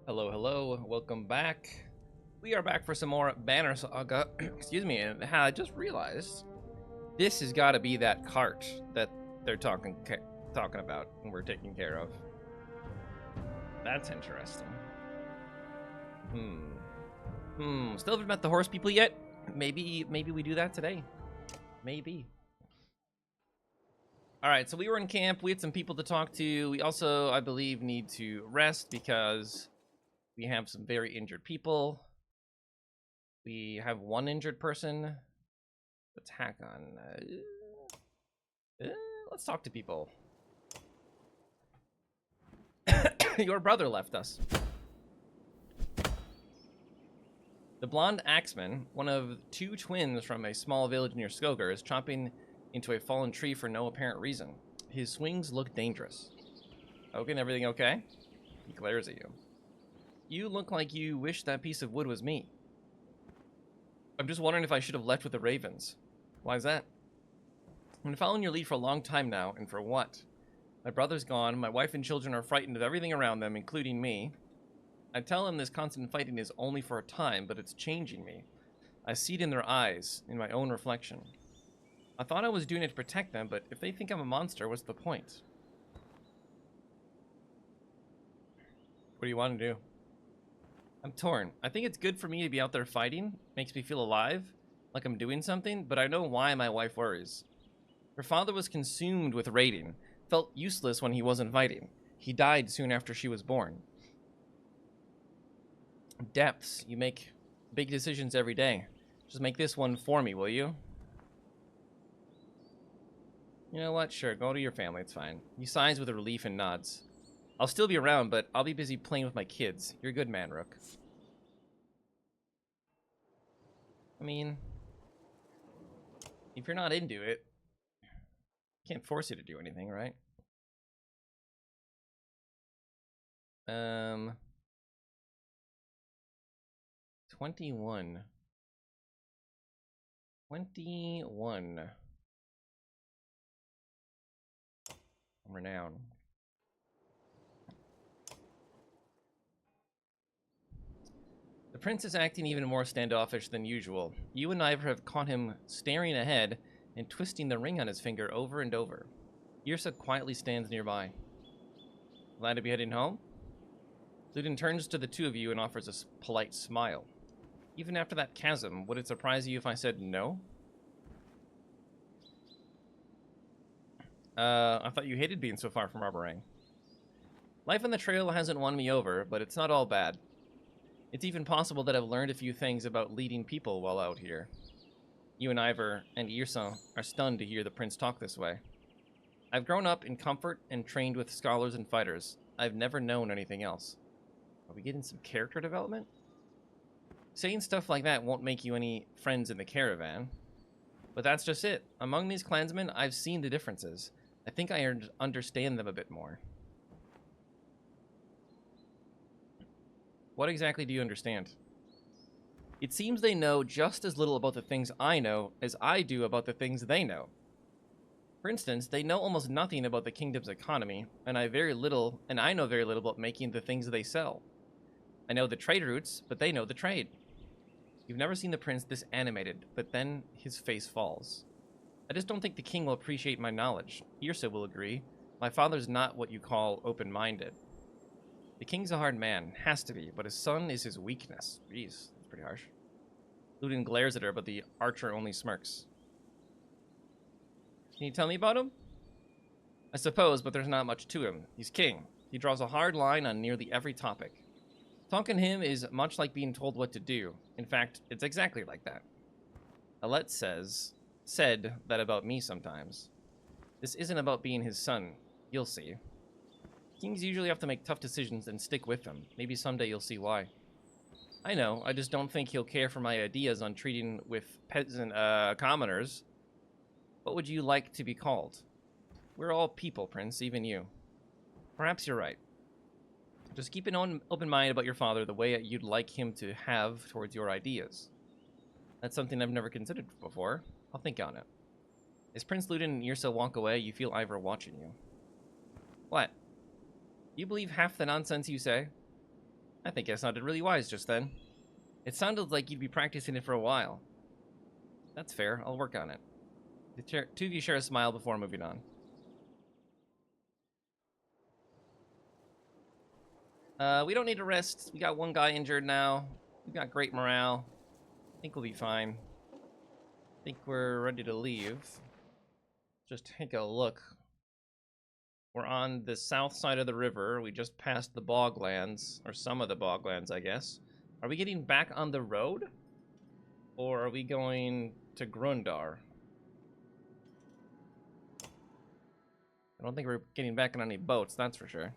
Hello, hello, welcome back. We are back for some more Banner Saga. Excuse me, and I just realized this has got to be that cart that they're talking about and we're taking care of. That's interesting. Still haven't met the horse people yet. Maybe we do that today. Maybe. All right, so we were in camp. We had some people to talk to. We also, I believe, need to rest because we have some very injured people. We have one injured person. Attack on. Let's talk to people. Your brother left us. The blonde axeman, one of two twins from a small village near Skogar, is chopping into a fallen tree for no apparent reason. His swings look dangerous. Hogan, everything okay? He glares at you. You look like you wish that piece of wood was me. I'm just wondering if I should have left with the ravens. Why is that? I've been following your lead for a long time now, and for what? My brother's gone, my wife and children are frightened of everything around them, including me. I tell them this constant fighting is only for a time, but it's changing me. I see it in their eyes, in my own reflection. I thought I was doing it to protect them, but if they think I'm a monster, what's the point? What do you want to do? I'm torn. I think it's good for me to be out there fighting. Makes me feel alive, like I'm doing something, but I know why my wife worries. Her father was consumed with raiding, felt useless when he wasn't fighting. He died soon after she was born. Depths. You make big decisions every day. Just make this one for me, will you? You know what? Sure, go to your family. It's fine. He sighs with relief and nods. I'll still be around, but I'll be busy playing with my kids. You're a good man, Rook. I mean, if you're not into it, can't force you to do anything, right? 21. 21. Renown. The prince is acting even more standoffish than usual. You and Ivor have caught him staring ahead and twisting the ring on his finger over and over. Yrsa quietly stands nearby. Glad to be heading home? Ludin turns to the two of you and offers a polite smile. Even after that chasm, would it surprise you if I said no? I thought you hated being so far from Arborang. Life on the trail hasn't won me over, but it's not all bad. It's even possible that I've learned a few things about leading people while out here. You and Ivor and Yrsa are stunned to hear the prince talk this way. I've grown up in comfort and trained with scholars and fighters. I've never known anything else. Are we getting some character development? Saying stuff like that won't make you any friends in the caravan. But that's just it. Among these clansmen, I've seen the differences. I think I understand them a bit more. What exactly do you understand? It seems they know just as little about the things I know as I do about the things they know. For instance, they know almost nothing about the kingdom's economy, and I know very little about making the things they sell. I know the trade routes, but they know the trade. You've never seen the prince this animated, but then his face falls. I just don't think the king will appreciate my knowledge. Yrsa will agree. My father's not what you call open-minded. The king's a hard man, has to be, but his son is his weakness. Jeez, that's pretty harsh. Ludin glares at her, but the archer only smirks. Can you tell me about him? I suppose, but there's not much to him. He's king. He draws a hard line on nearly every topic. Talking to him is much like being told what to do. In fact, it's exactly like that. Alette said that about me sometimes. This isn't about being his son. You'll see. Kings usually have to make tough decisions and stick with them. Maybe someday you'll see why. I know, I just don't think he'll care for my ideas on treating with peasant commoners. What would you like to be called? We're all people, Prince, even you. Perhaps you're right. Just keep an open mind about your father the way you'd like him to have towards your ideas. That's something I've never considered before. I'll think on it. As Prince Ludin and Yrsa walk away, you feel Ivor watching you. What? You believe half the nonsense you say? I think I sounded really wise just then. It sounded like you'd be practicing it for a while. That's fair. I'll work on it. The two of you share a smile before moving on. We don't need to rest. We got one guy injured now. We got great morale. I think we'll be fine. I think we're ready to leave. Just take a look. We're on the south side of the river. We just passed the boglands, or some of the boglands, I guess. Are we getting back on the road? Or are we going to Grundar? I don't think we're getting back on any boats, that's for sure.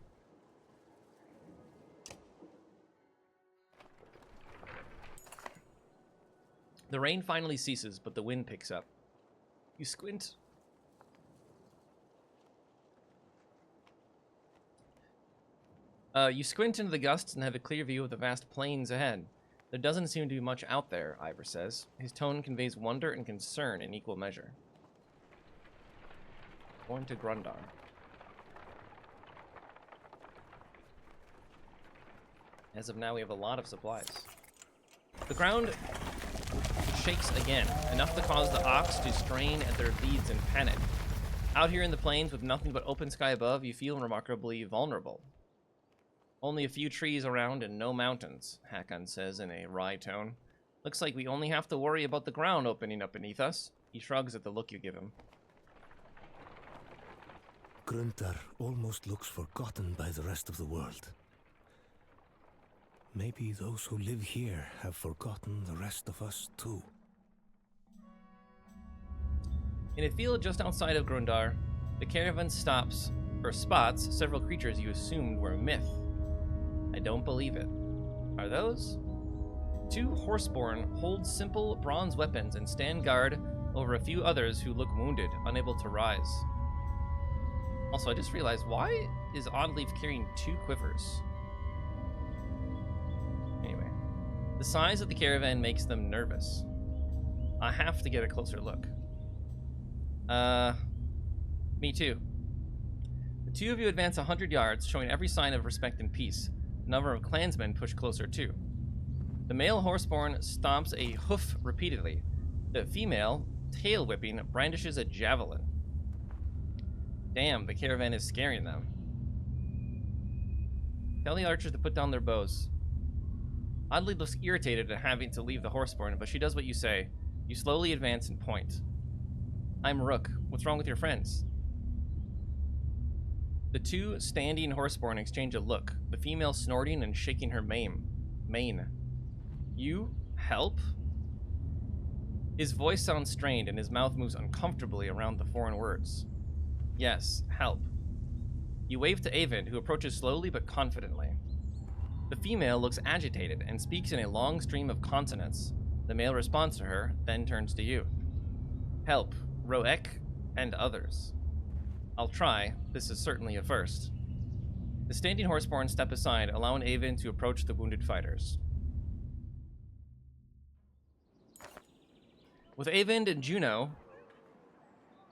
The rain finally ceases, but the wind picks up. You squint. You squint into the gusts and have a clear view of the vast plains ahead. There doesn't seem to be much out there, Ivor says. His tone conveys wonder and concern in equal measure. Going to Grundar. As of now, we have a lot of supplies. The ground shakes again, enough to cause the ox to strain at their leads in panic. Out here in the plains with nothing but open sky above, you feel remarkably vulnerable. Only a few trees around and no mountains, Hakon says in a wry tone. Looks like we only have to worry about the ground opening up beneath us. He shrugs at the look you give him. Grundar almost looks forgotten by the rest of the world. Maybe those who live here have forgotten the rest of us too. In a field just outside of Grundar, the caravan spots several creatures you assumed were myth. I don't believe it. Are those? Two horseborn hold simple bronze weapons and stand guard over a few others who look wounded, unable to rise. Also, I just realized, why is Oddleaf carrying two quivers? Anyway, the size of the caravan makes them nervous. I have to get a closer look. Me too. The two of you advance 100 yards, showing every sign of respect and peace. A number of clansmen push closer too. The male horseborn stomps a hoof repeatedly. The female, tail whipping, brandishes a javelin. Damn, the caravan is scaring them. Tell the archers to put down their bows. Oddly looks irritated at having to leave the horseborn, but she does what you say. You slowly advance and point. I'm Rook. What's wrong with your friends? The two standing horseborn exchange a look, the female snorting and shaking her mane. You help? His voice sounds strained and his mouth moves uncomfortably around the foreign words. Yes, help. You wave to Avend, who approaches slowly but confidently. The female looks agitated and speaks in a long stream of consonants. The male responds to her, then turns to you. Help, Roek and others. I'll try. This is certainly a first. The standing horseborn step aside, allowing Avend to approach the wounded fighters. With Avend and Juno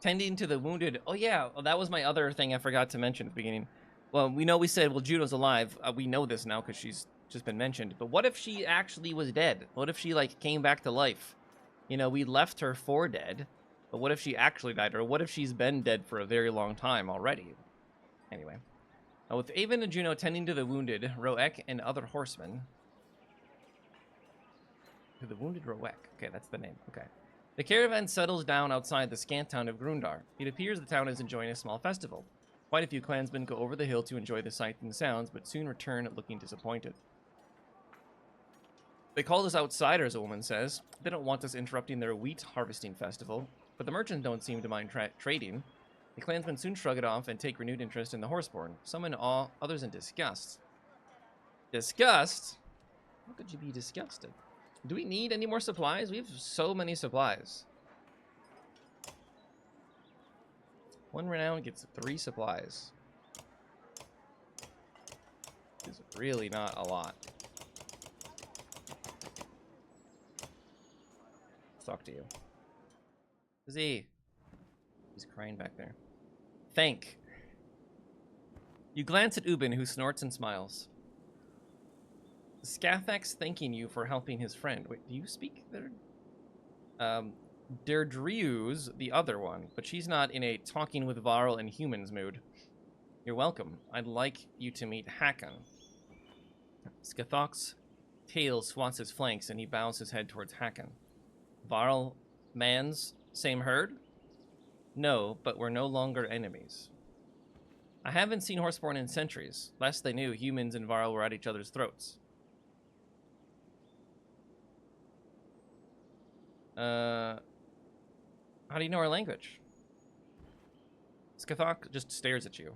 tending to the wounded... Oh yeah, well, that was my other thing I forgot to mention at the beginning. Well, we said, well, Juno's alive. We know this now because she's just been mentioned. But what if she actually was dead? What if she, like, came back to life? You know, we left her for dead. But what if she actually died? Or what if she's been dead for a very long time already? Anyway. With Avend and Juno tending to the wounded, Roek and other horsemen... To the wounded Roek. Okay, that's the name. Okay. The caravan settles down outside the scant town of Grundar. It appears the town is enjoying a small festival. Quite a few clansmen go over the hill to enjoy the sights and sounds, but soon return looking disappointed. They called us outsiders, a woman says. They don't want us interrupting their wheat harvesting festival, but the merchants don't seem to mind trading. The clansmen soon shrug it off and take renewed interest in the horseborn, some in awe, others in disgust. Disgust? How could you be disgusted? Do we need any more supplies? We have so many supplies. One renown gets 3 supplies. It's really not a lot. Let's talk to you. Z. He's crying back there. Thank. You glance at Ubin, who snorts and smiles. Scathax thanking you for helping his friend. Wait, do you speak there? Deirdre's the other one, but she's not in a talking with Varl and humans mood. You're welcome. I'd like you to meet Hakon. Scathoc's tail swats his flanks and he bows his head towards Hakon. Varl, Mans, same herd? No, but we're no longer enemies. I haven't seen Horseborn in centuries. Last they knew, humans and Varl were at each other's throats. How do you know our language? Scathok just stares at you.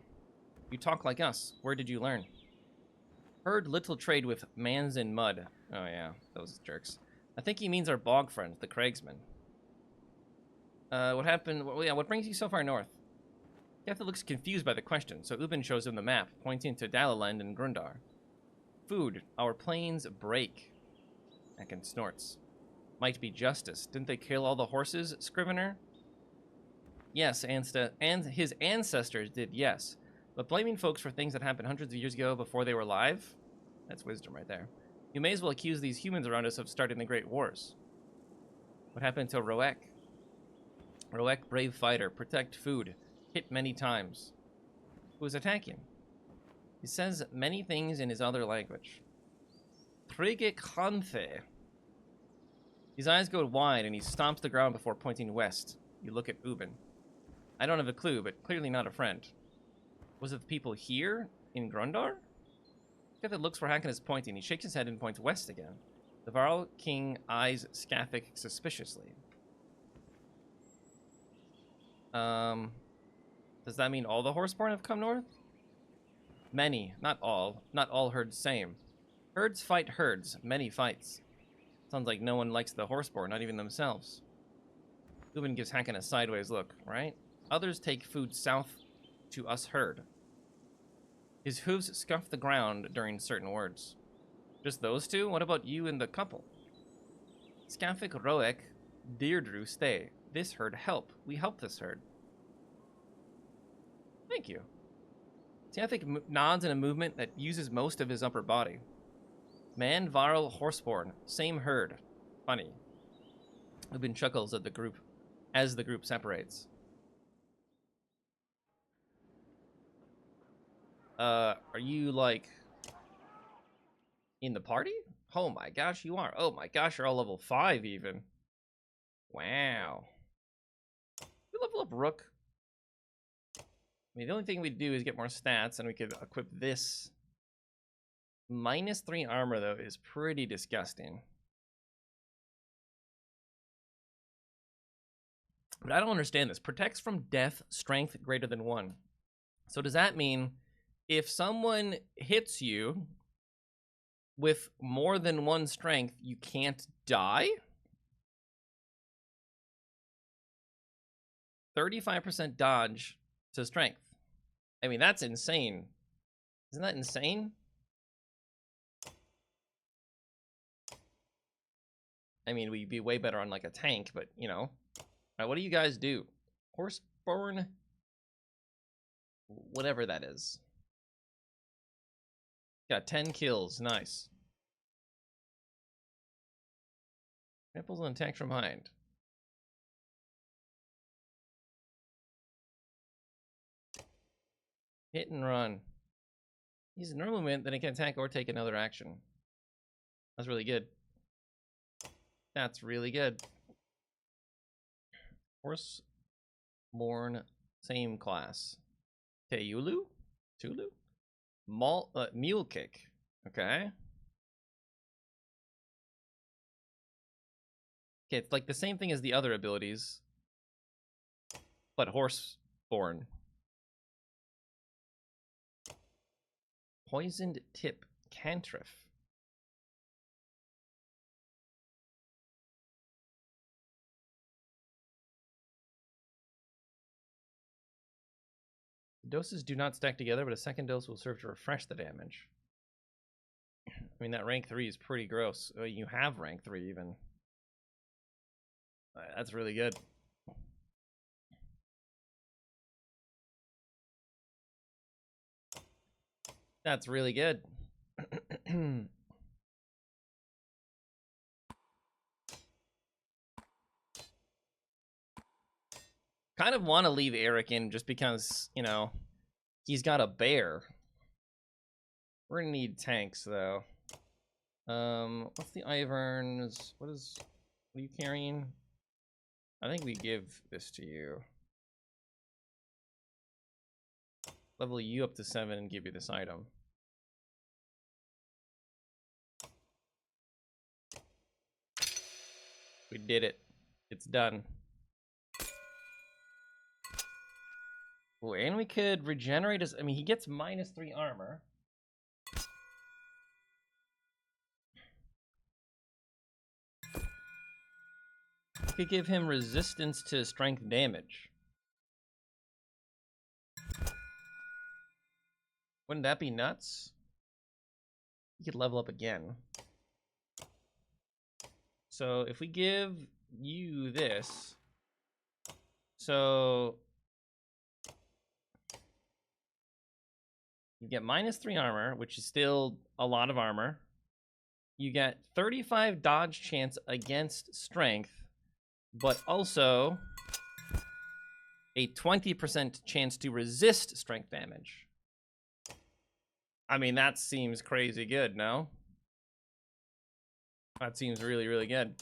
You talk like us. Where did you learn? Heard little trade with Mans in Mud. Oh yeah, those jerks. I think he means our bog friends, the Craigsmen. What happened? Well, yeah, what brings you so far north? Getha looks confused by the question, so Ubin shows him the map, pointing to Dalaland and Grundar. Food. Our plains break. Ekin snorts. Might be justice. Didn't they kill all the horses, Scrivener? Yes, and his ancestors did, yes. But blaming folks for things that happened hundreds of years ago before they were alive? That's wisdom right there. You may as well accuse these humans around us of starting the Great Wars. What happened to Roek? Roek, brave fighter, protect food, hit many times. Who was attacking? He says many things in his other language. Trige Khanfe. His eyes go wide and he stomps the ground before pointing west. You look at Ubin. I don't have a clue, but clearly not a friend. Was it the people here in Grundar? Scathik looks where Hakon is pointing. He shakes his head and points west again. The Varl king eyes Scathik suspiciously. Does that mean all the Horseborn have come north? Many, not all. Not all herds same. Herds fight herds. Many fights. Sounds like no one likes the Horseborn, not even themselves. Ubin gives Hakon a sideways look, right? Others take food south to us herd. His hooves scuff the ground during certain words. Just those two? What about you and the couple? Scaffic, Roek, Deirdre stay. This herd help. We help this herd. Thank you. Scaffic nods in a movement that uses most of his upper body. Man, Varl, Horseborn. Same herd. Funny. Ubin chuckles at the group as the group separates. Are you, like, in the party? Oh my gosh, you are. Oh my gosh, you're all level 5 even. Wow. We level up Rook. I mean, the only thing we'd do is get more stats, and we could equip this. -3 armor, though, is pretty disgusting. But I don't understand this. Protects from death, strength greater than 1. So does that mean if someone hits you with more than 1 strength, you can't die? 35% dodge to strength. I mean, that's insane. Isn't that insane? I mean, we'd be way better on, like, a tank, but, you know. Alright, what do you guys do? Horseborn? Whatever that is. Got 10 kills. Nice. Nipples and attack from behind. Hit and run. He's a normal movement, then he can attack or take another action. That's really good. That's really good. Horseborn, same class. Teulu? Tulu? Mule kick. Okay. Okay, it's like the same thing as the other abilities, but horseborn. Poisoned tip cantrip. Doses do not stack together, but a second dose will serve to refresh the damage. I mean, that rank 3 is pretty gross. You have rank 3 even. That's really good. That's really good. Kind of want to leave Eric in just because, you know, he's got a bear. We're gonna need tanks though. What's the Iverns? What are you carrying? I think we give this to you. Level you up to 7 and give you this item. We did it. It's done. Oh, and we could regenerate his... I mean, he gets -3 armor. We could give him resistance to strength damage. Wouldn't that be nuts? You could level up again. So if we give you this, so you get -3 armor, which is still a lot of armor. You get 35 dodge chance against strength, but also a 20% chance to resist strength damage. I mean, that seems crazy good, no? That seems really, really good.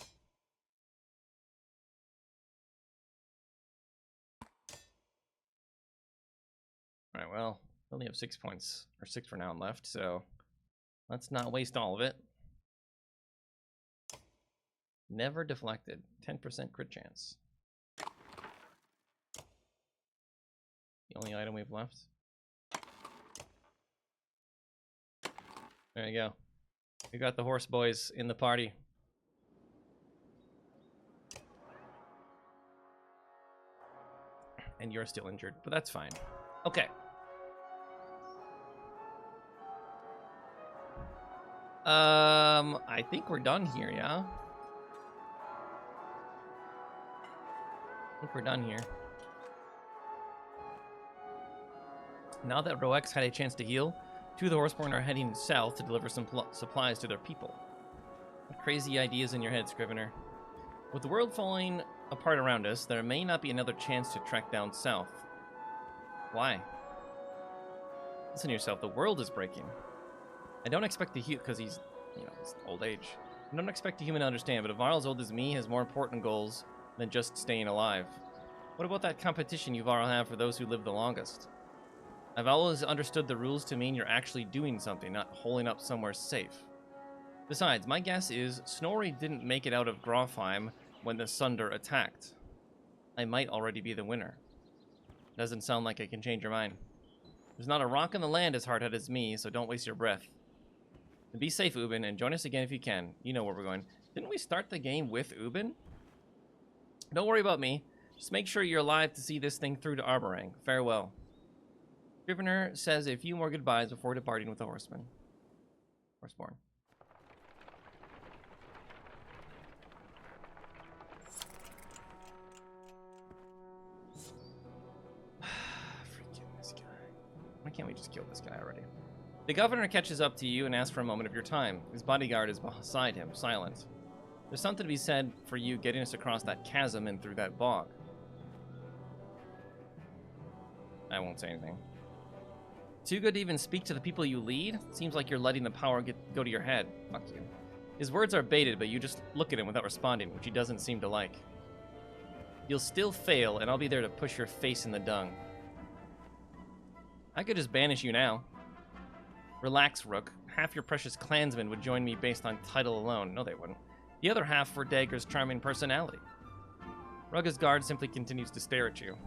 All right, well, we only have 6 points, or 6 for now left, so let's not waste all of it. Never deflected, 10% crit chance. The only item we've left. There you go. We got the horse boys in the party. And you're still injured, but that's fine. Okay. I think we're done here, yeah? I think we're done here. Now that Roex had a chance to heal, 2 of the Horseborn are heading south to deliver some supplies to their people. What crazy ideas in your head, Scrivener. With the world falling apart around us, there may not be another chance to trek down south. Why? Listen to yourself, the world is breaking. I don't expect the human, because he's, you know, it's old age. I don't expect a human to understand, but a Varl as old as me has more important goals than just staying alive. What about that competition you Varl have for those who live the longest? I've always understood the rules to mean you're actually doing something, not holing up somewhere safe. Besides, my guess is Snorri didn't make it out of Grofheim when the Sunder attacked. I might already be the winner. Doesn't sound like I can change your mind. There's not a rock in the land as hard-headed as me, so don't waste your breath. And be safe, Ubin, and join us again if you can. You know where we're going. Didn't we start the game with Ubin? Don't worry about me. Just make sure you're alive to see this thing through to Arborang. Farewell. Scrivener says a few more goodbyes before departing with the horseman. Horseborn. Freaking this guy. Why can't we just kill this guy already? The governor catches up to you and asks for a moment of your time. His bodyguard is beside him, silent. There's something to be said for you getting us across that chasm and through that bog. I won't say anything. Too good to even speak to the people you lead? Seems like you're letting the power go to your head. Fuck you. His words are baited, but you just look at him without responding, which he doesn't seem to like. You'll still fail, and I'll be there to push your face in the dung. I could just banish you now. Relax, Rook. Half your precious clansmen would join me based on title alone. No, they wouldn't. The other half for Dagger's charming personality. Rugga's guard simply continues to stare at you.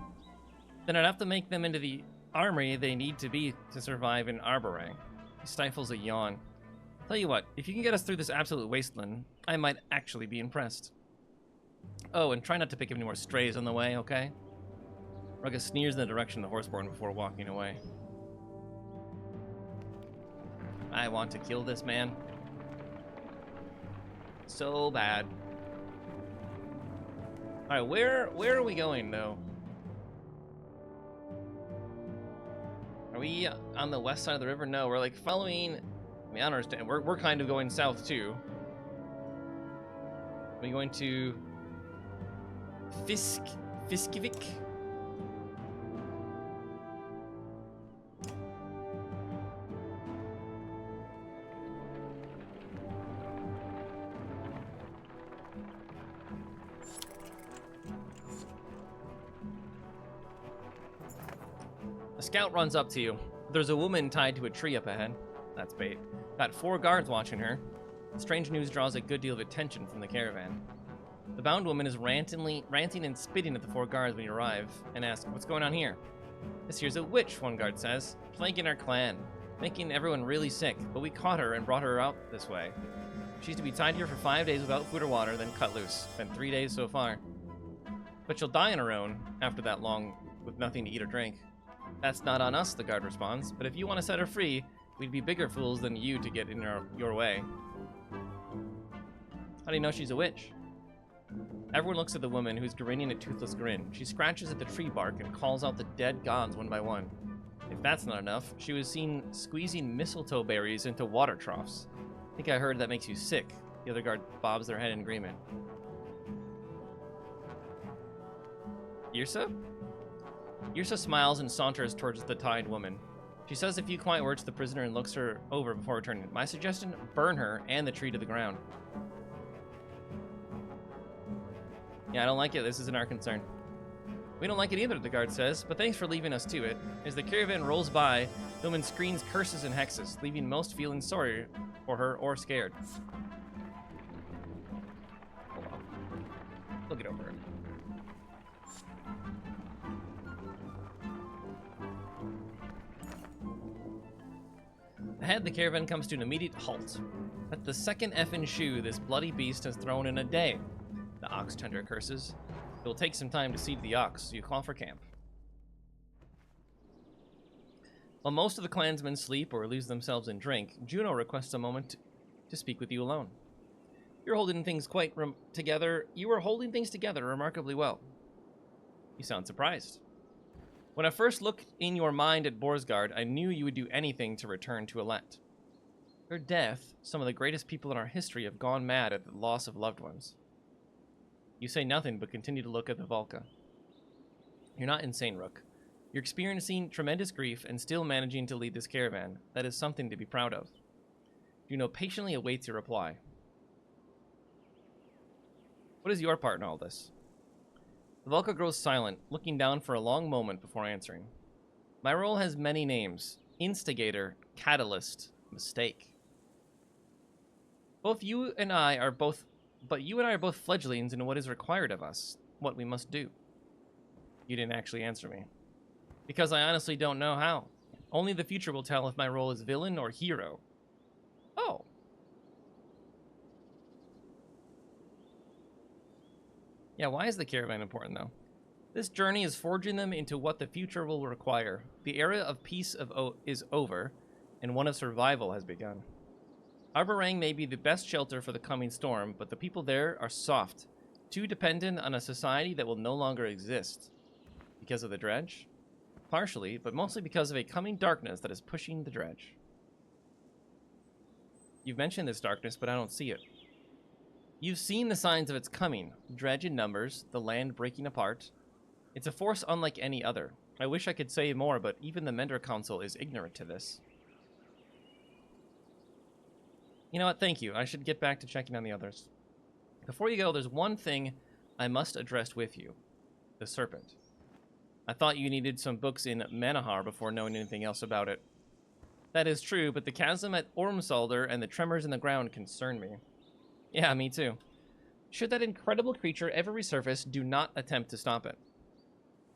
Then I'd have to make them into the armory they need to be to survive in Arborang. He stifles a yawn. Tell you what, if you can get us through this absolute wasteland, I might actually be impressed. Oh, and try not to pick up any more strays on the way, okay? Rugga sneers in the direction of the horseborn before walking away. I want to kill this man. So bad. Alright, where are we going, though? Are we on the west side of the river? No, we're like following... I mean, I don't understand. We're kind of going south, too. Are we going to... Fiskivik? scout runs up to you. There's a woman tied to a tree up ahead. That's bait. Got 4 guards watching her. Strange news draws a good deal of attention from the caravan. The bound woman is ranting and spitting at the 4 guards when you arrive and ask, "What's going on here?" "This here's a witch," one guard says, "plaguing our clan, making everyone really sick, but we caught her and brought her out this way. She's to be tied here for 5 days without food or water, then cut loose. Been 3 days so far. But she'll die on her own after that long with nothing to eat or drink." "That's not on us," the guard responds, "but if you want to set her free, we'd be bigger fools than you to get in your way." "How do you know she's a witch?" Everyone looks at the woman, who's grinning a toothless grin. She scratches at the tree bark and calls out the dead gods one by one. If that's not enough, she was seen squeezing mistletoe berries into water troughs. "I think I heard that makes you sick." The other guard bobs their head in agreement. Yrsa? Yrsa smiles and saunters towards the tied woman. She says a few quiet words to the prisoner and looks her over before returning. "My suggestion, burn her and the tree to the ground." "Yeah, I don't like it. This isn't our concern." "We don't like it either," the guard says, "but thanks for leaving us to it." As the caravan rolls by, the woman screams curses and hexes, leaving most feeling sorry for her or scared. Hold on. Look it over. Ahead, the caravan comes to an immediate halt. That's the second effing shoe this bloody beast has thrown in a day. The ox tender curses. "It will take some time to seed the ox, so you call for camp." While most of the clansmen sleep or lose themselves in drink, Juno requests a moment to speak with you alone. You are holding things together remarkably well." "You sound surprised." "When I first looked in your mind at Borsgard, I knew you would do anything to return to Alette. Her death, some of the greatest people in our history have gone mad at the loss of loved ones." You say nothing but continue to look at the Volca. "You're not insane, Rook. You're experiencing tremendous grief and still managing to lead this caravan. That is something to be proud of." Juno patiently awaits your reply. "What is your part in all this?" The Volca grows silent, looking down for a long moment before answering. "My role has many names. Instigator, Catalyst, Mistake. But you and I are both fledglings in what is required of us, what we must do." You didn't actually answer me. "Because I honestly don't know how. Only the future will tell if my role is villain or hero." "Oh." Yeah, why is the caravan important, though? "This journey is forging them into what the future will require. The era of peace is over, and one of survival has begun. Arborang may be the best shelter for the coming storm, but the people there are soft, too dependent on a society that will no longer exist. Because of the dredge? Partially, but mostly because of a coming darkness that is pushing the dredge." "You've mentioned this darkness, but I don't see it." "You've seen the signs of its coming. Dredge in numbers, the land breaking apart. It's a force unlike any other. I wish I could say more, but even the Mender Council is ignorant to this." You know what? Thank you. I should get back to checking on the others. Before you go, there's one thing I must address with you. The serpent. I thought you needed some books in Manahar before knowing anything else about it. That is true, but the chasm at Ormsalder and the tremors in the ground concern me. Yeah, me too. Should that incredible creature ever resurface, do not attempt to stop it.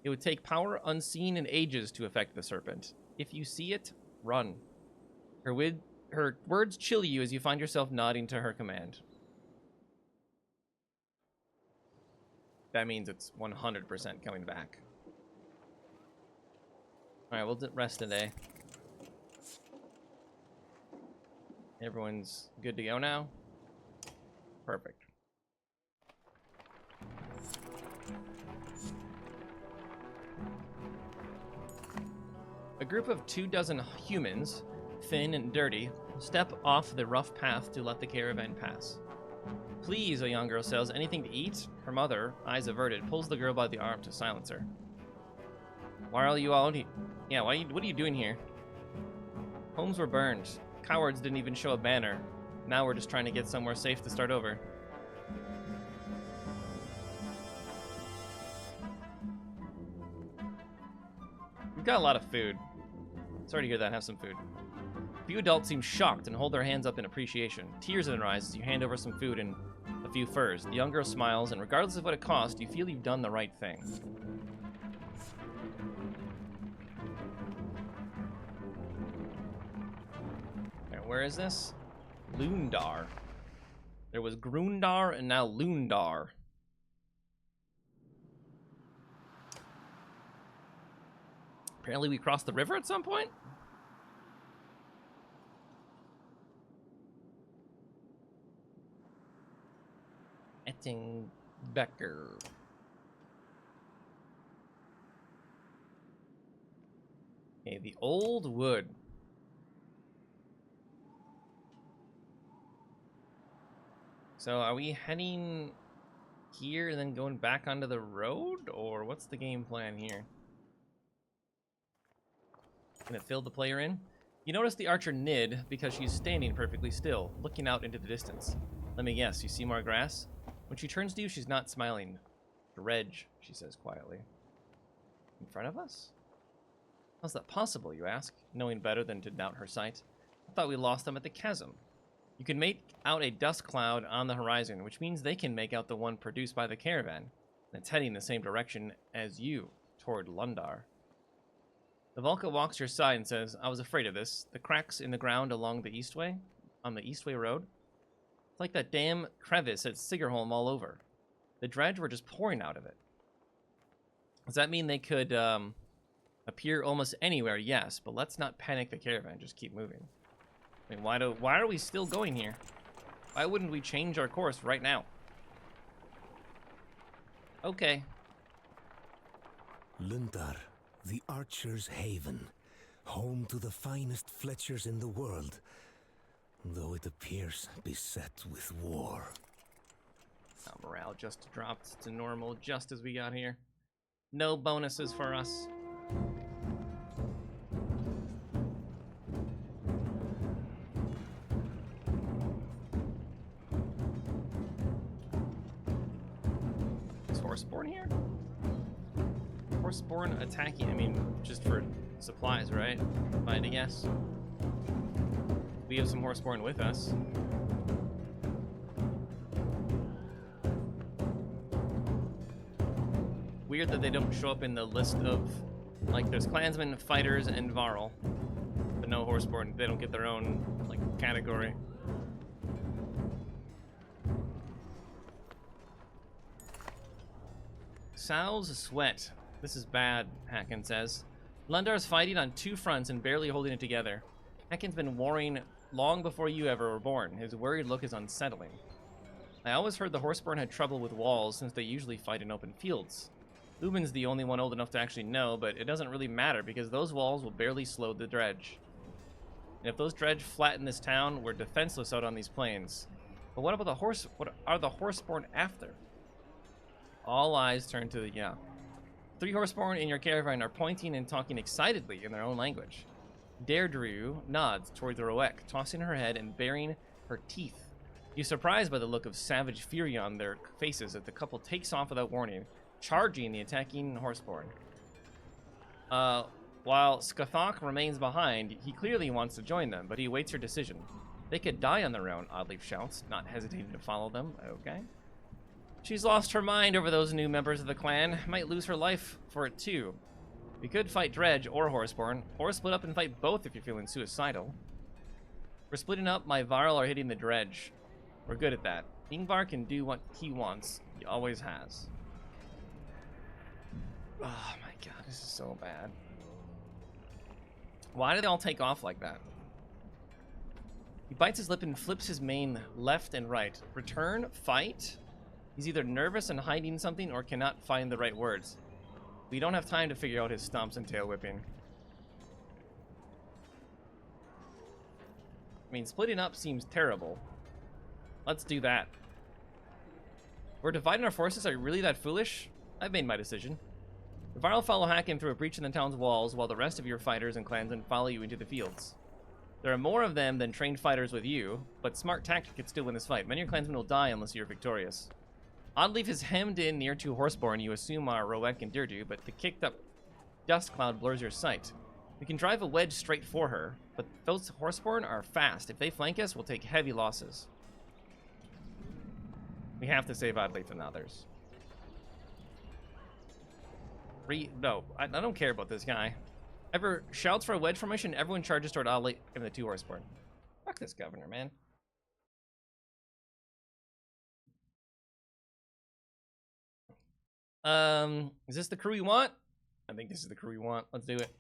It would take power unseen in ages to affect the serpent. If you see it, run. Her words chill you as you find yourself nodding to her command. That means it's 100% coming back. Alright, we'll rest today. Everyone's good to go now? Perfect. A group of 24 humans, thin and dirty, step off the rough path to let the caravan pass. "Please," a young girl says, "anything to eat?" Her mother, eyes averted, pulls the girl by the arm to silence her. "Why are you all here? Yeah, what are you doing here?" "Homes were burned. Cowards didn't even show a banner. Now we're just trying to get somewhere safe to start over." You've got a lot of food. Sorry to hear that. Have some food. A few adults seem shocked and hold their hands up in appreciation. Tears in their eyes as you hand over some food and a few furs. The young girl smiles, and regardless of what it costs, you feel you've done the right thing. Alright, where is this? Lundar. There was Grundar and now Lundar. Apparently we crossed the river at some point? Ettingbecker. Okay, the old wood. So are we heading here and then going back onto the road? Or what's the game plan here? Can it fill the player in? You notice the archer Nid because she's standing perfectly still, looking out into the distance. Let me guess, you see more grass? When she turns to you, she's not smiling. Dredge, she says quietly. In front of us? How's that possible, you ask, knowing better than to doubt her sight? I thought we lost them at the chasm. You can make out a dust cloud on the horizon, which means they can make out the one produced by the caravan. And it's heading the same direction as you, toward Lundar. The Volca walks to your side and says, I was afraid of this. The cracks in the ground along the Eastway, on the Eastway Road. It's like that damn crevice at Sigerholm all over. The dredge were just pouring out of it. Does that mean they could appear almost anywhere? Yes, but let's not panic the caravan. Just keep moving. I mean, why are we still going here? Why wouldn't we change our course right now? Okay. Lundar, the Archer's Haven, home to the finest Fletchers in the world, though it appears beset with war. Morale just dropped to normal just as we got here. No bonuses for us. Is Horseborn here? Horseborn attacking, I mean, just for supplies, right? If I had to guess. We have some Horseborn with us. Weird that they don't show up in the list of, like, there's clansmen, fighters, and Varl, but no Horseborn. They don't get their own, like, category. Sal's sweat. This is bad, Hacken says. Lundar's fighting on two fronts and barely holding it together. Hacken's been warring long before you ever were born. His worried look is unsettling. I always heard the Horseborn had trouble with walls since they usually fight in open fields. Lubin's the only one old enough to actually know, but it doesn't really matter because those walls will barely slow the dredge. And if those dredge flatten this town, we're defenseless out on these plains. But what about the what are the Horseborn after? All eyes turn to the, yeah. 3 Horseborn in your caravan are pointing and talking excitedly in their own language. Deirdre nods toward the Roek, tossing her head and baring her teeth. You're surprised by the look of savage fury on their faces as the couple takes off without warning, charging the attacking Horseborn. While Skathok remains behind, he clearly wants to join them, but he awaits her decision. They could die on their own, Oddleaf shouts, not hesitating to follow them. Okay. She's lost her mind over those new members of the clan. Might lose her life for it too. We could fight Dredge or Horseborn, or split up and fight both if you're feeling suicidal. We're splitting up, my Varl are hitting the Dredge. We're good at that. Ingvar can do what he wants. He always has. Oh my god, this is so bad. Why do they all take off like that? He bites his lip and flips his mane left and right. Return? Fight? He's either nervous and hiding something or cannot find the right words. We don't have time to figure out his stomps and tail whipping. I mean, splitting up seems terrible. Let's do that. We're dividing our forces. Are you really that foolish? I've made my decision. The Varl follow Hacken through a breach in the town's walls, while the rest of your fighters and clansmen follow you into the fields. There are more of them than trained fighters with you, but smart tactic could still win this fight. Many of your clansmen will die unless you're victorious. Oddleaf is hemmed in near 2 Horseborn you assume are Roek and Dirdu, but the kicked up dust cloud blurs your sight. We can drive a wedge straight for her, but those horseborn are fast. If they flank us, we'll take heavy losses. We have to save Adley and others. No, I don't care about this guy. Ever shouts for a wedge formation, everyone charges toward Adley and the 2 horseborn. Fuck this governor, man. Is this the crew we want? I think this is the crew we want. Let's do it.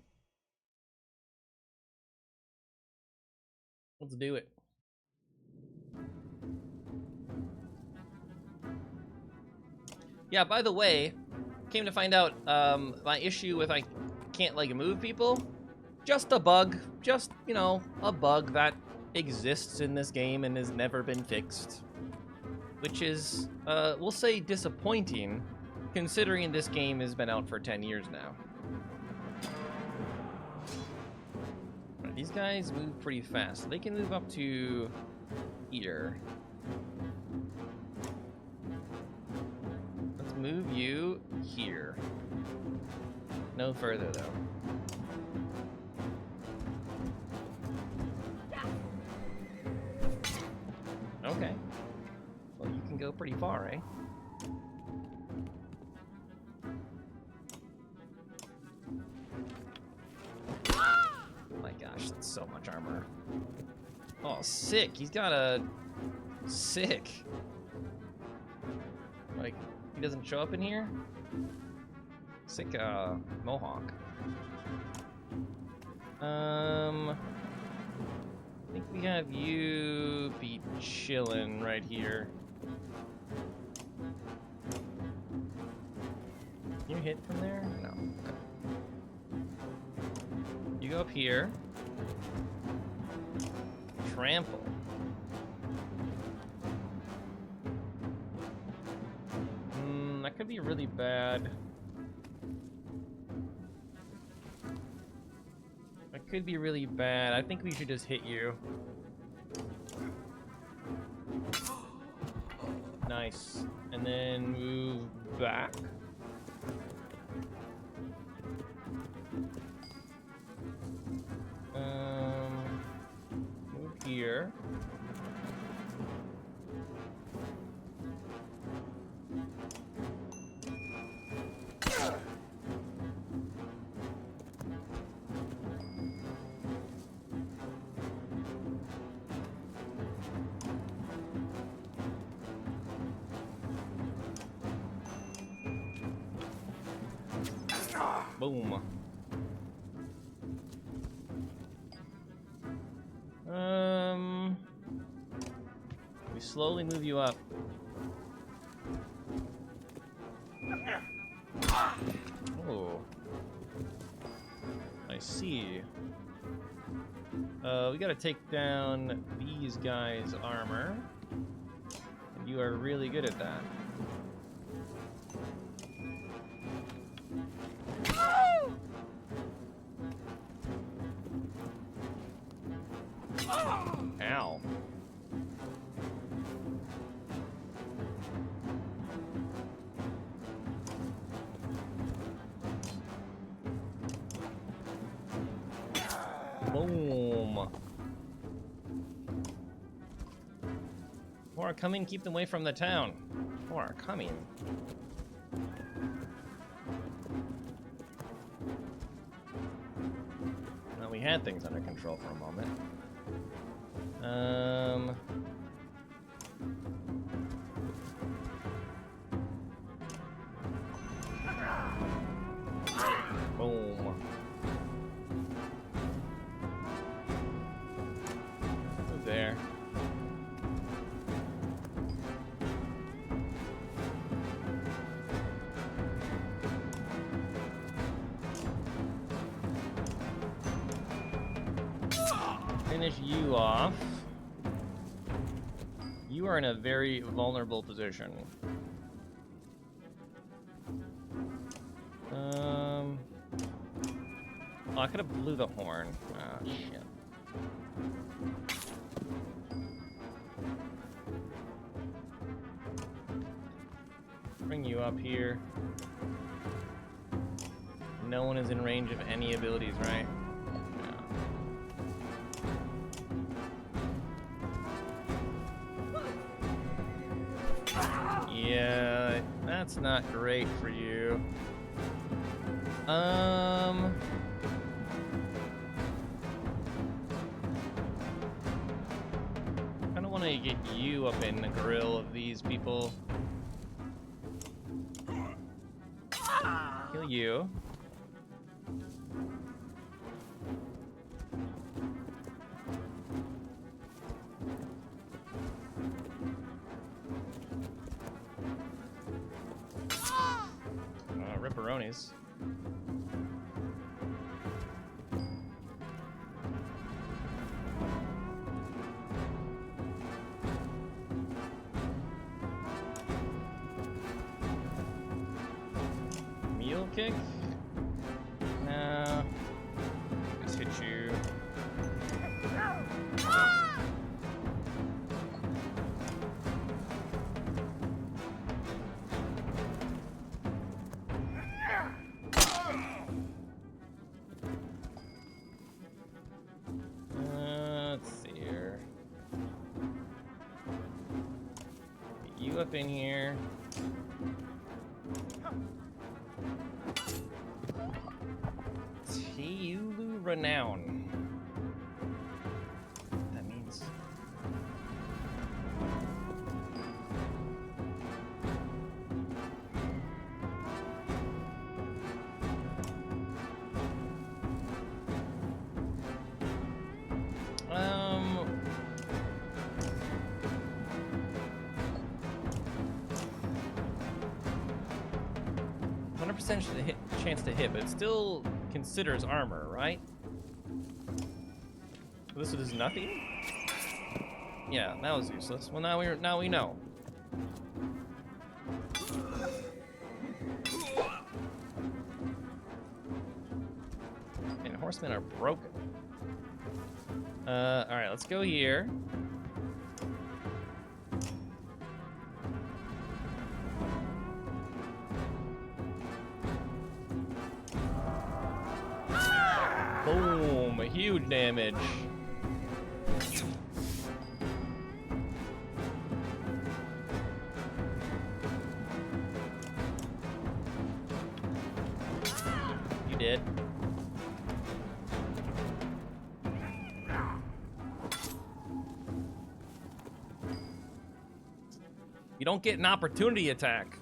Let's do it. Yeah, by the way, came to find out my issue with I can't like move people, just a bug, just, you know, a bug that exists in this game and has never been fixed, which is we'll say disappointing considering this game has been out for 10 years now. Right, these guys move pretty fast. They can move up to here. Let's move you here. No further, though. Okay. Well, you can go pretty far, eh? My gosh, that's so much armor. Oh, sick. He's got a... Sick. Like, he doesn't show up in here? Sick, Mohawk. I think we have you be chillin' right here. Can you hit from there? No. Okay. You go up here. Trample. That could be really bad. That could be really bad. I think we should just hit you. Nice. And then move back. Move here. Boom. We slowly move you up. Oh. I see. We gotta take down these guys' armor. And you are really good at that. Ow. Boom. More are coming, keep them away from the town. More are coming. Well, we had things under control for a moment. Boom. There. Finish you off. You are in a very vulnerable position. Oh, I could have blew the horn. Ah, shit. Bring you up here. No one is in range of any abilities, right? No. Yeah, that's not great for you. Kinda wanna get you up in the grill of these people. Kill you. Ripperonis. Mule kick? No. Just hit you. Let's see here. Get you up in here. Teulu Renown. What that means. Chance to hit, but it still considers armor, right? This is nothing? Yeah, that was useless. Well, now we know. And horsemen are broken. All right, let's go here. Boom, huge damage. You did. You don't get an opportunity attack.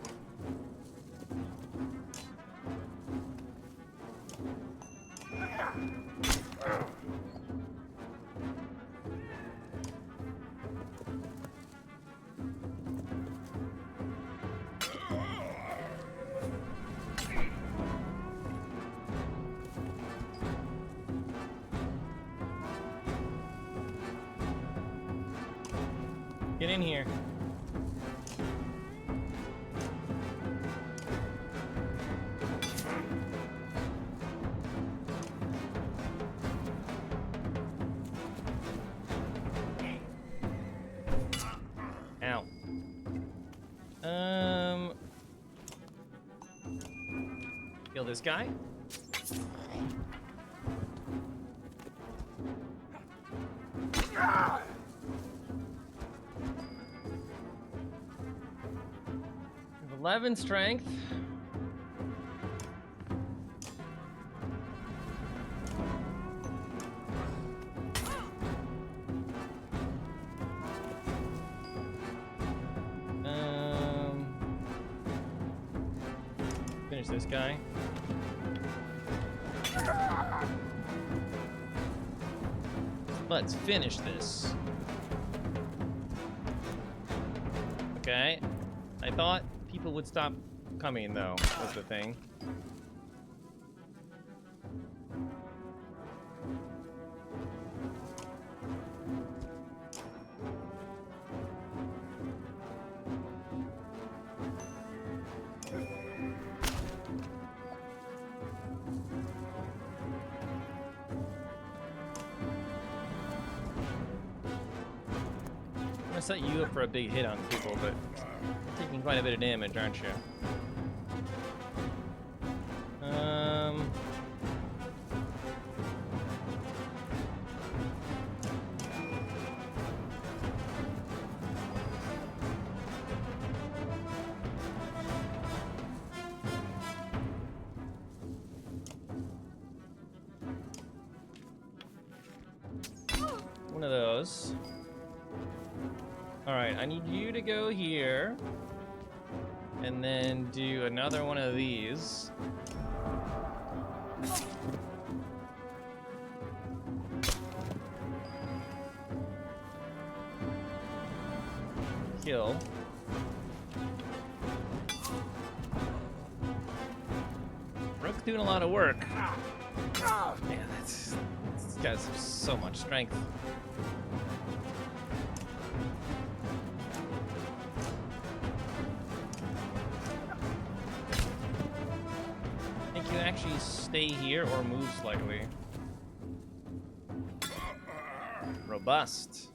Get in here. Ow. Kill this guy. Have 11 strength. Finish this guy. Let's finish this. Okay. I thought people would stop coming, though, was the thing. I'm gonna set you up for a big hit on people, but you're taking quite a bit of damage, aren't you? those. Alright, I need you to go here. And then do another one of these. Kill. Rook's doing a lot of work. Man, this guy's so much strength. Think you actually stay here or move slightly? Robust.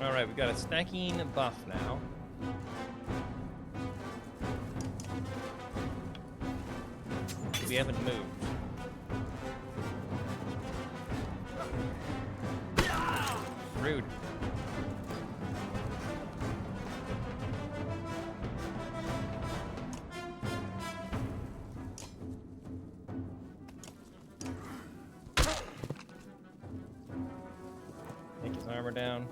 Alright, we've got a stacking buff now. We haven't moved. Rude. Take his armor down.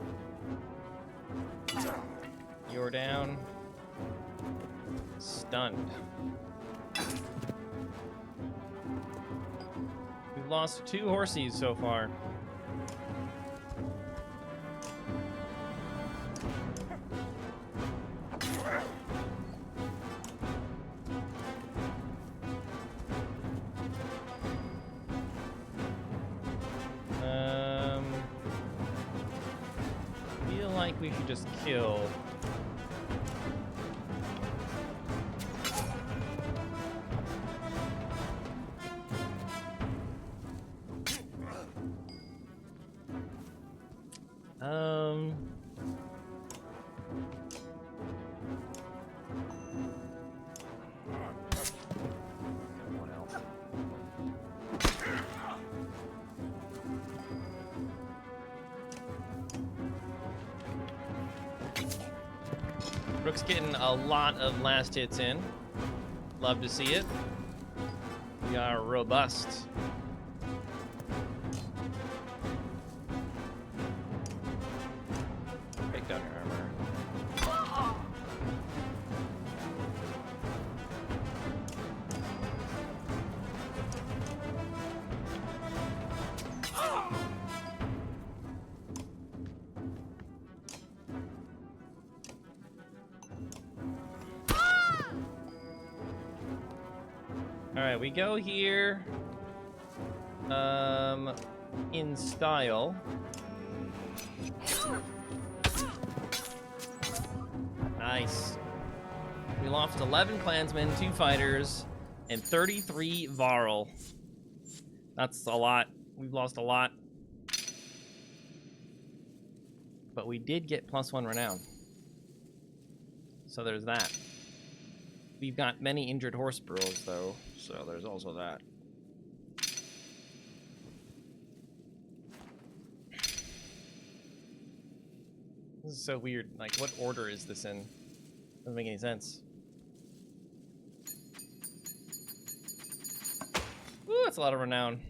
You're down. Stunned. We've lost 2 horsies so far. Feel like we should just kill. What else? Rook's getting a lot of last hits in. Love to see it. We are robust. Break down your armor. Alright, we go here. In style. Nice. We lost 11 clansmen, 2 fighters, and 33 Varl. That's a lot. We've lost a lot. But we did get +1 renown. So there's that. We've got many injured horse burrows, though, so there's also that. This is so weird. Like, what order is this in? Doesn't make any sense. Ooh, that's a lot of renown.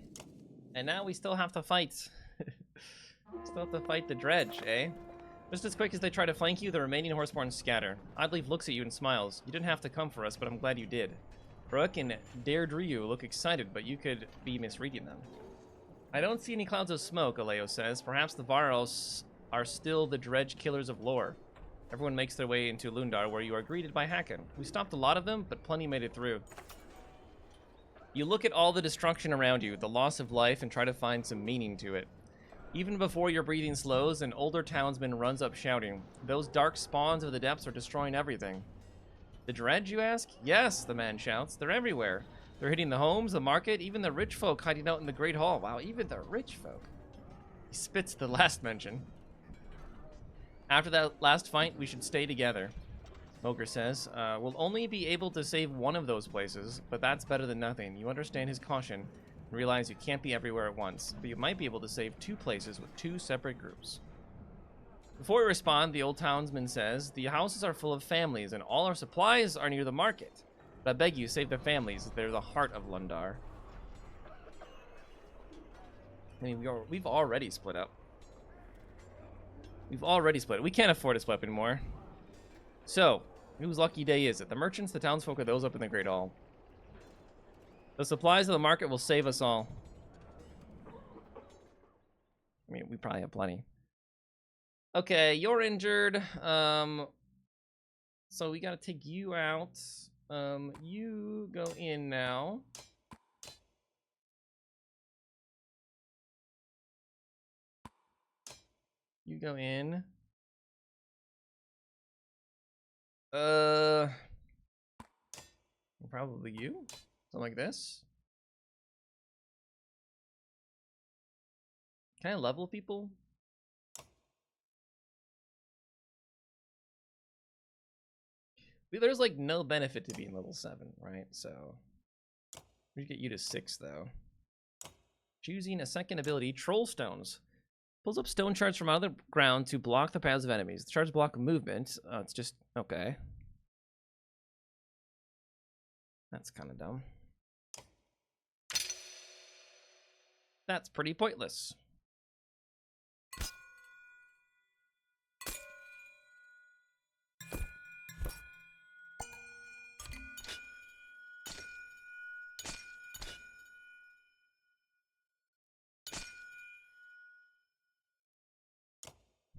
And now we still have to fight. Still have to fight the dredge, eh? Just as quick as they try to flank you, the remaining horseborn scatter. Oddleaf looks at you and smiles. You didn't have to come for us, but I'm glad you did. Brooke and Deirdre look excited, but you could be misreading them. I don't see any clouds of smoke, Aleo says. Perhaps the Varros are still the dredge killers of lore. Everyone makes their way into Lundar, where you are greeted by Hakon. We stopped a lot of them, but plenty made it through. You look at all the destruction around you, the loss of life, and try to find some meaning to it. Even before your breathing slows, an older townsman runs up shouting, "Those dark spawns of the depths are destroying everything." The dredge, you ask? Yes, the man shouts. They're everywhere. They're hitting the homes, the market, even the rich folk hiding out in the Great Hall. Wow, even the rich folk. He spits the last mention. After that last fight, we should stay together. Ogre says, we'll only be able to save one of those places, but that's better than nothing. You understand his caution and realize you can't be everywhere at once, but you might be able to save 2 places with 2 separate groups. Before we respond, the old townsman says, the houses are full of families and all our supplies are near the market. But I beg you, save the families. They're the heart of Lundar. I mean, we've already split up. We've already split. We can't afford to split up anymore. So, whose lucky day is it? The merchants, the townsfolk, or those up in the Great Hall? The supplies of the market will save us all. I mean, we probably have plenty. Okay, you're injured. So we gotta take you out. You go in now. You go in. Probably you. Something like this. Can I level people? There's like no benefit to being level 7, right? So we get you to 6 though. Choosing a second ability, Troll Stones. Pulls up stone shards from out of the ground to block the paths of enemies. The shards block movement. It's just okay. That's kind of dumb. That's pretty pointless.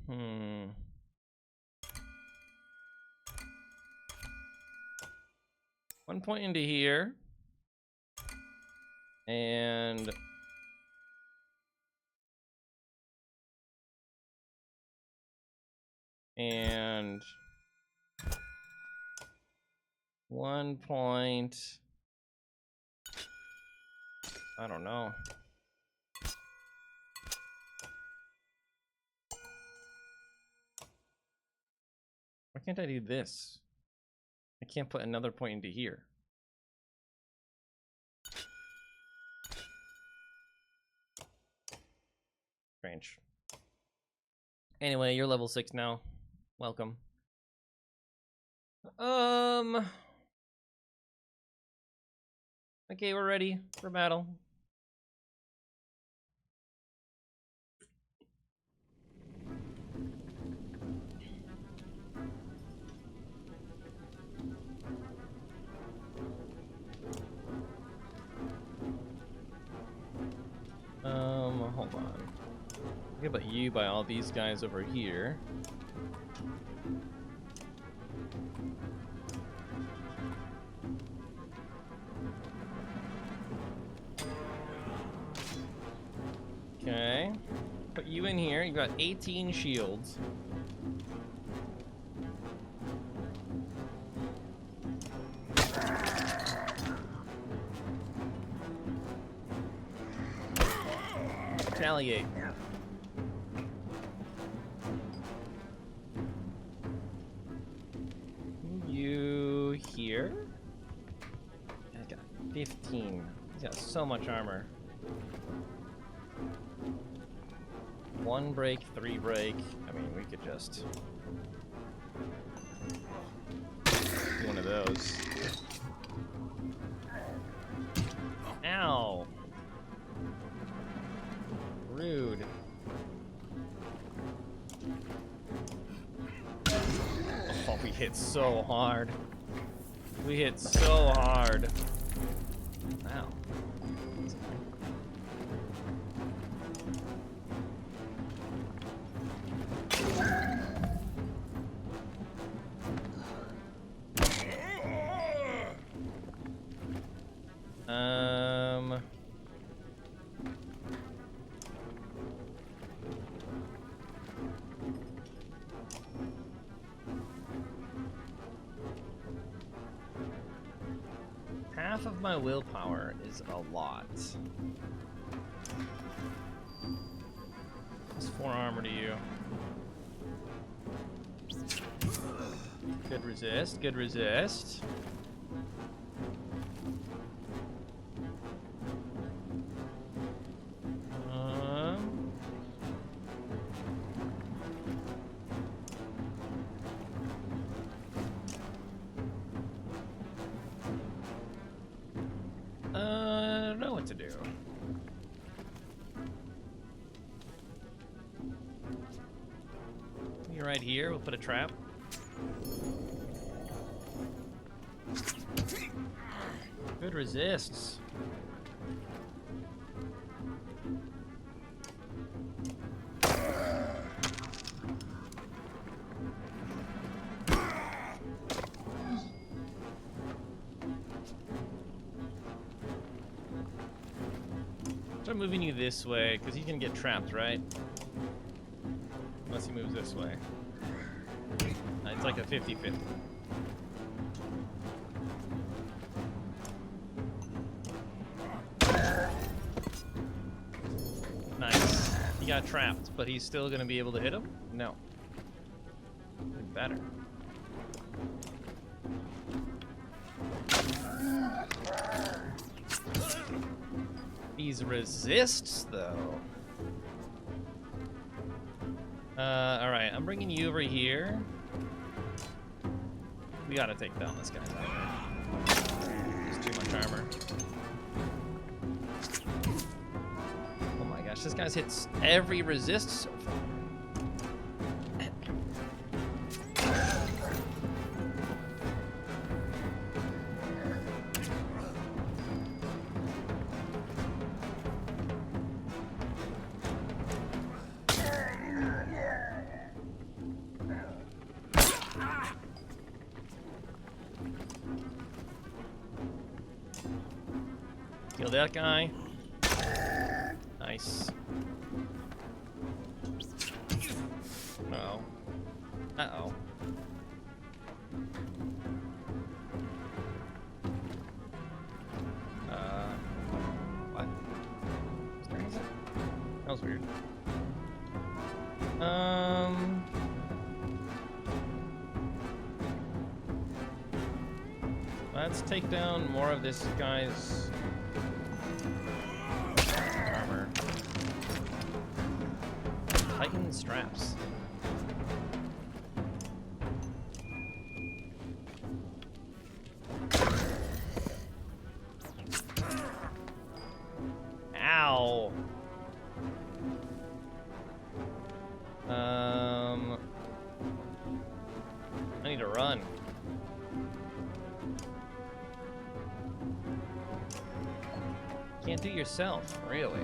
Hmm. One point into here. And and 1 point. I don't know. Why can't I do this? I can't put another point into here. Strange. Anyway, you're level 6 now. Welcome. Okay, we're ready for battle. Hold on. Forget about you by all these guys over here. Okay. Put you in here. You've got 18 shields. Retaliate. You here? I got 15. He's got so much armor. 1 break, 3 break. I mean, we could just do one of those. Ow! Rude. Oh, we hit so hard. We hit so hard. Wow. Half of my willpower is a lot. It's 4 armor to you. Good. Good resist. Good resist. I don't know what to do. You're right here. We'll put a trap. Good resists. Start moving you this way, because you can get trapped, right? Unless he moves this way. It's like a 50-50. Nice. He got trapped, but he's still going to be able to hit him? No. Even better. These resists, though. Alright, I'm bringing you over here. We gotta take down this guy's armor. There's too much armor. Oh my gosh, this guy's hits every resist so far. Kill that guy. Nice. Uh-oh. Uh-oh. What? That was weird. Let's take down more of this guy's armor. Tighten straps. Ow. I need to run. Can't do it yourself, really.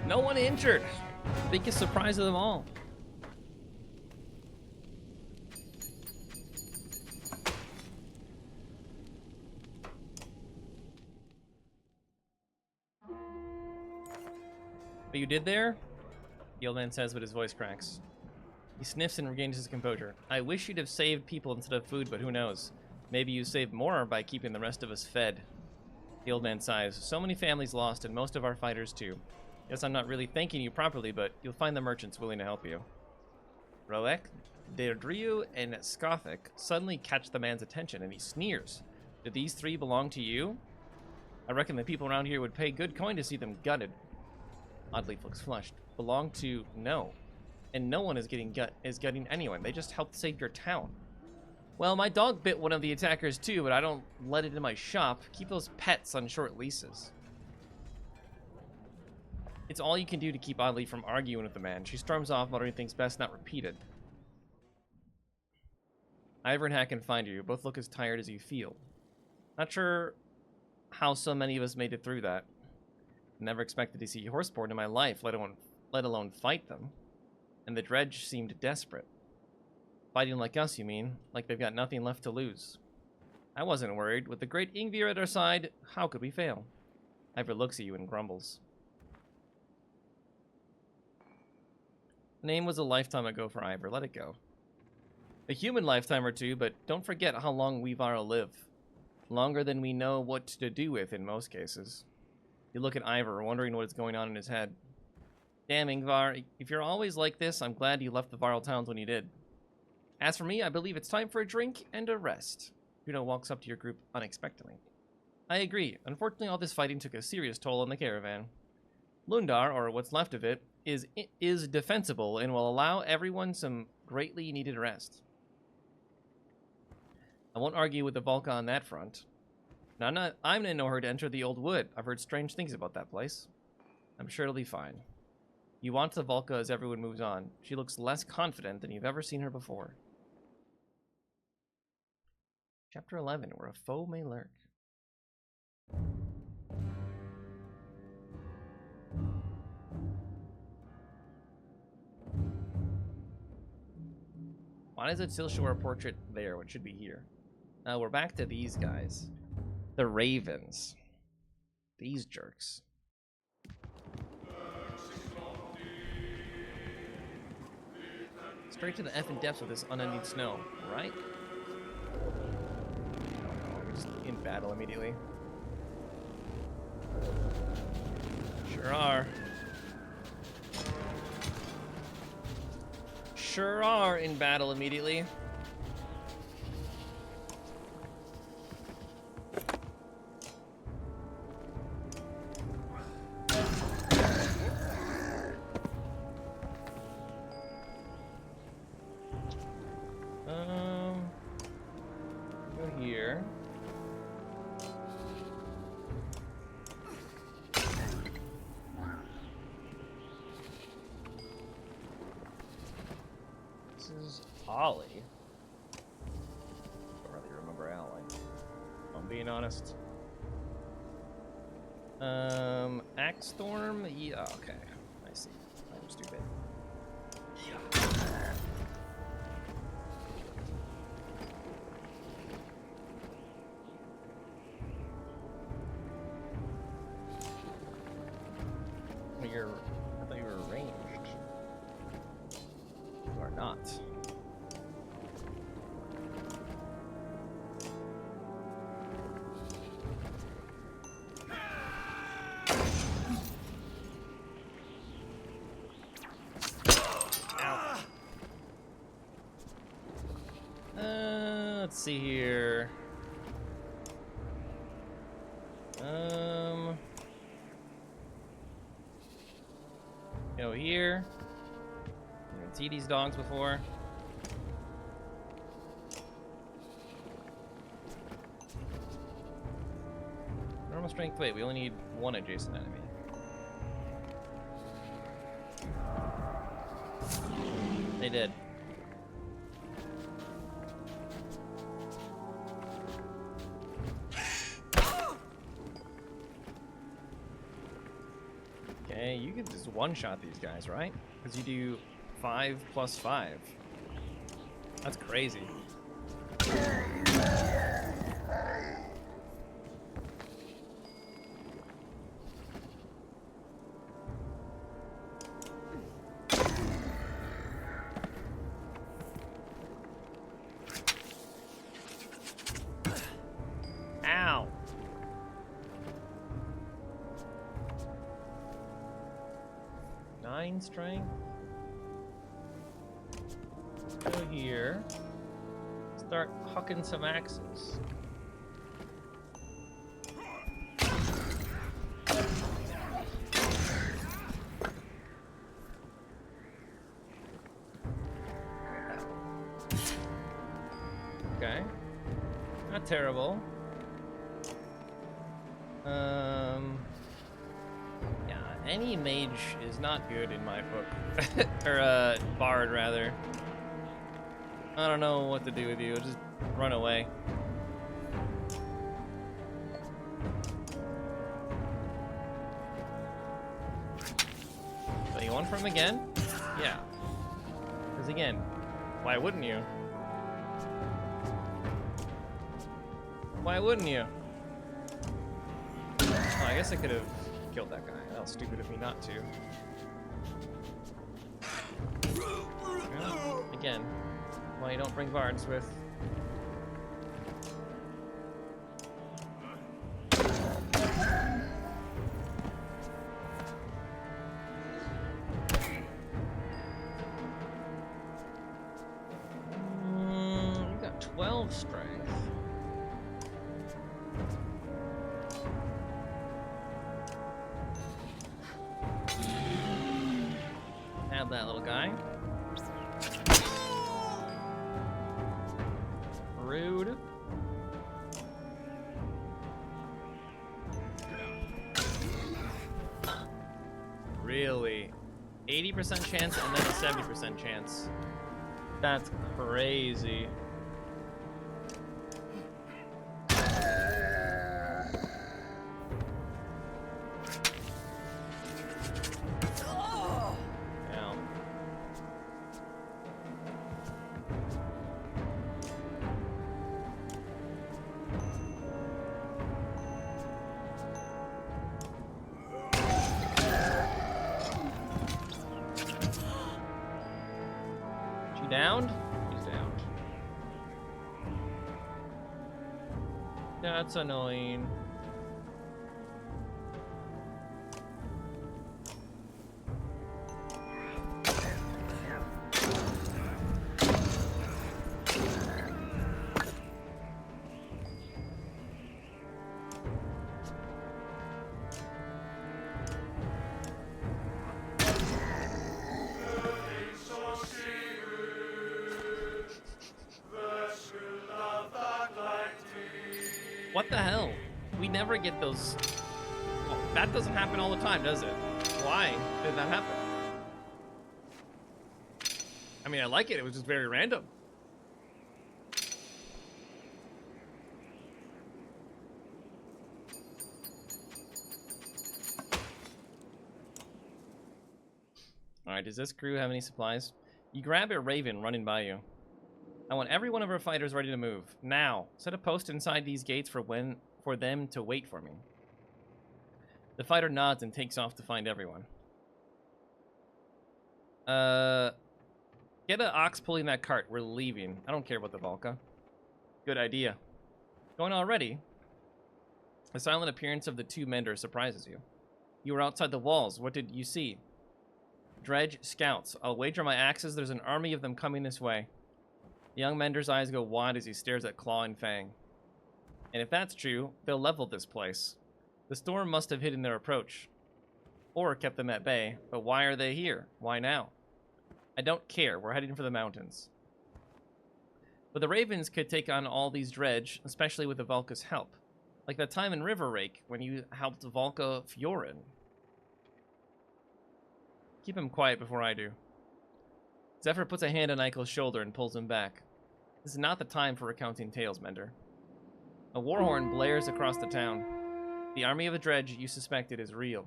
No one injured. Biggest surprise of them all. What you did there? The old man says, but his voice cracks. He sniffs and regains his composure. I wish you'd have saved people instead of food, but who knows? Maybe you saved more by keeping the rest of us fed. The old man sighs. So many families lost, and most of our fighters too. Guess I'm not really thanking you properly, but you'll find the merchants willing to help you. Roek, Deirdriu, and Skothic suddenly catch the man's attention, and he sneers. Do these three belong to you? I reckon the people around here would pay good coin to see them gutted. Oddleaf looks flushed. Belong to no. And no one is gutting anyone. They just helped save your town. Well, my dog bit one of the attackers too, but I don't let it in my shop. Keep those pets on short leases. It's all you can do to keep Audley from arguing with the man. She storms off, muttering things best not repeated. Ivor and Hack can find you. You both look as tired as you feel. Not sure how so many of us made it through that. Never expected to see horseborn in my life, let alone fight them. And the dredge seemed desperate. Fighting like us, you mean? Like they've got nothing left to lose. I wasn't worried. With the great Ingvir at our side, how could we fail? Ivor looks at you and grumbles. The name was a lifetime ago for Ivor. Let it go. A human lifetime or two, but don't forget how long Weavara live. Longer than we know what to do with in most cases. You look at Ivor, wondering what is going on in his head. Damn, Ingvar, if you're always like this, I'm glad you left the Varl towns when you did. As for me, I believe it's time for a drink and a rest. Juno walks up to your group unexpectedly. I agree. Unfortunately, all this fighting took a serious toll on the caravan. Lundar, or what's left of it, is defensible and will allow everyone some greatly needed rest. I won't argue with the Volca on that front. Now, I'm in no hurry to enter the Old Wood. I've heard strange things about that place. I'm sure it'll be fine. You watch the Volca as everyone moves on. She looks less confident than you've ever seen her before. Chapter 11, where a foe may lurk. Why does it still show our portrait there when it should be here? Now we're back to these guys. The Ravens. These jerks. Straight to the effing depths of this unending snow, right? We're just in battle immediately. Sure are. Sure are in battle immediately. Go here. This is Ollie. Don't really remember Allie, if I'm being honest. Axe Storm? Yeah, okay. I see. I'm stupid. I thought you were ranged. You are not. Let's see here. Go here. You can see these dogs before. Normal strength. Wait, we only need one adjacent enemy. They did. Okay, you can just one-shot these guys, right? Because you do 5 plus 5. That's crazy. Ow! 9 strength. Go here. Start hucking some axes. Okay. Not terrible. Yeah, Any mage is not good in my book. Or, bard, rather. I don't know what to do with you. Just run away. So you want from him again? Yeah. Because again, why wouldn't you? Why wouldn't you? Oh, I guess I could have killed that guy. That was stupid of me not to. Well, again, why you don't bring bards with. You got 12 strength. Have that little guy. Rude. Really? 80% chance and then a 70% chance. That's crazy. Ow. She downed? She's downed. That's annoying. What the hell? We never get those. Well, that doesn't happen all the time, does it? Why did that happen? I mean, I like it. It was just very random. Alright, does this crew have any supplies? You grab a raven running by you. I want every one of our fighters ready to move. Now, set a post inside these gates for them to wait for me. The fighter nods and takes off to find everyone. Get an ox pulling that cart. We're leaving. I don't care about the Volca. Good idea. Going already? The silent appearance of the two menders surprises you. You were outside the walls. What did you see? Dredge scouts. I'll wager my axes there's an army of them coming this way. The young mender's eyes go wide as he stares at Claw and Fang. And if that's true, they'll level this place. The storm must have hidden their approach. Or kept them at bay. But why are they here? Why now? I don't care. We're heading for the mountains. But the Ravens could take on all these dredge, especially with the Volca's help. Like that time in River Rake when you helped Volca Fiorin. Keep him quiet before I do. Zephyr puts a hand on Eichel's shoulder and pulls him back. This is not the time for recounting tales, Mender. A war horn blares across the town. The army of the dredge you suspected is real.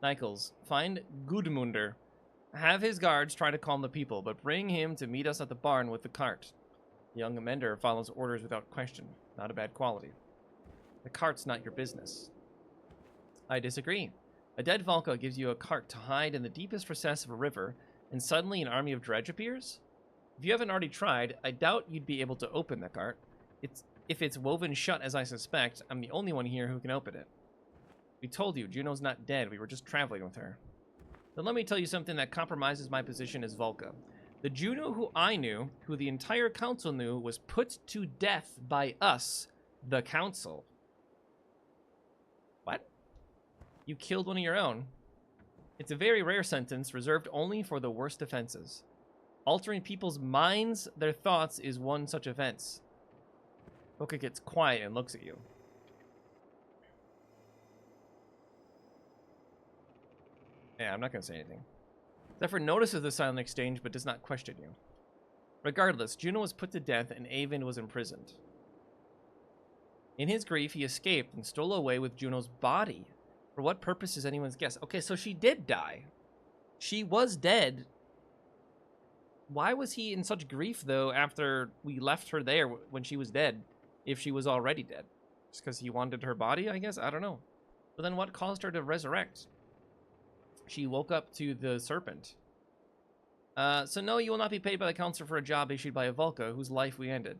Nichols, find Gudmunder. Have his guards try to calm the people, but bring him to meet us at the barn with the cart. The young Mender follows orders without question. Not a bad quality. The cart's not your business. I disagree. A dead Volca gives you a cart to hide in the deepest recess of a river, and suddenly an army of dredge appears? If you haven't already tried, I doubt you'd be able to open the cart. If it's woven shut as I suspect, I'm the only one here who can open it. We told you, Juno's not dead, we were just traveling with her. Then let me tell you something that compromises my position as Volca. The Juno who I knew, who the entire council knew, was put to death by us, the council. What? You killed one of your own? It's a very rare sentence, reserved only for the worst offenses. Altering people's minds, their thoughts, is one such offense. Volca gets quiet and looks at you. Yeah, I'm not gonna say anything. Zephyr notices the silent exchange, but does not question you. Regardless, Juno was put to death and Avon was imprisoned. In his grief, he escaped and stole away with Juno's body. For what purpose is anyone's guess? Okay, so she did die. She was dead. Why was he in such grief, though, after we left her there when she was dead, if she was already dead? Just because he wanted her body, I guess? I don't know. But then what caused her to resurrect? She woke up to the serpent. So no, you will not be paid by the council for a job issued by a Vulca, whose life we ended.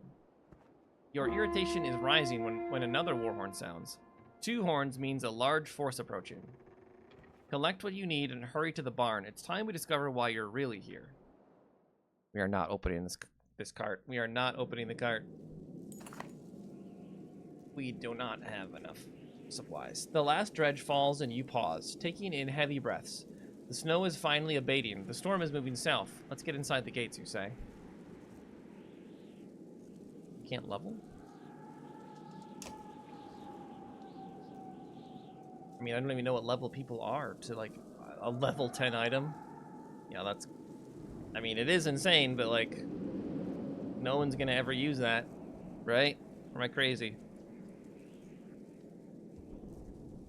Your irritation is rising when another war horn sounds. 2 horns means a large force approaching. Collect what you need and hurry to the barn. It's time we discover why you're really here. We are not opening this cart. We are not opening the cart. We do not have enough supplies. The last dredge falls and you pause, taking in heavy breaths. The snow is finally abating. The storm is moving south. Let's get inside the gates, you say. You can't level? I mean, I don't even know what level people are to, like, a level 10 item. Yeah, that's... I mean, it is insane, but, like, no one's gonna ever use that, right? Or am I crazy?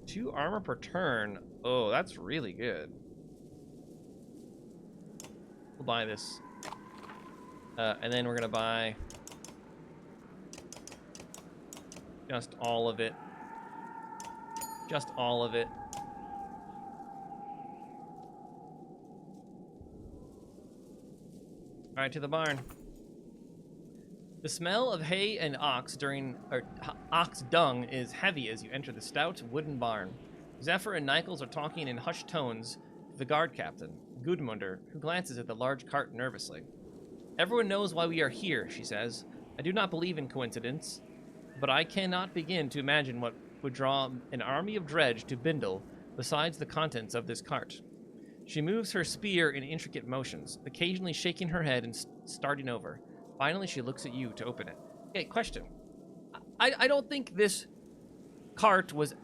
2 armor per turn. Oh, that's really good. We'll buy this. And then we're gonna buy just all of it. Just all of it. Alright, to the barn. The smell of hay and ox dung is heavy as you enter the stout wooden barn. Zephyr and Nichols are talking in hushed tones to the guard captain, Gudmundur, who glances at the large cart nervously. Everyone knows why we are here, she says. I do not believe in coincidence, but I cannot begin to imagine what would draw an army of dredge to Bindle besides the contents of this cart. She moves her spear in intricate motions, occasionally shaking her head and starting over. Finally, she looks at you to open it. Okay, question. I don't think this cart was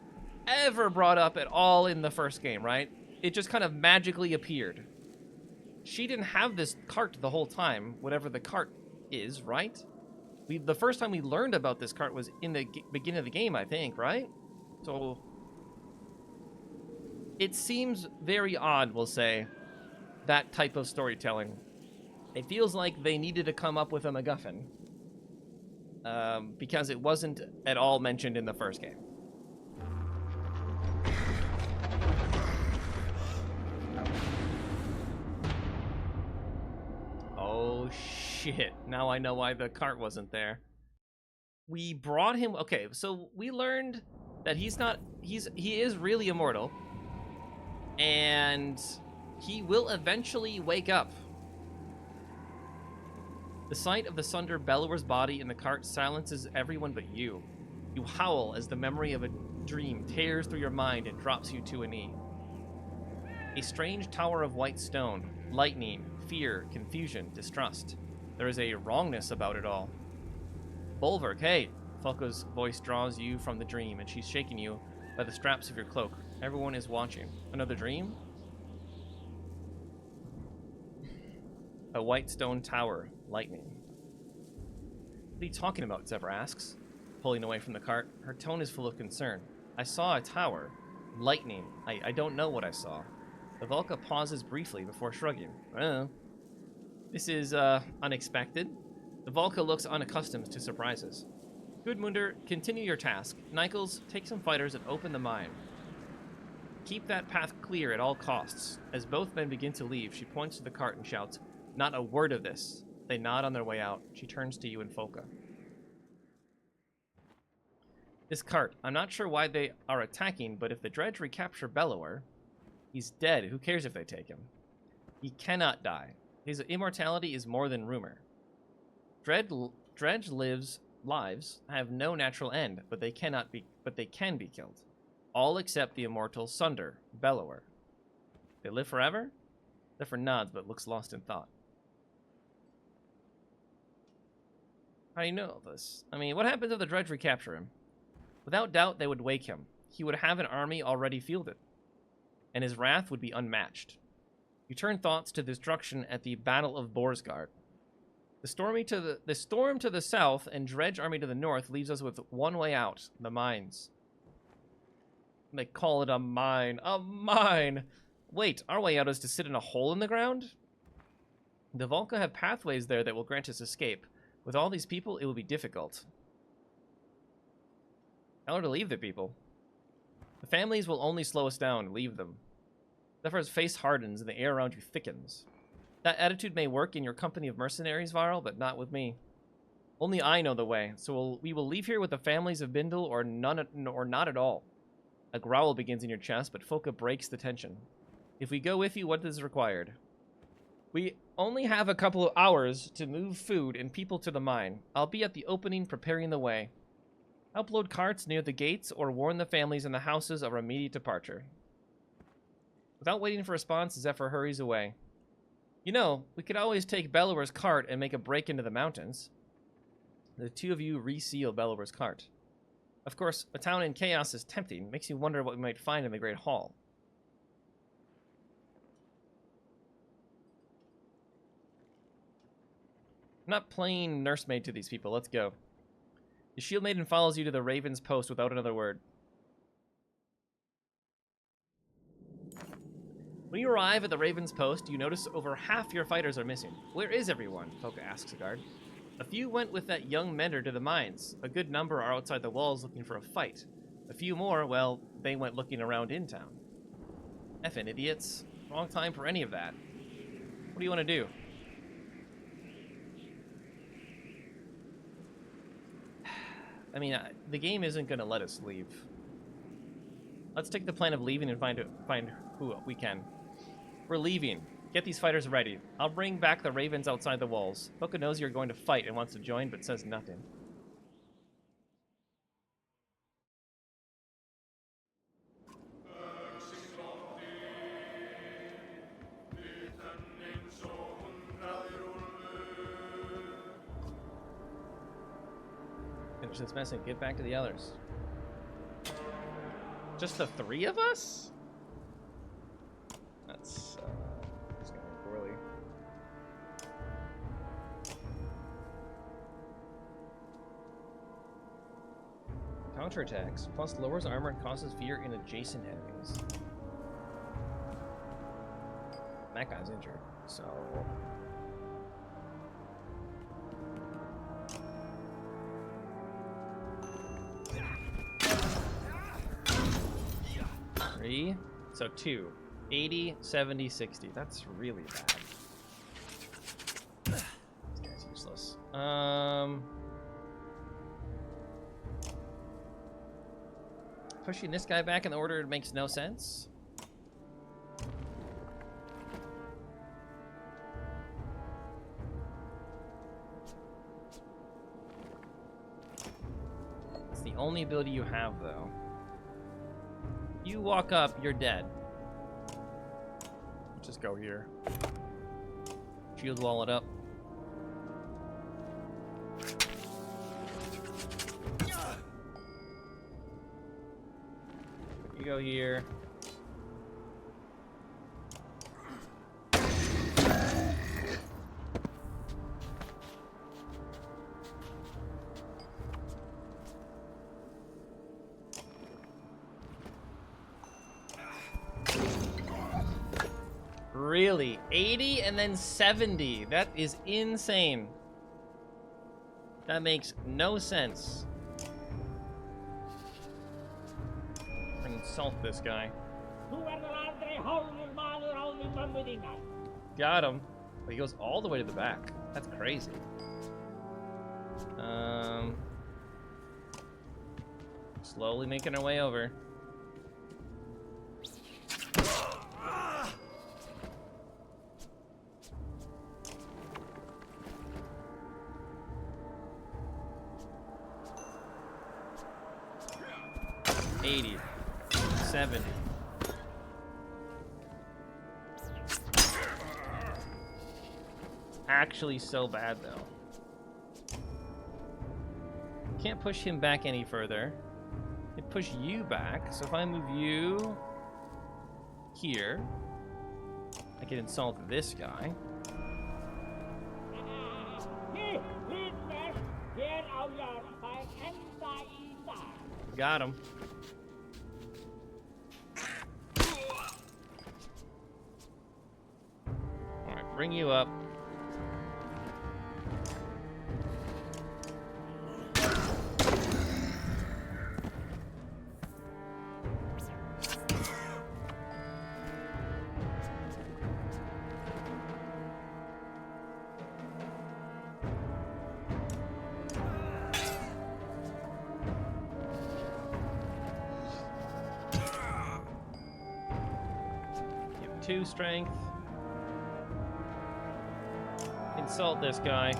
ever brought up at all in the first game, right? It just kind of magically appeared. She didn't have this cart the whole time, whatever the cart is, right? The first time we learned about this cart was in the beginning of the game, I think, right? So it seems very odd, we'll say, that type of storytelling. It feels like they needed to come up with a MacGuffin, because it wasn't at all mentioned in the first game. Oh shit, now I know why the cart wasn't there. We brought him, okay, so we learned that he is really immortal, and he will eventually wake up. The sight of the Sunder Bellower's body in the cart silences everyone but you. You howl as the memory of a dream tears through your mind and drops you to a knee. A strange tower of white stone, lightning, fear, confusion, distrust. There is a wrongness about it all. Bulwark, hey! Falco's voice draws you from the dream, and she's shaking you by the straps of your cloak. Everyone is watching. Another dream? A white stone tower, lightning. What are you talking about? Zephyr asks, pulling away from the cart. Her tone is full of concern. I saw a tower. Lightning. I don't know what I saw. The Vulca pauses briefly before shrugging. Well, this is, unexpected. The Vulca looks unaccustomed to surprises. Gudmundur, continue your task. Nichols, take some fighters and open the mine. Keep that path clear at all costs. As both men begin to leave, she points to the cart and shouts, not a word of this. They nod on their way out. She turns to you and Folka. This cart, I'm not sure why they are attacking, but if the dredge recapture Bellower, he's dead. Who cares if they take him? He cannot die. His immortality is more than rumor. Dredge lives have no natural end, but they can be killed. All except the immortal Sunder, Bellower. They live forever? Zephyr nods, but looks lost in thought. How do you know this? I mean, what happens if the dredge recapture him? Without doubt, they would wake him. He would have an army already fielded. and his wrath would be unmatched. You turn thoughts to destruction at the Battle of Borsgard. The storm to the south and Dredge army to the north leaves us with one way out, the mines. They call it a mine. A mine! Wait, our way out is to sit in a hole in the ground? The Volca have pathways there that will grant us escape. With all these people, it will be difficult. Tell her to leave the people. The families will only slow us down. Leave them. Zephyr's face hardens and the air around you thickens. That attitude may work in your company of mercenaries, Varl, but not with me. Only I know the way, so we will leave here with the families of Bindle or not at all. A growl begins in your chest, but Folka breaks the tension. If we go with you, what is required? We only have a couple of hours to move food and people to the mine. I'll be at the opening preparing the way. Upload carts near the gates or warn the families in the houses of our immediate departure. Without waiting for a response, Zephyr hurries away. You know, we could always take Bellower's cart and make a break into the mountains. The two of you reseal Bellower's cart. Of course, a town in chaos is tempting. Makes you wonder what we might find in the Great Hall. I'm not playing nursemaid to these people. Let's go. The Shield Maiden follows you to the Raven's Post without another word. When you arrive at the Raven's Post, you notice over half your fighters are missing. Where is everyone? Folka asks a guard. A few went with that young mender to the mines. A good number are outside the walls looking for a fight. A few more, well, they went looking around in town. Effing idiots. Wrong time for any of that. What do you want to do? I mean, the game isn't going to let us leave. Let's take the plan of leaving and find who we can. We're leaving. Get these fighters ready. I'll bring back the Ravens outside the walls. Folka knows you're going to fight and wants to join, but says nothing. Finish this mess and get back to the others. Just the three of us? That's it's going poorly. Counterattacks, plus lowers armor and causes fear in adjacent enemies. That guy's injured, so... Three, so 2. 80, 70, 60. That's really bad. This guy's useless. Pushing this guy back in the order makes no sense. It's the only ability you have, though. You walk up, you're dead. Just go here. Shield wall it up. You go here. Really? 80 and then 70. That is insane. That makes no sense. Insult this guy. Got him. But he goes all the way to the back. That's crazy. Slowly making our way over. $80, $70. Actually so bad, though. Can't push him back any further. It push you back, so if I move you... here. I can insult this guy. Got him. Alright, bring you up. You have 2 strength. Insult this guy.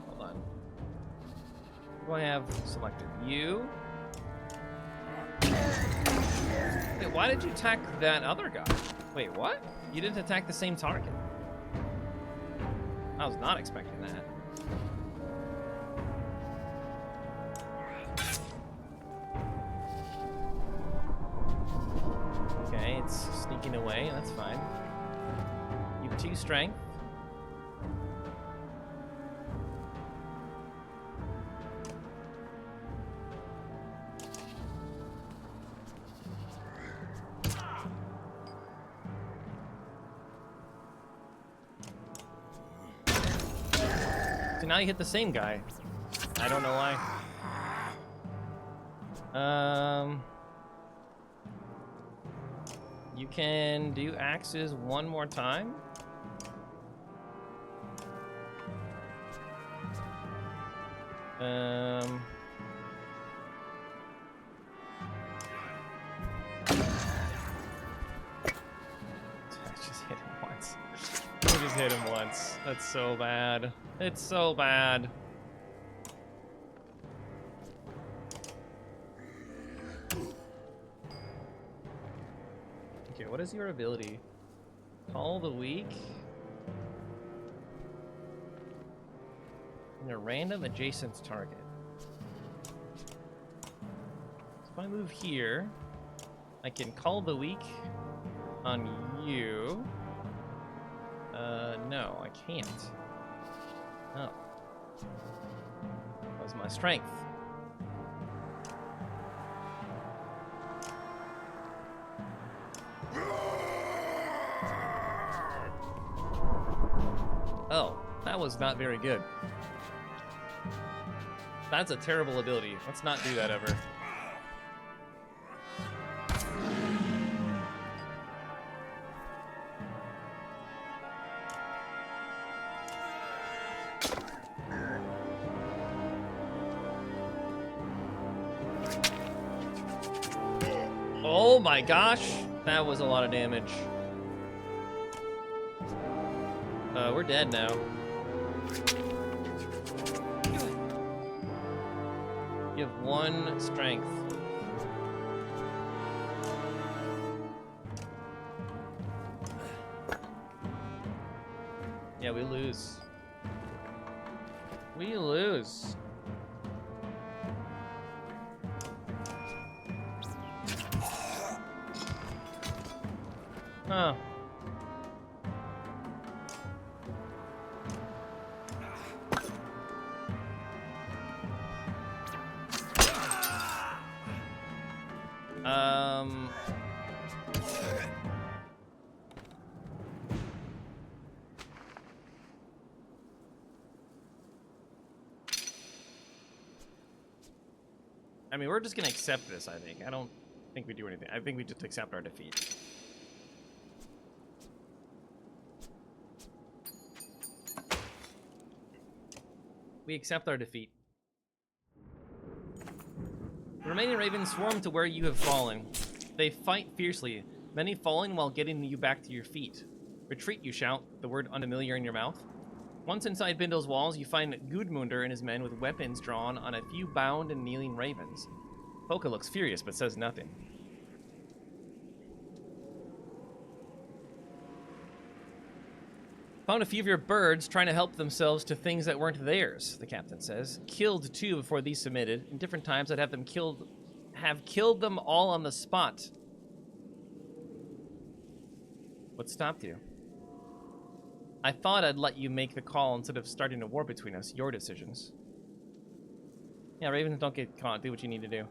Hold on. Do I have selected? You? Wait, why did you attack that other guy? Wait, what? You didn't attack the same target. I was not expecting that. Okay, it's sneaking away. That's fine. You have 2 strength. So now you hit the same guy. I don't know why. You can do axes one more time. I just hit him once. I just hit him once. That's so bad. It's so bad. Okay, what is your ability? Call the weak. And a random adjacent target. So if I move here, I can call the weak on you. No, I can't. Oh. That was my strength. Oh, that was not very good. That's a terrible ability. Let's not do that ever. Oh my gosh, that was a lot of damage. We're dead now. You have 1 strength. Yeah, we lose. We lose. Huh. I mean, we're just gonna accept this, I think. I don't think we do anything. I think we just accept our defeat. We accept our defeat. The remaining ravens swarm to where you have fallen. They fight fiercely, many falling while getting you back to your feet. Retreat, you shout, the word unfamiliar in your mouth. Once inside Bindle's walls, you find Gudmundur and his men with weapons drawn on a few bound and kneeling ravens. Poka looks furious but says nothing. Found a few of your birds trying to help themselves to things that weren't theirs, the captain says. Killed 2 before these submitted. In different times, I'd have killed them all on the spot. What stopped you? I thought I'd let you make the call instead of starting a war between us. Your decisions. Yeah, ravens don't get caught. Do what you need to do.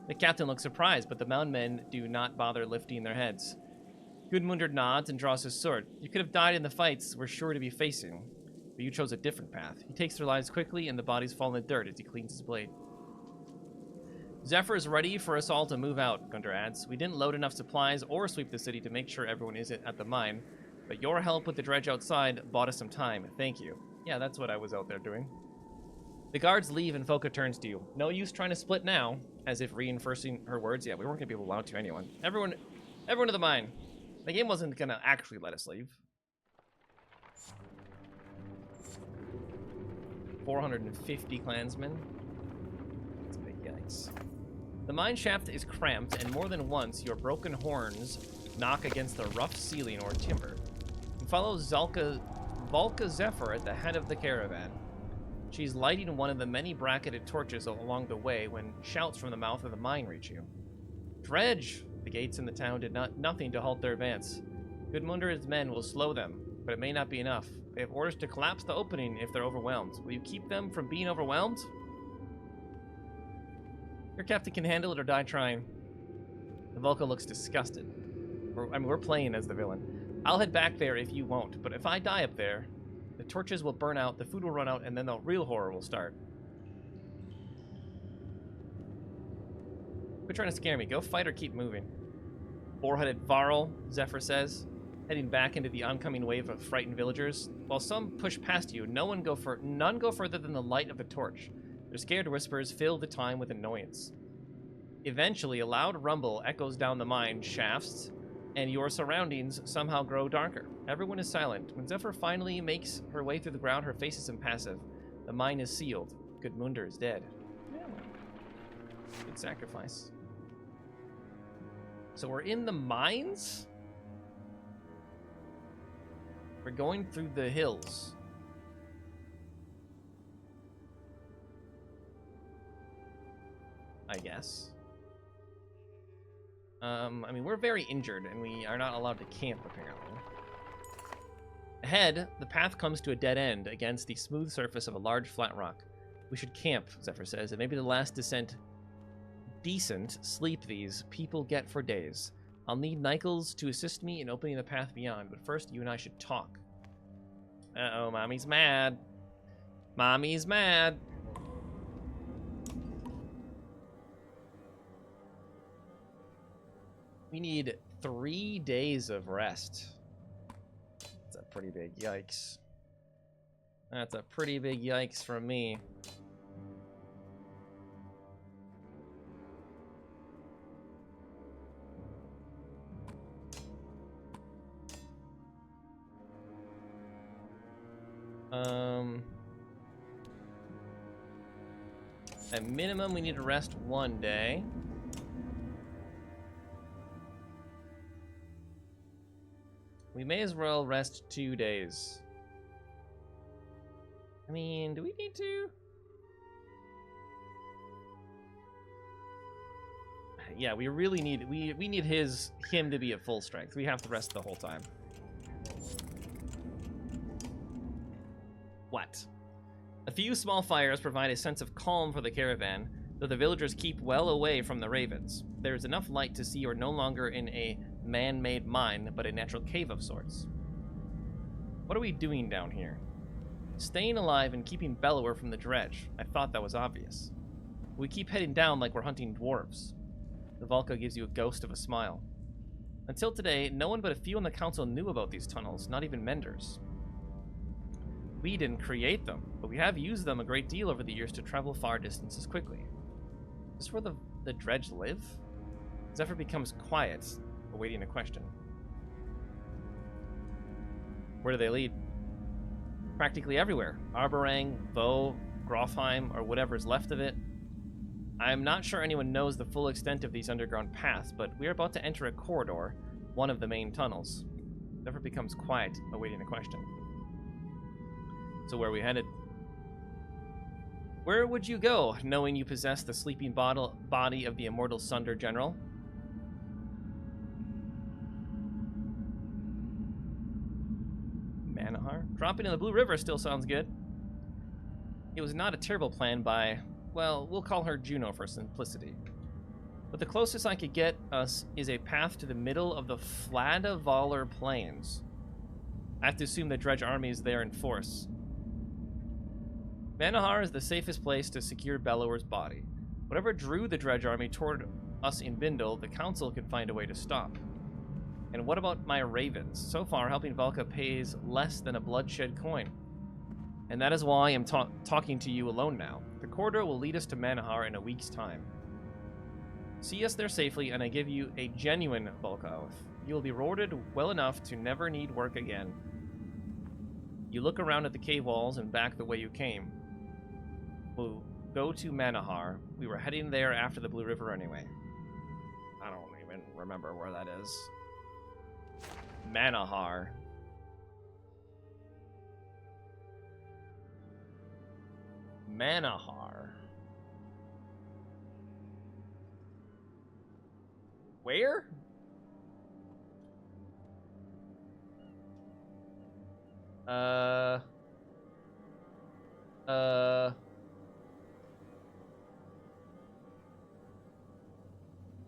The captain looks surprised, but the mound men do not bother lifting their heads. Gudmundur nods and draws his sword. You could have died in the fights we're sure to be facing, but you chose a different path. He takes their lives quickly, and the bodies fall in the dirt as he cleans his blade. Zephyr is ready for us all to move out, Gunter adds. We didn't load enough supplies or sweep the city to make sure everyone is at the mine, but your help with the dredge outside bought us some time. Thank you. Yeah, that's what I was out there doing. The guards leave and Foka turns to you. No use trying to split now, as if reinforcing her words. Yeah, we weren't going to be allowed to anyone. Everyone to the mine. The game wasn't going to actually let us leave. 450 clansmen. That's a big yikes. The mine shaft is cramped, and more than once, your broken horns knock against the rough ceiling or timber. You follow Valka Zephyr at the head of the caravan. She's lighting one of the many bracketed torches along the way when shouts from the mouth of the mine reach you. Dredge! The gates in the town did nothing to halt their advance. Gudmundur and his men will slow them, but it may not be enough. They have orders to collapse the opening if they're overwhelmed. Will you keep them from being overwhelmed? Your captain can handle it or die trying. The Volca looks disgusted. We're playing as the villain. I'll head back there if you won't, but if I die up there, the torches will burn out, the food will run out, and then the real horror will start. Quit trying to scare me. Go fight or keep moving. Four-headed Varl, Zephyr says, heading back into the oncoming wave of frightened villagers. While some push past you, none go further than the light of the torch. Their scared whispers fill the time with annoyance. Eventually, a loud rumble echoes down the mine shafts, and your surroundings somehow grow darker. Everyone is silent. When Zephyr finally makes her way through the ground, her face is impassive. The mine is sealed. Gudmundur is dead. Yeah, good sacrifice. So we're in the mines? We're going through the hills. I guess. I mean, we're very injured, and we are not allowed to camp, apparently. Ahead, the path comes to a dead end against the smooth surface of a large flat rock. We should camp, Zephyr says, and maybe the last decent sleep these people get for days. I'll need Nichols to assist me in opening the path beyond, but first you and I should talk. Uh-oh, Mommy's mad. Mommy's mad. We need 3 days of rest. That's a pretty big yikes. That's a pretty big yikes from me. At minimum, we need to rest 1 day. We may as well rest 2 days. I mean, do we need to? Yeah, we really need we need him to be at full strength. We have to rest the whole time. What? A few small fires provide a sense of calm for the caravan, though the villagers keep well away from the ravens. There is enough light to see you are no longer in a man-made mine, but a natural cave of sorts. What are we doing down here? Staying alive and keeping Bellower from the dredge. I thought that was obvious. We keep heading down like we're hunting dwarves. The Valka gives you a ghost of a smile. Until today, no one but a few on the council knew about these tunnels, not even Menders. We didn't create them, but we have used them a great deal over the years to travel far distances quickly. Is this where the dredge live? Zephyr becomes quiet, awaiting a question. Where do they lead? Practically everywhere. Arborang, Vaux, Grofheim, or whatever's left of it. I am not sure anyone knows the full extent of these underground paths, but we are about to enter a corridor, one of the main tunnels. Zephyr becomes quiet, awaiting a question. So where are we headed? Where would you go, knowing you possess the sleeping body of the immortal Sunder General? Manahar? Dropping in the Blue River still sounds good. It was not a terrible plan by, well, we'll call her Juno for simplicity. But the closest I could get us is a path to the middle of the Fladavalor Plains. I have to assume the Dredge army is there in force. Manahar is the safest place to secure Bellower's body. Whatever drew the Dredge army toward us in Bindle, the Council could find a way to stop. And what about my ravens? So far, helping Valka pays less than a bloodshed coin. And that is why I am talking to you alone now. The corridor will lead us to Manahar in a week's time. See us there safely, and I give you a genuine Valka oath. You will be rewarded well enough to never need work again. You look around at the cave walls and back the way you came. We'll go to Manahar. We were heading there after the Blue River anyway. I don't even remember where that is. Manahar. Manahar. Where?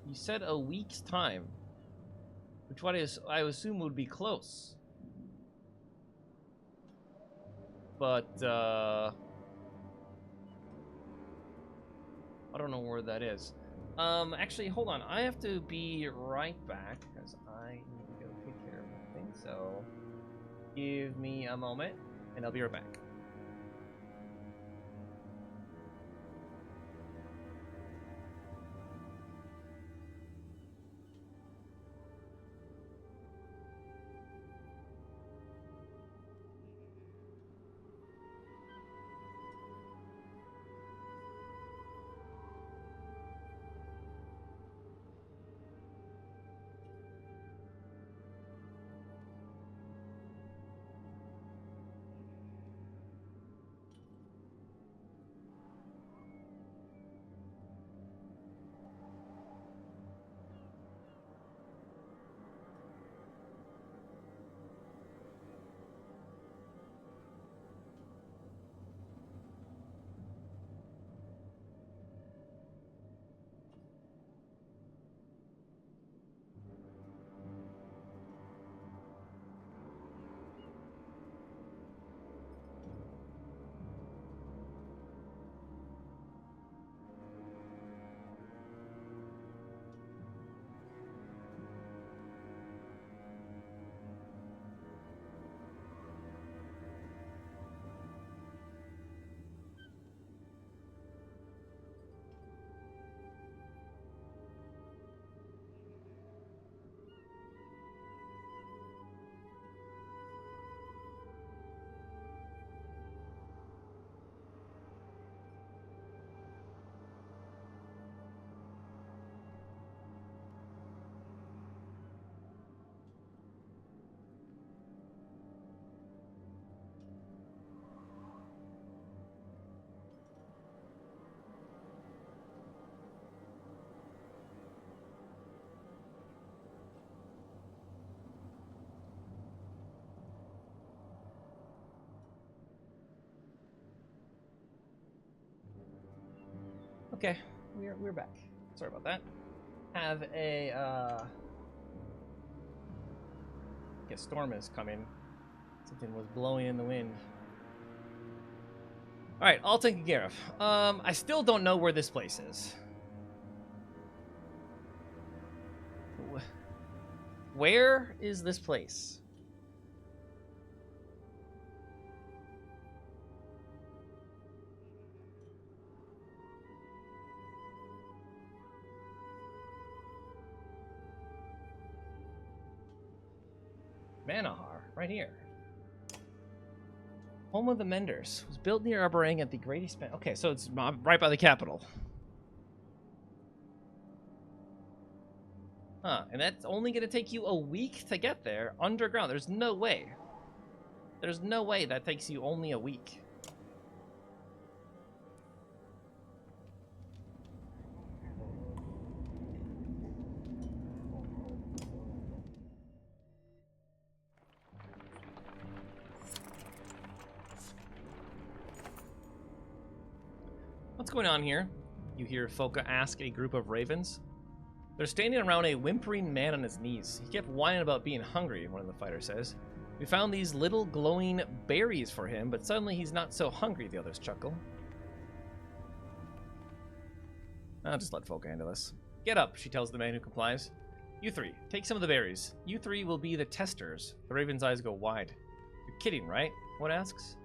You said a week's time, which what is I assume would be close. But I don't know where that is. Actually, hold on. I have to be right back because I need to go take care of something. So give me a moment, and I'll be right back. Okay, we're back. Sorry about that. Have a a storm is coming. Something was blowing in the wind. All right, all taken care of. I still don't know where this place is. Where is this place? Manahar, right here. Home of the Menders. Was built near Arborang at the Great Expanse. Okay, so it's right by the capital. Huh, and that's only going to take you a week to get there underground. There's no way. There's no way that takes you only a week. What's going on here? You hear Foka ask a group of ravens. They're standing around a whimpering man on his knees. He kept whining about being hungry, one of the fighters says. We found these little glowing berries for him, but suddenly he's not so hungry, the others chuckle. I'll just let Foka handle this. Get up, she tells the man who complies. You three, take some of the berries. You three will be the testers. The raven's eyes go wide. You're kidding, right? One asks.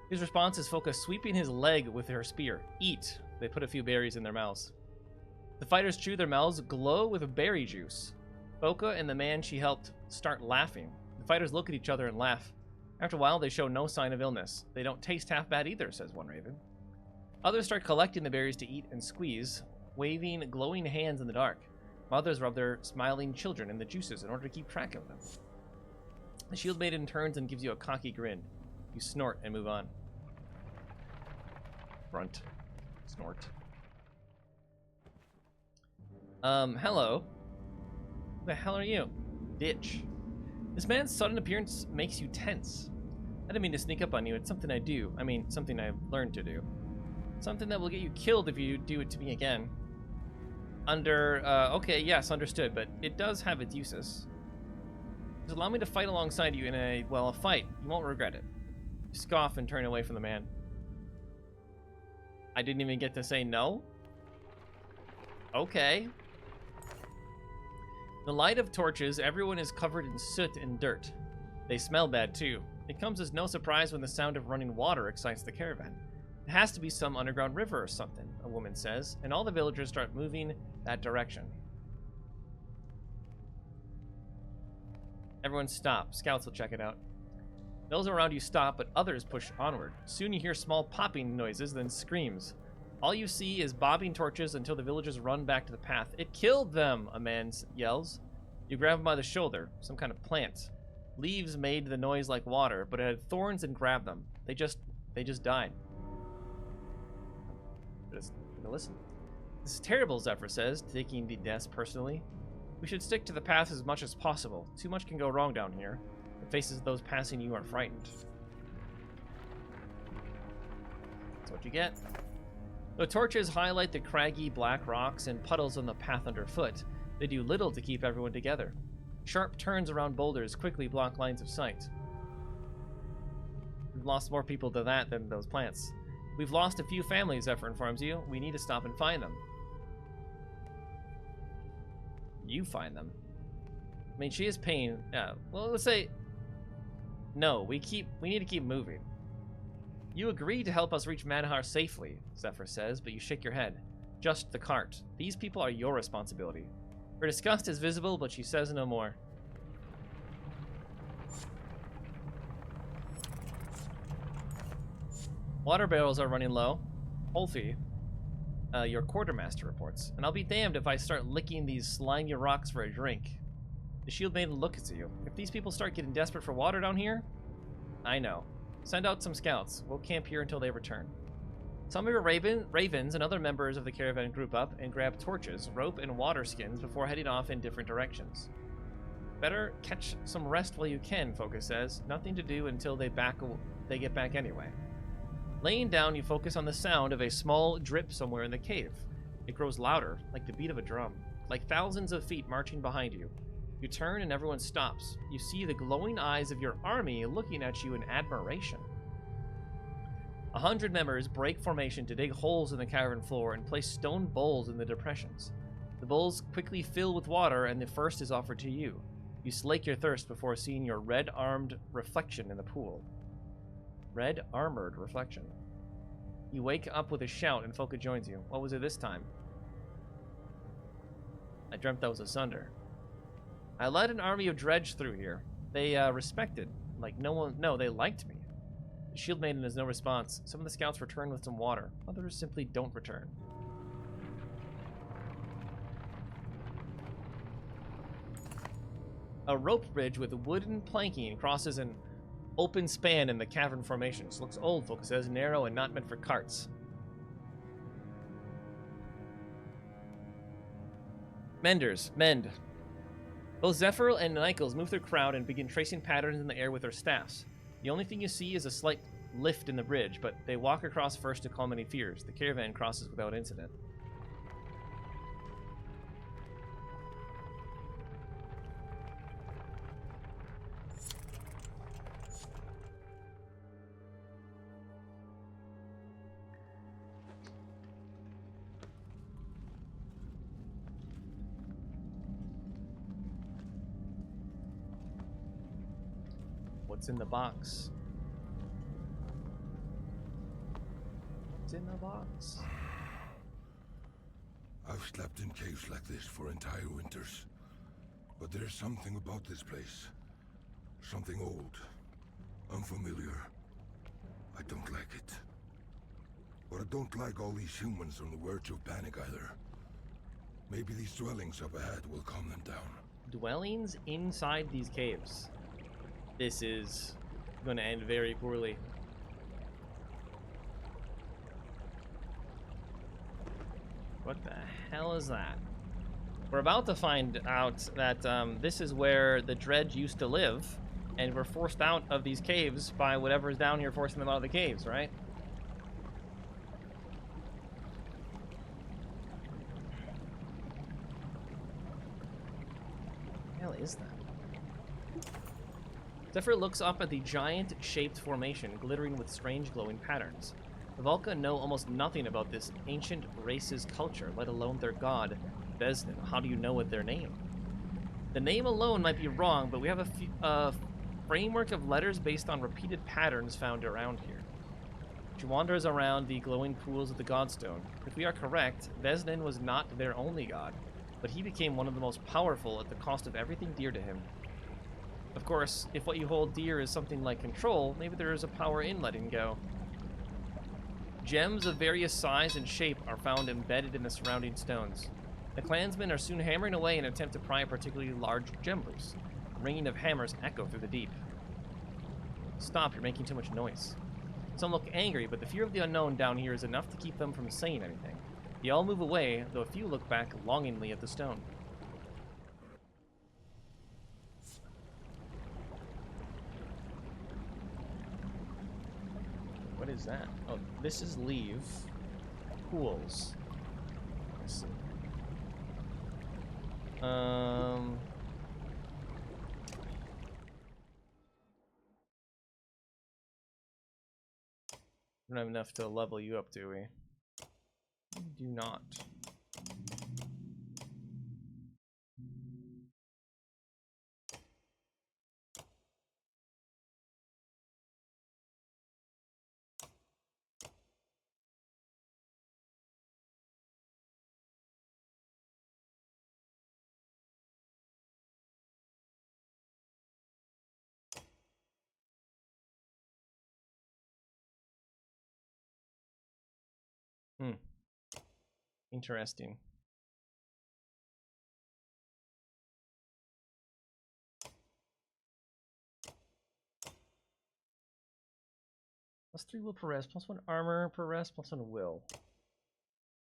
His response is Foka sweeping his leg with her spear. Eat. They put a few berries in their mouths. The fighters chew, their mouths glow with berry juice. Foka and the man she helped start laughing. The fighters look at each other and laugh. After a while, they show no sign of illness. They don't taste half bad either, says one raven. Others start collecting the berries to eat and squeeze, waving glowing hands in the dark. Others rub their smiling children in the juices in order to keep track of them. The shield maiden turns and gives you a cocky grin. You snort and move on. Grunt. Snort. Hello. Who the hell are you? Ditch. This man's sudden appearance makes you tense. I didn't mean to sneak up on you. It's something I do. I mean, something I've learned to do. Something that will get you killed if you do it to me again. Okay, yes, understood, but it does have its uses. Just allow me to fight alongside you in a fight. You won't regret it. You scoff and turn away from the man. I didn't even get to say no? Okay. In the light of torches, everyone is covered in soot and dirt. They smell bad, too. It comes as no surprise when the sound of running water excites the caravan. It has to be some underground river or something, a woman says, and all the villagers start moving that direction. Everyone stop. Scouts will check it out. Those around you stop, but others push onward. Soon you hear small popping noises, then screams. All you see is bobbing torches until the villagers run back to the path. It killed them, a man yells. You grab him by the shoulder, some kind of plant. Leaves made the noise like water, but it had thorns and grabbed them. They just died. Just listen. This is terrible, Zephyr says, taking the deaths personally. We should stick to the path as much as possible. Too much can go wrong down here. The faces of those passing you are frightened. That's what you get. The torches highlight the craggy black rocks and puddles on the path underfoot. They do little to keep everyone together. Sharp turns around boulders quickly block lines of sight. We've lost more people to that than those plants. We've lost a few families, Zephyr informs you. We need to stop and find them. You find them. I mean, she is pain. Yeah, well, let's say... No, we need to keep moving. You agree to help us reach Manahar safely, Zephyr says, but you shake your head. Just the cart. These people are your responsibility. Her disgust is visible, but she says no more. Water barrels are running low. Holfi, your quartermaster reports. And I'll be damned if I start licking these slimy rocks for a drink. The shield maiden looks at you. If these people start getting desperate for water down here, I know. Send out some scouts. We'll camp here until they return. Some of your ravens and other members of the caravan group up and grab torches, rope, and water skins before heading off in different directions. Better catch some rest while you can, Focus says. Nothing to do until they get back anyway. Laying down, you focus on the sound of a small drip somewhere in the cave. It grows louder, like the beat of a drum, like thousands of feet marching behind you. You turn and everyone stops. You see the glowing eyes of your army looking at you in admiration. 100 members break formation to dig holes in the cavern floor and place stone bowls in the depressions. The bowls quickly fill with water and the first is offered to you. You slake your thirst before seeing your red-armed reflection in the pool. Red-armored reflection. You wake up with a shout and Foka joins you. What was it this time? I dreamt I was asunder. I led an army of dredge through here. They respected, like no one. No, they liked me. The shield maiden has no response. Some of the scouts return with some water. Others simply don't return. A rope bridge with wooden planking crosses an open span in the cavern formation. This looks old, Focus says, narrow and not meant for carts. Menders, mend. Both Zephyr and Nichols move through the crowd and begin tracing patterns in the air with their staffs. The only thing you see is a slight lift in the bridge, but they walk across first to calm any fears. The caravan crosses without incident. What's in the box? What's in the box? I've slept in caves like this for entire winters. But there's something about this place. Something old. Unfamiliar. I don't like it. But I don't like all these humans on the verge of panic either. Maybe these dwellings up ahead will calm them down. Dwellings inside these caves. This is going to end very poorly. What the hell is that? We're about to find out that this is where the Dredge used to live, and we're forced out of these caves by whatever's down here forcing them out of the caves, right? What the hell is that? Zephyr looks up at the giant-shaped formation, glittering with strange glowing patterns. The Vulca know almost nothing about this ancient race's culture, let alone their god, Vesnin. How do you know what their name? The name alone might be wrong, but we have a framework of letters based on repeated patterns found around here. She wanders around the glowing pools of the Godstone. If we are correct, Vesnin was not their only god, but he became one of the most powerful at the cost of everything dear to him. Of course, if what you hold dear is something like control, maybe there is a power in letting go. Gems of various size and shape are found embedded in the surrounding stones. The clansmen are soon hammering away in an attempt to pry a particularly large gem loose. The ringing of hammers echo through the deep. Stop, you're making too much noise. Some look angry, but the fear of the unknown down here is enough to keep them from saying anything. They all move away, though a few look back longingly at the stone. What is that? Oh, this is leave. Pools. Let's see. We don't have enough to level you up, do we? We do not. Interesting. +3 will per rest, +1 armor per rest, +1 will.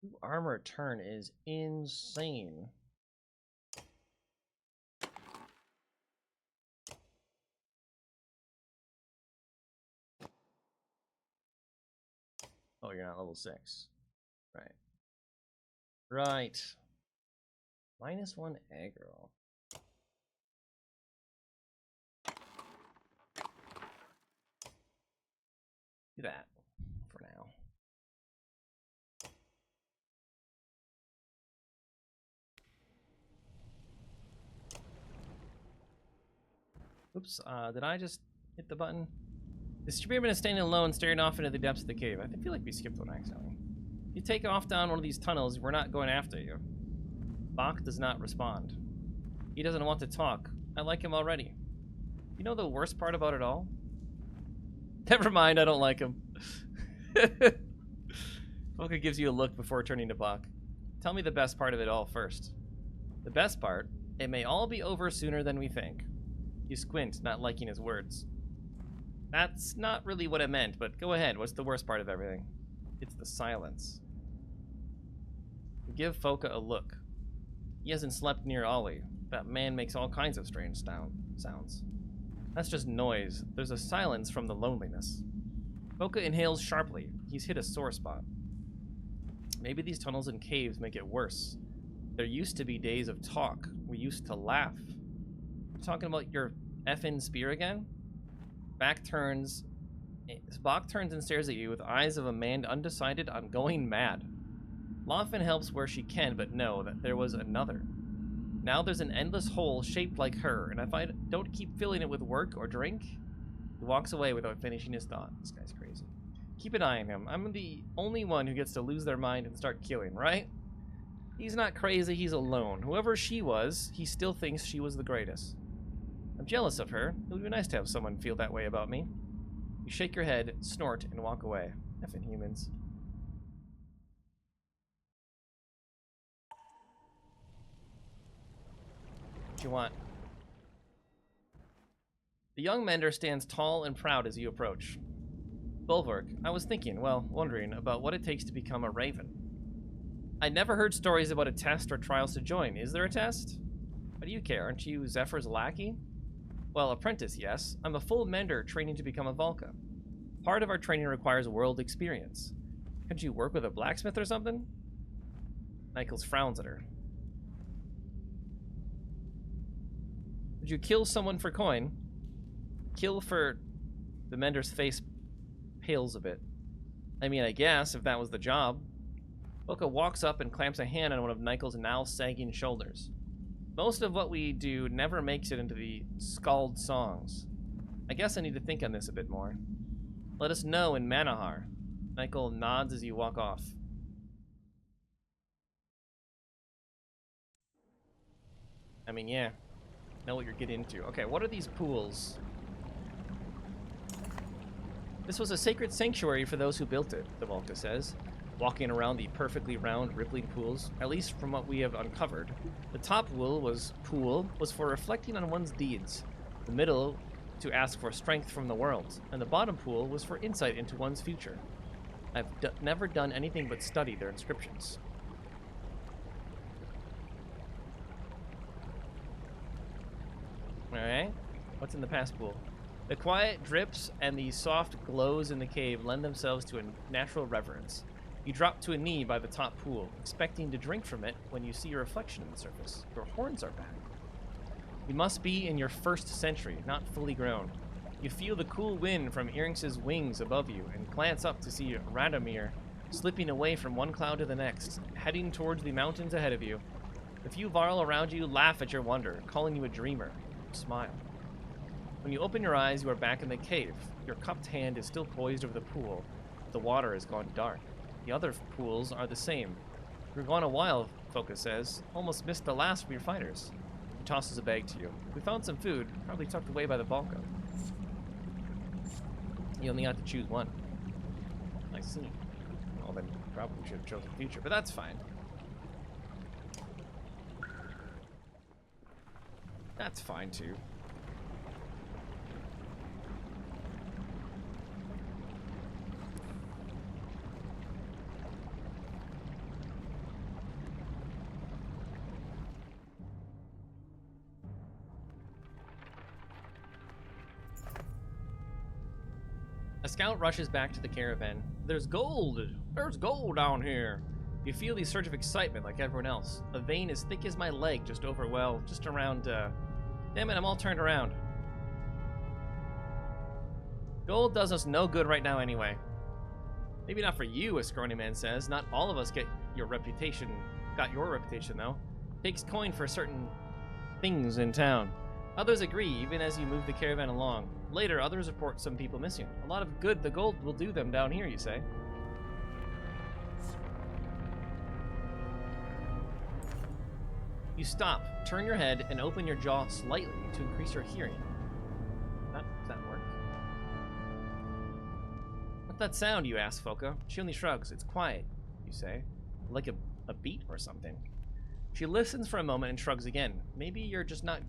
2 armor a turn is insane. Oh, you're not level 6. Right. Right. -1 aggro. Do that for now. Oops, did I just hit the button? The spearman is standing alone, staring off into the depths of the cave. I feel like we skipped one accidentally. You take off down one of these tunnels, we're not going after you. Bach does not respond. He doesn't want to talk. I like him already. You know the worst part about it all? Never mind, I don't like him. Volka gives you a look before turning to Bach. Tell me the best part of it all first. The best part? It may all be over sooner than we think. You squint, not liking his words. That's not really what I meant, but go ahead. What's the worst part of everything? It's the silence. We give Foka a look. He hasn't slept near Ollie. That man makes all kinds of strange sounds. That's just noise. There's a silence from the loneliness. Foka inhales sharply. He's hit a sore spot. Maybe these tunnels and caves make it worse. There used to be days of talk. We used to laugh. You're talking about your effing spear again? Bach turns and stares at you with eyes of a man undecided on going mad. Laughlin helps where she can, but know that there was another. Now there's an endless hole shaped like her, and if I don't keep filling it with work or drink... He walks away without finishing his thought. This guy's crazy. Keep an eye on him. I'm the only one who gets to lose their mind and start killing, right? He's not crazy, he's alone. Whoever she was, he still thinks she was the greatest. I'm jealous of her. It would be nice to have someone feel that way about me. You shake your head, snort, and walk away. Effing humans. What you want? The young mender stands tall and proud as you approach. Bulwark, I was wondering about what it takes to become a raven. I never heard stories about a test or trials to join. Is there a test? Why do you care? Aren't you Zephyr's lackey? Well, apprentice, yes. I'm a full mender training to become a Valka. Part of our training requires world experience. Couldn't you work with a blacksmith or something? Nichols frowns at her. Would you kill someone for coin? Kill for... The mender's face pales a bit. I mean, I guess, if that was the job. Boka walks up and clamps a hand on one of Nichols' now sagging shoulders. Most of what we do never makes it into the Skald songs. I guess I need to think on this a bit more. Let us know in Manahar. Nichol nods as you walk off. I mean, yeah. Know what you're getting into. Okay, what are these pools? This was a sacred sanctuary for those who built it, the Volca says, walking around the perfectly round, rippling pools, at least from what we have uncovered. The top pool was for reflecting on one's deeds, the middle to ask for strength from the world, and the bottom pool was for insight into one's future. I've never done anything but study their inscriptions. Alright, what's in the past pool? The quiet drips and the soft glows in the cave lend themselves to a natural reverence. You drop to a knee by the top pool, expecting to drink from it when you see your reflection in the surface. Your horns are back. You must be in your first century, not fully grown. You feel the cool wind from Irinx's wings above you and glance up to see Radomir slipping away from one cloud to the next, heading towards the mountains ahead of you. The few Varl around you laugh at your wonder, calling you a dreamer. Smile. When you open your eyes, you are back in the cave. Your cupped hand is still poised over the pool, but the water has gone dark. The other pools are the same. You're gone a while, Focus says. Almost missed the last of your fighters. He tosses a bag to you. We found some food, probably tucked away by the Valka. You only have to choose one. I see. Well, then probably should have chosen future, but that's fine. That's fine, too. A scout rushes back to the caravan. There's gold! There's gold down here! You feel the surge of excitement like everyone else. A vein as thick as my leg just around, damn it, I'm all turned around. Gold does us no good right now anyway. Maybe not for you, a scrawny man says. Not all of us got your reputation, though. Takes coin for certain things in town. Others agree, even as you move the caravan along. Later, others report some people missing. A lot of good the gold will do them down here, you say. You stop, turn your head, and open your jaw slightly to increase your hearing. Does that work? What's that sound, you ask Foka? She only shrugs. It's quiet, you say. Like a beat or something. She listens for a moment and shrugs again. Maybe you're just not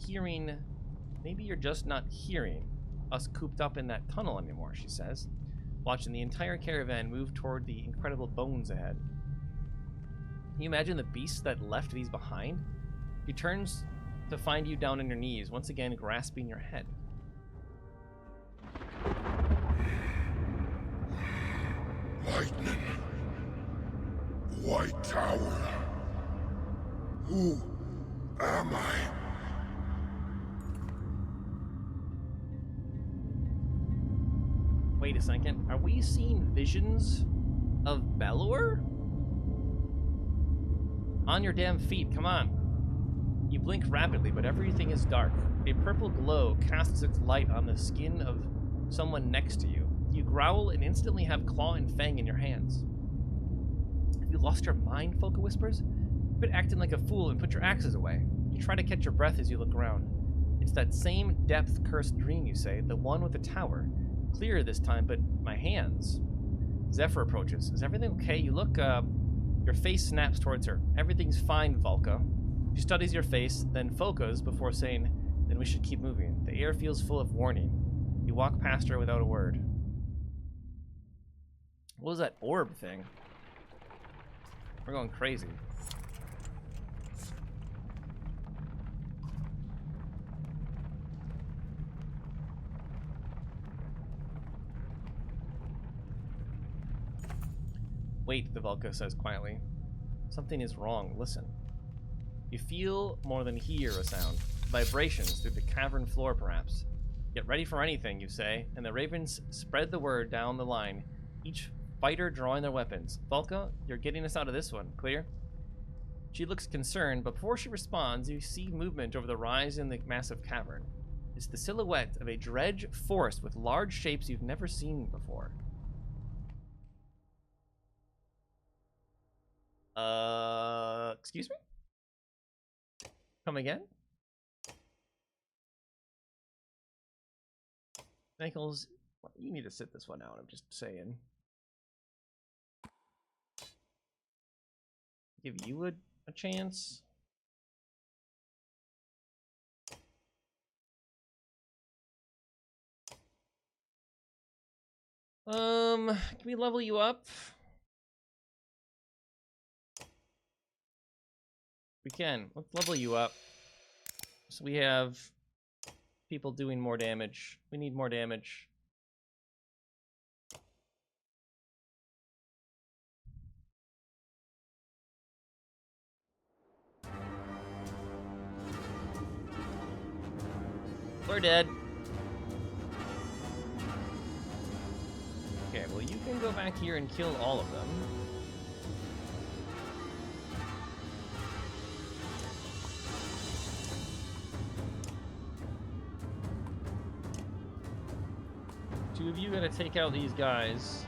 hearing. Maybe you're just not hearing. us cooped up in that tunnel anymore, she says, watching the entire caravan move toward the incredible bones ahead. Can you imagine the beast that left these behind? He turns to find you down on your knees, once again grasping your head. Lightning. White Tower. Who am I? Wait a second. Are we seeing visions of Belor? On your damn feet, come on. You blink rapidly, but everything is dark. A purple glow casts its light on the skin of someone next to you. You growl and instantly have claw and fang in your hands. Have you lost your mind, Folka whispers? Quit acting like a fool and put your axes away. You try to catch your breath as you look around. It's that same depth-cursed dream, you say, the one with the tower. Clearer this time, but my hands. Zephyr approaches. Is everything okay? You look, your face snaps towards her. Everything's fine, Volka. She studies your face, then Folka's before saying, then we should keep moving. The air feels full of warning. You walk past her without a word. What was that orb thing? We're going crazy. Wait, the Volka says quietly. Something is wrong. Listen. You feel more than hear a sound. Vibrations through the cavern floor, perhaps. Get ready for anything, you say, and the ravens spread the word down the line, each fighter drawing their weapons. Volka, you're getting us out of this one. Clear? She looks concerned, but before she responds, you see movement over the rise in the massive cavern. It's the silhouette of a dredge forest with large shapes you've never seen before. Excuse me? Come again? Nichols, you need to sit this one out, I'm just saying. Give you a chance. Can we level you up? We can. Let's level you up. So we have people doing more damage. We need more damage. We're dead. Okay, well you can go back here and kill all of them. Two of you gotta take out these guys.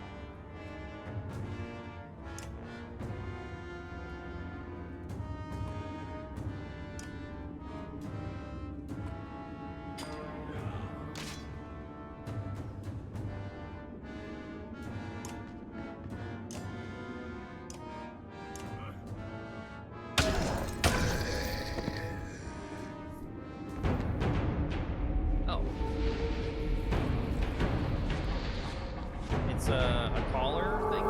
A collar thing?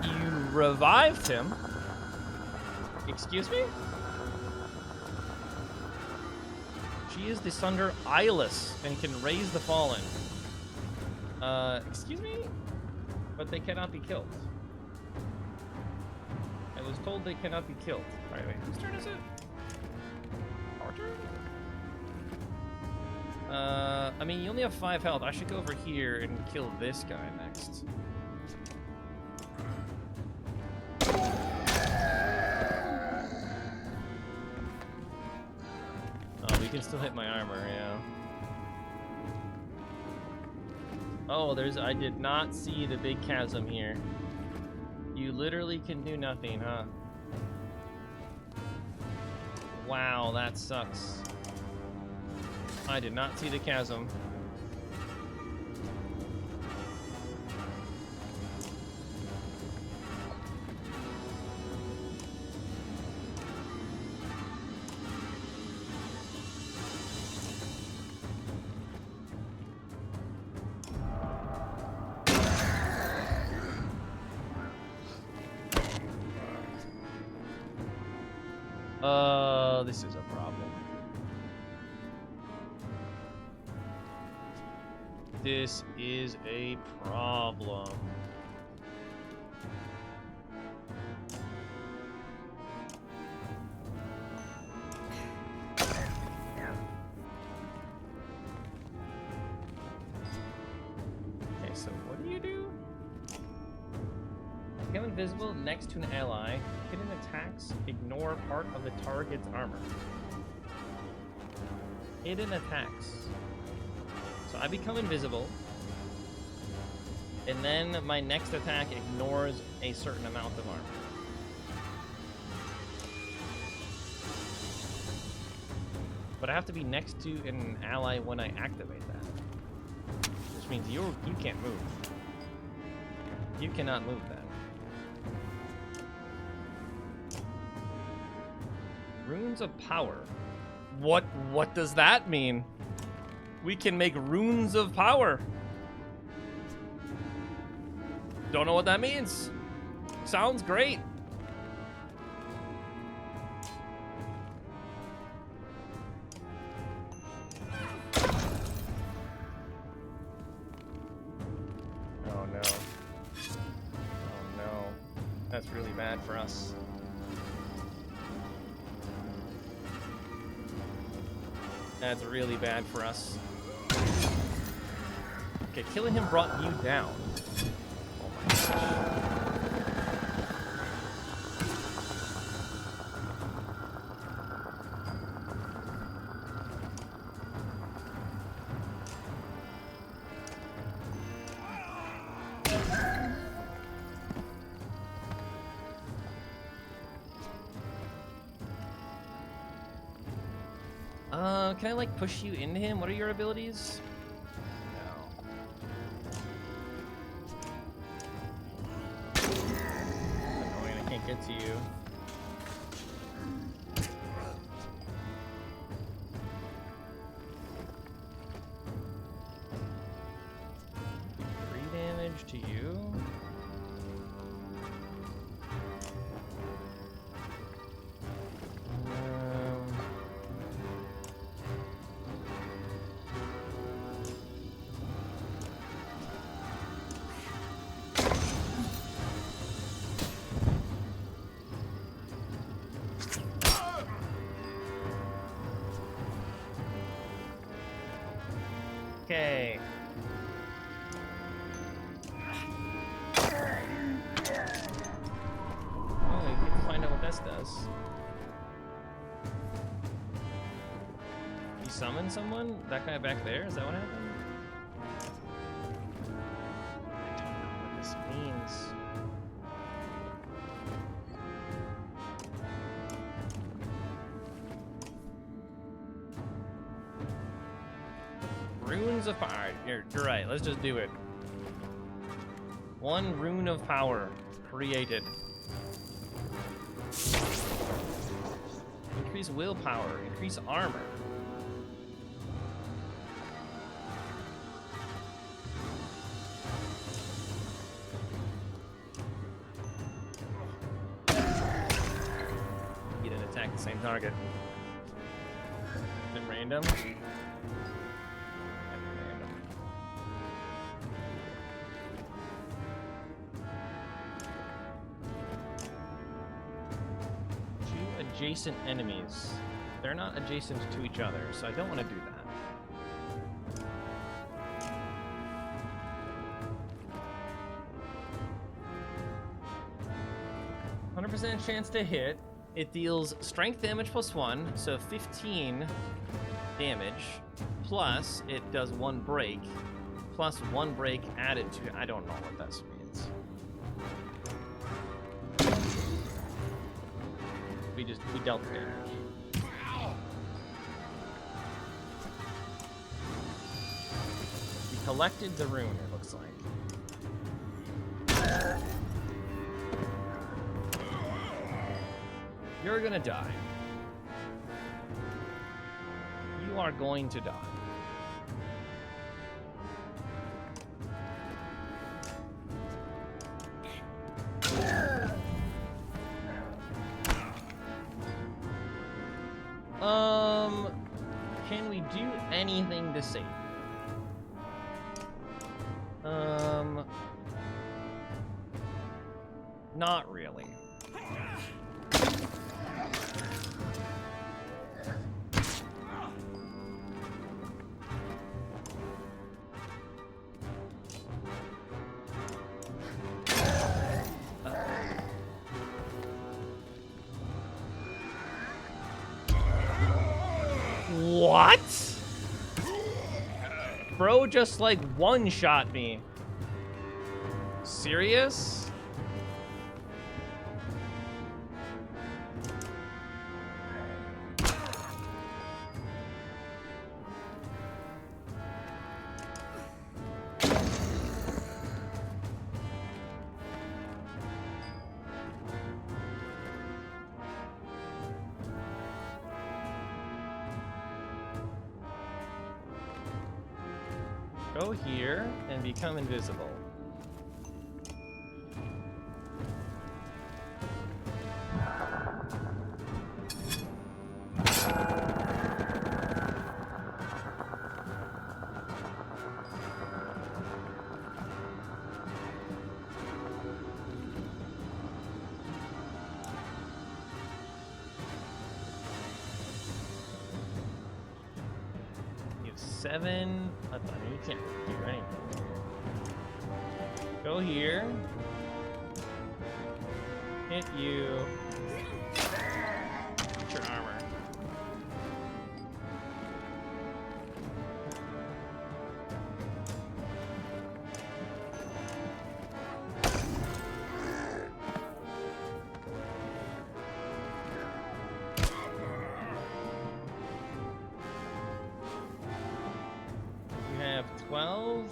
You revived him? Excuse me? She is the Sunder Eyeless and can raise the fallen. Excuse me? But they cannot be killed. I was told they cannot be killed. Alright, wait, whose turn is it? Our turn? I mean, you only have 5 health. I should go over here and kill this guy next. Oh, we can still hit my armor, yeah. Oh, I did not see the big chasm here. You literally can do nothing, huh? Wow, that sucks. I did not see the chasm. This is a problem. This is a problem. Okay, so what do you do? Become invisible next to an ally. Hidden attacks ignore part of the target's armor. Hidden attacks. So I become invisible, and then my next attack ignores a certain amount of armor. But I have to be next to an ally when I activate that, which means you can't move. You cannot move that. Runes of power. What does that mean? We can make runes of power. Don't know what that means. Sounds great. Oh no. Oh no. That's really bad for us. That's really bad for us. Okay, killing him brought you down. Oh my gosh. Can I like push you into him? What are your abilities? Annoying, I can't get to you. Three damage to you. Okay. Oh, you get to find out what this does. You summon someone? That guy back there? Is that what happened? I don't know what this means. Runes of power. You're right. Let's just do it. One rune of power created. Increase willpower. Increase armor. You didn't attack the same target. Is it random? Adjacent enemies. They're not adjacent to each other, so I don't want to do that. 100% chance to hit. It deals strength damage +1, so 15 damage, plus it does 1 break, plus 1 break added to it. I don't know what that means. We dealt damage. We collected the rune, it looks like. You're gonna die. You are going to die. Can we do anything to save? Not really. What? Bro just like one-shot me. Serious? Go here and become invisible. You have 7. I mean, you can't do anything. Go here. Hit you. Get your armor. You have 12.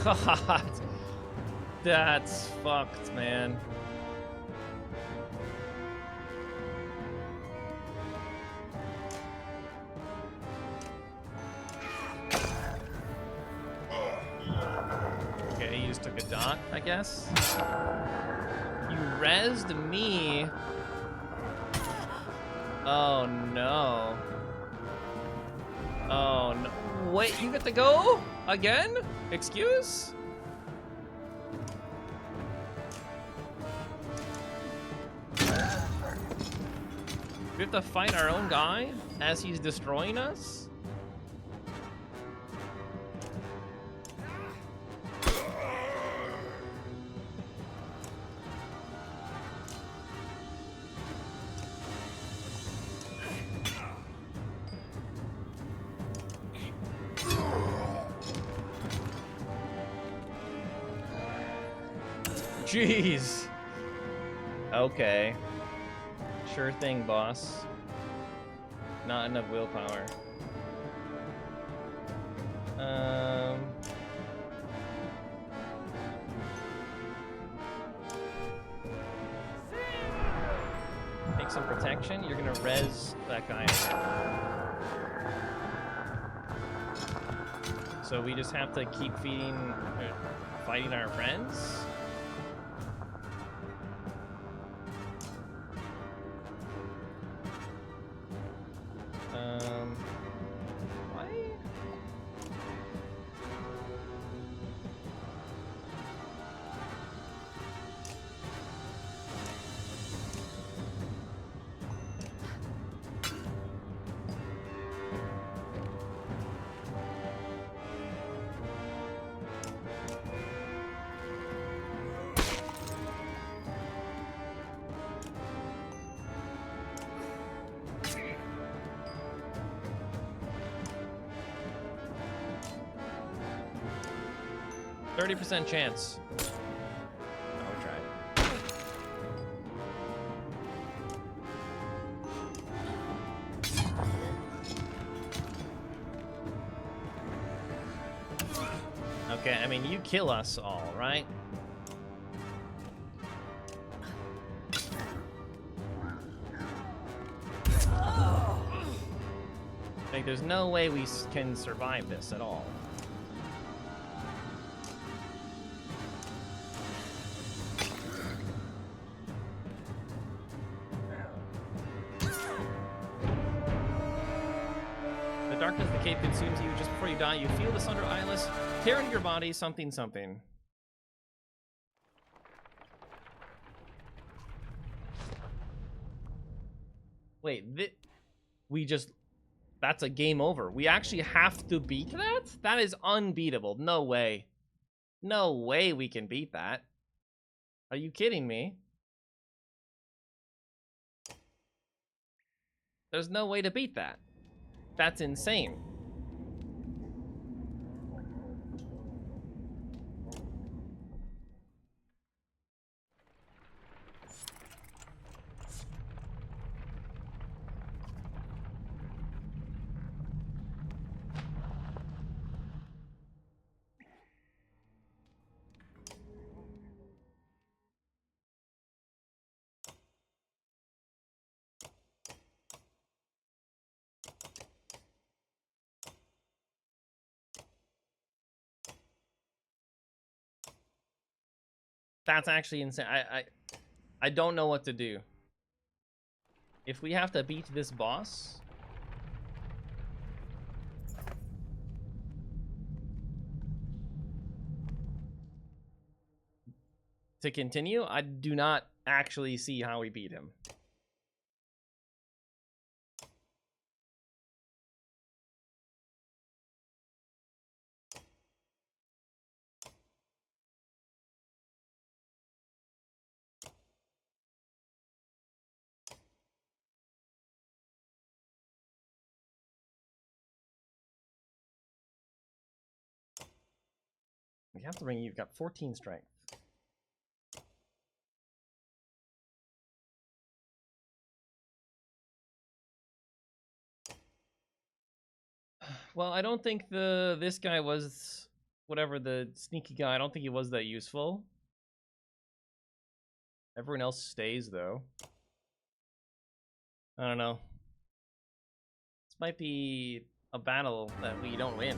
God, that's fucked, man. Okay, you just took a dot, I guess. You rezzed me. Oh no. Oh no. Wait, you get to go? Again? Excuse? We have to fight our own guy as he's destroying us? Jeez. Okay. Sure thing, boss. Not enough willpower. Make some protection. You're gonna res that guy. So we just have to keep fighting our friends. Why? 30% chance. I'll try. Okay, I mean, you kill us all, right? Like, there's no way we can survive this at all. The darkness of the cave consumes you just before you die. You feel the sunder eyeless tear into your body, something, something. Wait, that's a game over. We actually have to beat that? That is unbeatable. No way. No way we can beat that. Are you kidding me? There's no way to beat that. That's insane. That's actually insane. I don't know what to do. If we have to beat this boss... to continue, I do not actually see how we beat him. We have to bring you've got 14 strength. Well, I don't think this guy was whatever the sneaky guy. I don't think he was that useful. Everyone else stays though. I don't know. This might be a battle that we don't win.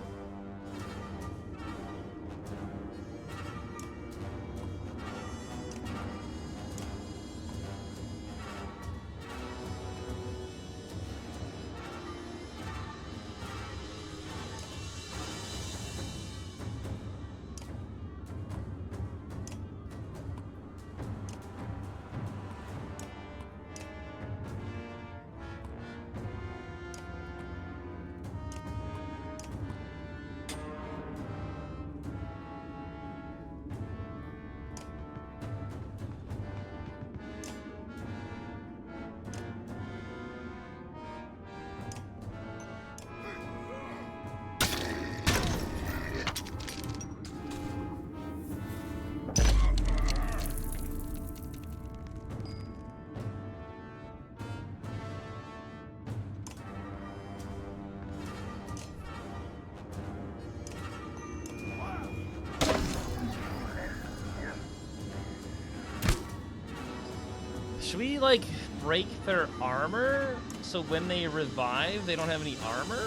Should we, like, break their armor so when they revive, they don't have any armor?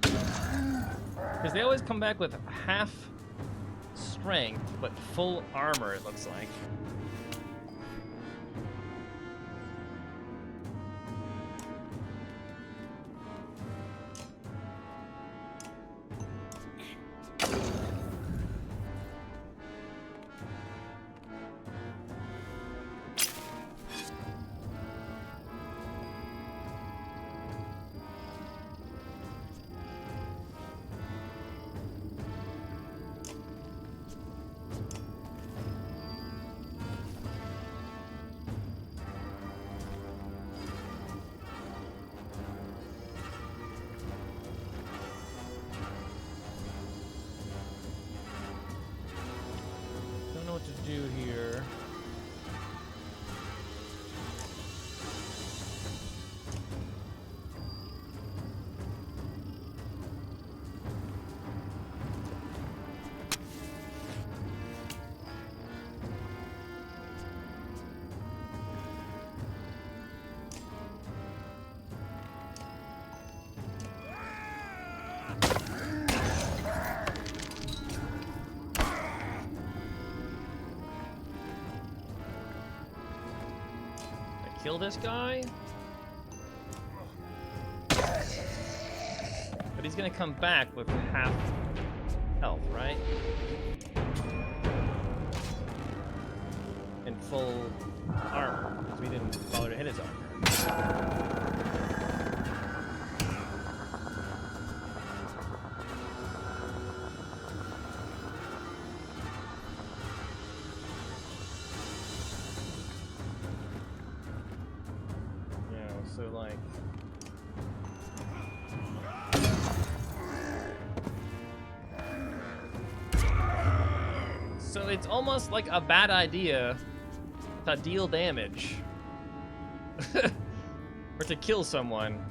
Because they always come back with half strength, but full armor, it looks like. kill this guy. But he's gonna come back with half health, right? And full armor, because we didn't bother to hit his armor. So like, so it's almost like a bad idea to deal damage or to kill someone.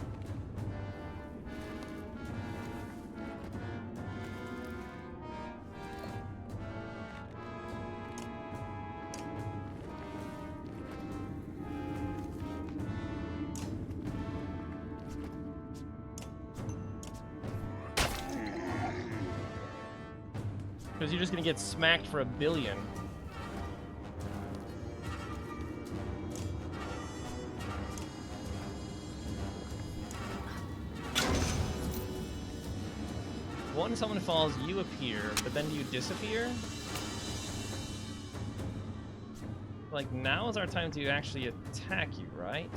Because you're just gonna get smacked for 1,000,000,000. When someone falls, you appear, but then do you disappear? Like, now is our time to actually attack you, right?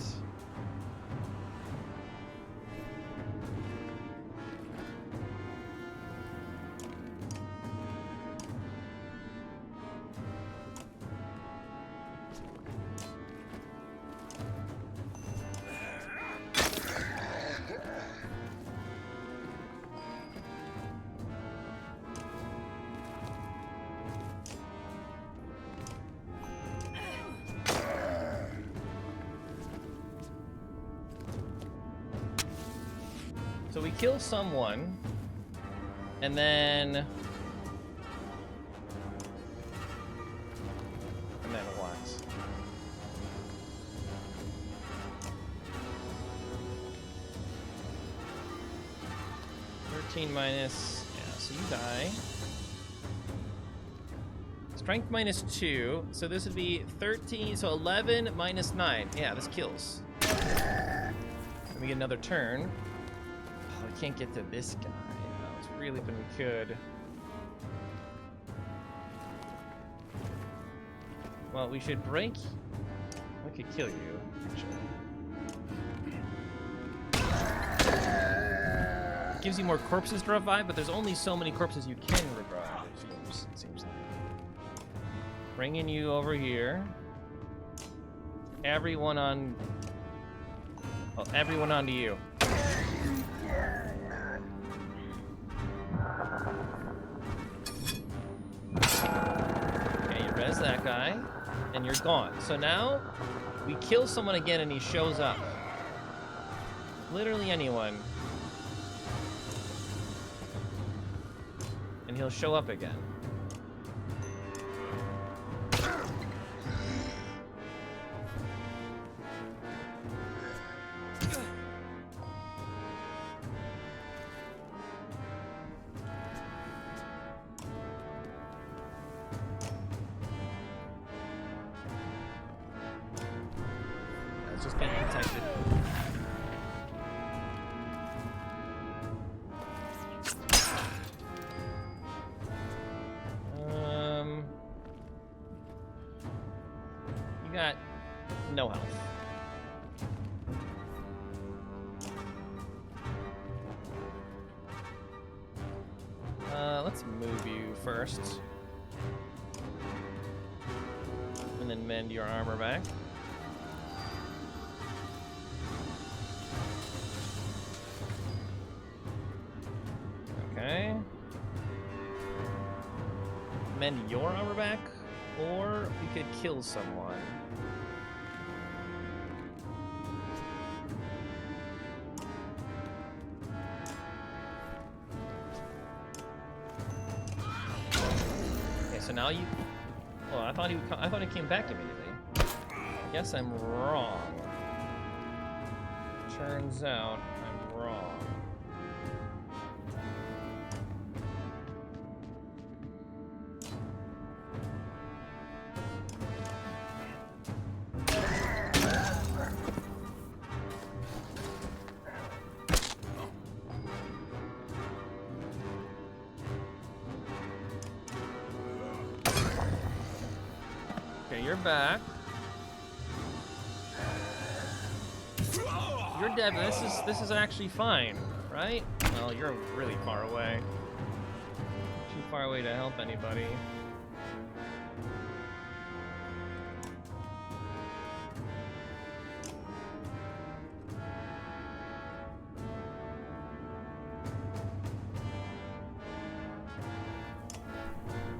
So we kill someone, and then what? 13 minus, yeah, so you die. Strength minus 2, so this would be 13, so 11 minus 9. Yeah, this kills. Let me get another turn. Oh, I can't get to this guy. I was really hoping we could. Well, we should break. We could kill you, actually. Gives you more corpses to revive, but there's only so many corpses you can revive, it seems like. Bringing you over here. Everyone on... Oh, everyone onto you. Okay, you res that guy, and you're gone. So now, we kill someone again and he shows up. Literally anyone. And he'll show up again. Let's just get protected. You got no health. Let's move you first. And then mend your armor back. Okay. Mend your armor back, or we could kill someone. Okay, so now you. Oh, I thought he came back immediately. Guess I'm wrong. Turns out I'm wrong. Okay, you're back. You're dead, but this is actually fine, right? Well, you're really far away. Too far away to help anybody.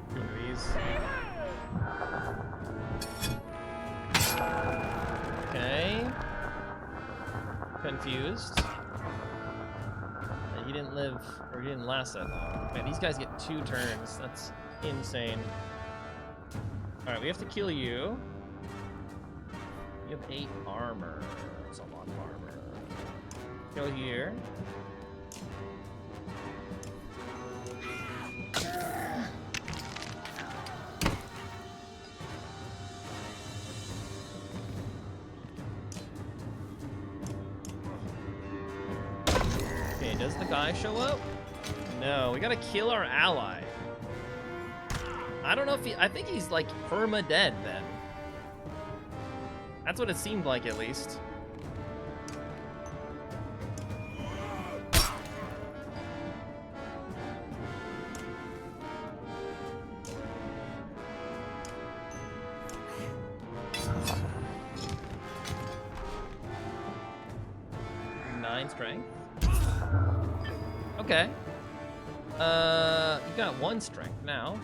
One of these. Okay. Confused. He didn't live, or he didn't last that long. Man, these guys get 2 turns. That's insane. Alright, we have to kill you. You have 8 armor. That's a lot of armor. Go here. Okay, does the guy show up? No, we gotta kill our ally. I don't know if I think he's like perma-dead then. That's what it seemed like, at least. Strength. Okay. You got 1 strength now.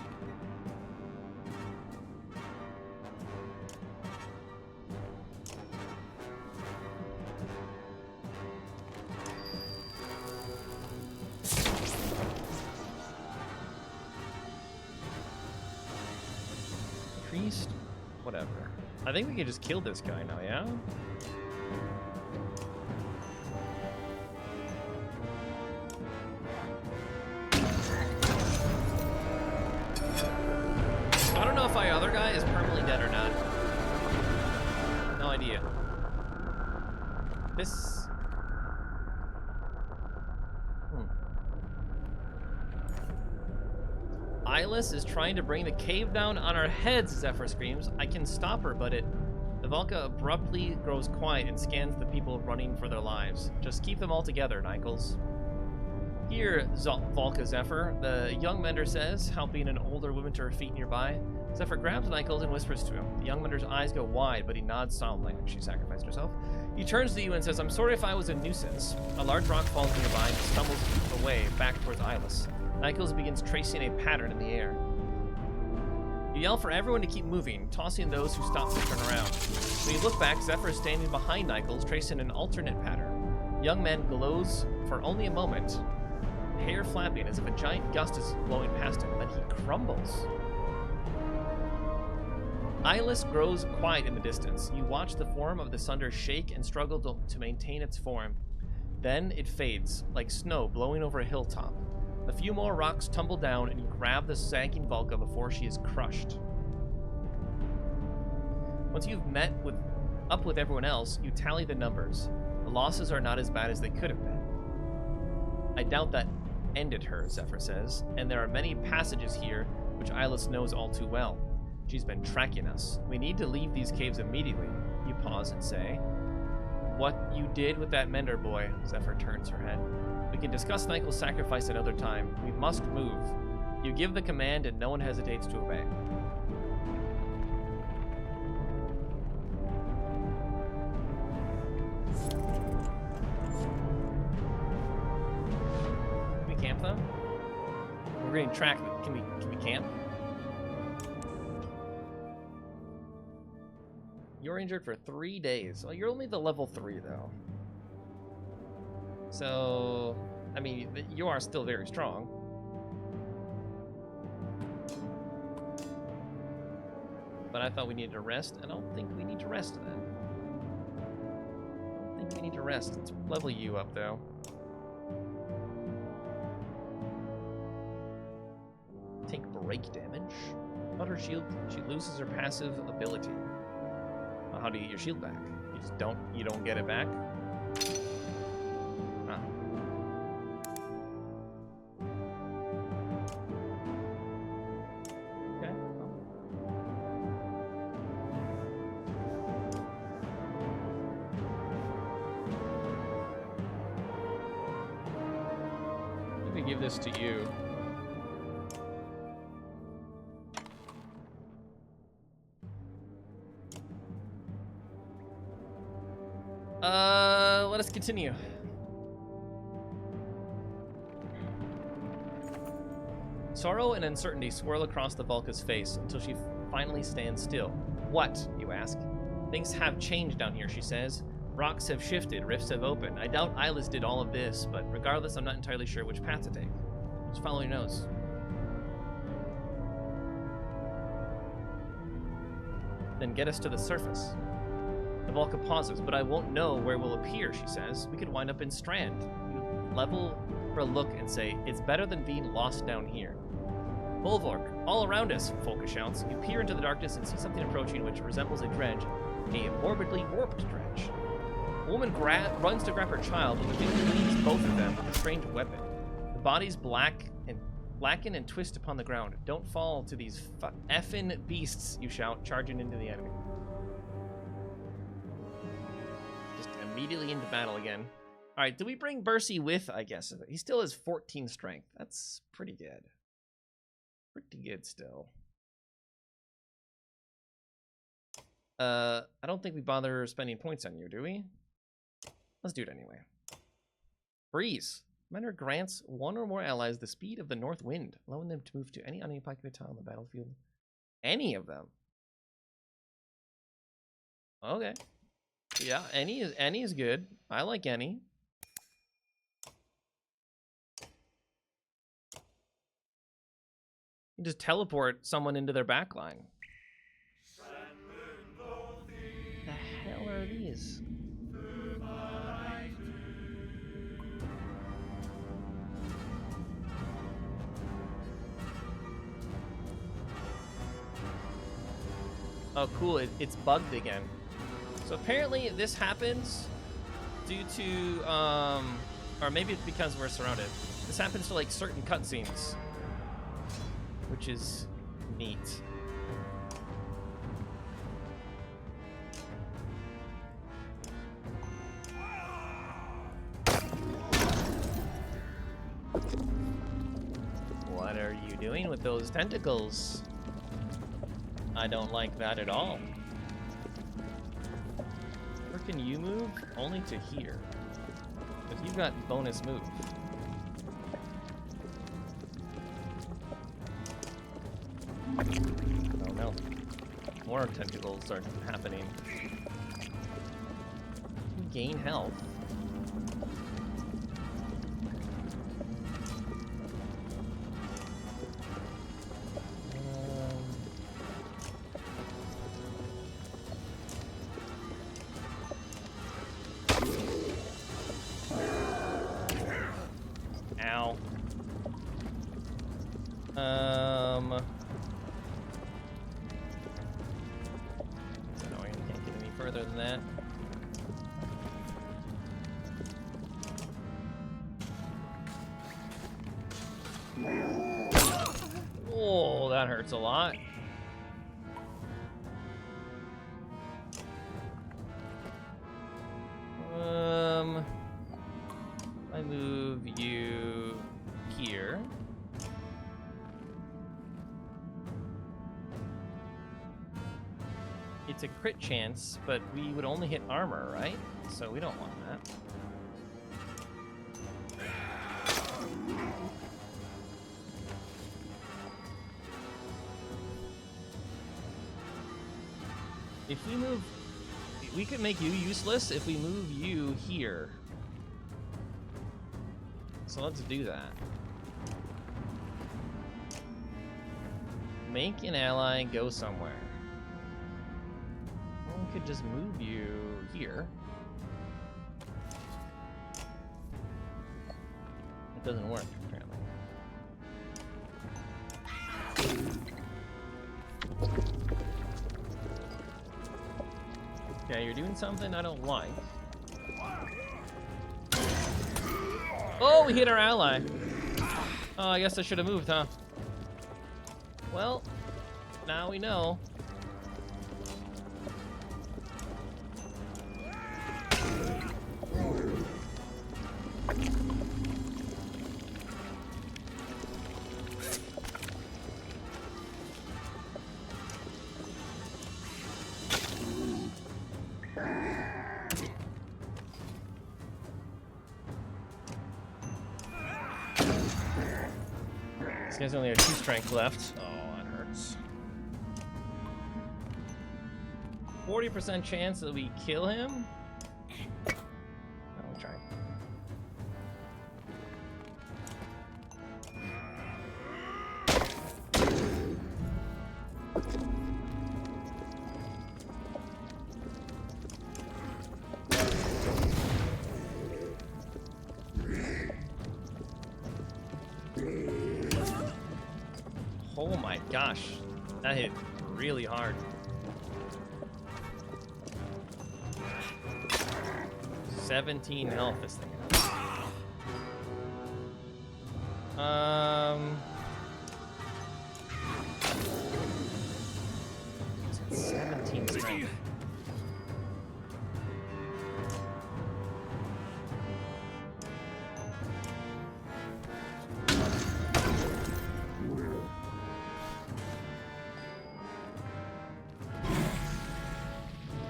Priest? Whatever. I think we can just kill this guy now, yeah? I don't know if our other guy is permanently dead or not. No idea. This... Eyeless is trying to bring the cave down on our heads, Zephyr screams. I can stop her, but the Valka abruptly grows quiet and scans the people running for their lives. Just keep them all together, Nikels. Here, Valka Zephyr, the young mender says, helping an older woman to her feet nearby. Zephyr grabs Nikels and whispers to him. The young mender's eyes go wide, but he nods solemnly, like she sacrificed herself. He turns to you and says, I'm sorry if I was a nuisance. A large rock falls nearby and stumbles away, back towards Eyeless. Nikels begins tracing a pattern in the air. You yell for everyone to keep moving, tossing those who stop to turn around. When you look back, Zephyr is standing behind Nikels, tracing an alternate pattern. The young man glows for only a moment, hair flapping as if a giant gust is blowing past him, then he crumbles. Eyeless grows quiet in the distance. You watch the form of the Sunder shake and struggle to maintain its form. Then it fades, like snow blowing over a hilltop. A few more rocks tumble down, and you grab the sagging Valka before she is crushed. Once you've met up with everyone else, you tally the numbers. The losses are not as bad as they could have been. I doubt that ended her, Zephyr says, and there are many passages here which Eyeless knows all too well. She's been tracking us. We need to leave these caves immediately. You pause and say, what you did with that Mender boy, Zephyr turns her head. We can discuss Nikel's sacrifice another time. We must move. You give the command and no one hesitates to obey. Can we camp though? We're getting tracked. Can we camp? You're injured for 3 days. Well, you're only the level 3 though. So, I mean, you are still very strong. But I thought we needed to rest. I don't think we need to rest then. I don't think we need to rest. Let's level you up though. Take break damage. About her shield, she loses her passive ability. Well, how do you get your shield back? You just don't get it back? leave this to you. Let us continue. Sorrow and uncertainty swirl across the Vulca's face until she finally stands still. What, you ask? Things have changed down here, she says. Rocks have shifted, rifts have opened. I doubt Eyeless did all of this, but regardless, I'm not entirely sure which path to take. Just follow your nose. Then get us to the surface. The Vulca pauses, but I won't know where we'll appear, she says. We could wind up in Strand. You level for a look and say, it's better than being lost down here. Bulwark, all around us, Volca shouts. You peer into the darkness and see something approaching which resembles a dredge, a morbidly warped dredge. A woman runs to grab her child, and the thing leaves both of them with a strange weapon. The bodies blacken and twist upon the ground. Don't fall to these effin' beasts, you shout, charging into the enemy. Just immediately into battle again. All right, do we bring Bercy with, I guess? He still has 14 strength. That's pretty good. Pretty good still. I don't think we bother spending points on you, do we? Let's do it anyway. Breeze. Commander grants one or more allies the speed of the north wind, allowing them to move to any unoccupied tile on the battlefield. Any of them. Okay. Yeah, any is good. I like any. You just teleport someone into their backline. The hell are these? Oh, cool. It's bugged again. So apparently this happens due to, or maybe it's because we're surrounded. This happens to like certain cutscenes, which is neat. What are you doing with those tentacles? I don't like that at all. Where can you move? Only to here. Because you've got bonus move. Oh no. More tentacles are happening. You gain health. Ow. It's annoying. Can't get any further than that. Oh, that hurts a lot. I move you here. It's a crit chance, but we would only hit armor, right? So we don't want that. If we move, we could make you useless if we move you here. So let's do that. Make an ally go somewhere. Well, we could just move you here. It doesn't work, apparently. Okay, you're doing something I don't like. Oh, we hit our ally. Oh, I guess I should have moved, huh? Well, now we know. These guys only have 2 strength left. Oh, that hurts. 40% chance that we kill him. I'll try. Oh my gosh, that hit really hard. $17 health, this thing. It's 17 strength.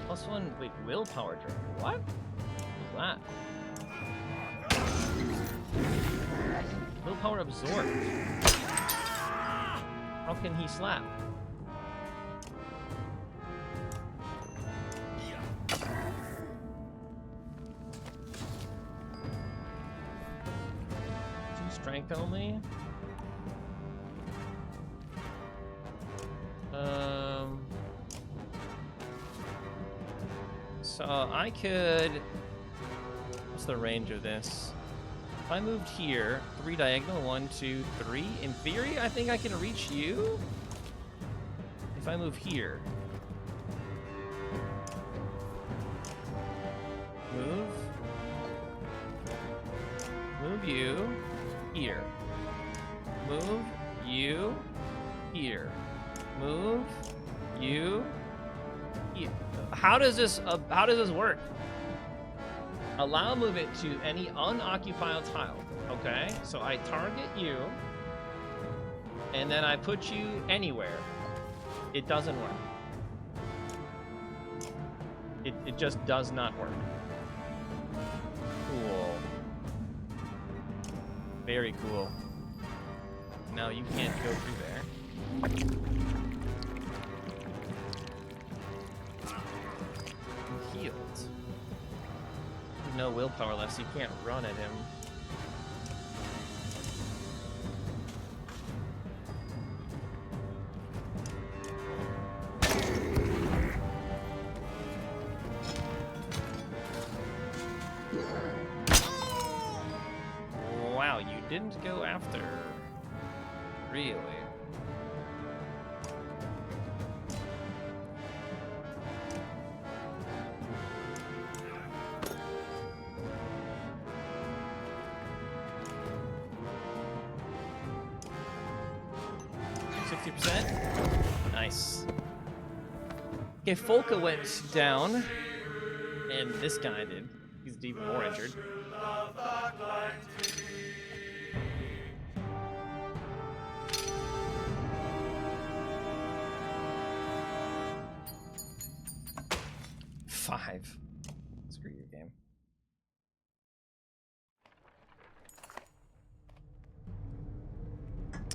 +1, wait, willpower drink. What? What's that? Willpower absorbed. How can he slap? Two strength only? So I could... What's the range of this? If I moved here, 3 diagonal, 1, 2, 3. In theory, I think I can reach you. If I move here. Move. Move you. Here. Move you. Here. Move you. Here. How does this work? Allow movement to any unoccupied tile. Okay, so I target you, and then I put you anywhere. It doesn't work. It just does not work. Cool. Very cool. Now you can't go through there. Healed. No willpower left, so you can't run at him. Wow, you didn't go after. Really? Nice. Okay, Folka went down, and this guy did. He's even more injured. Five. Screw your game.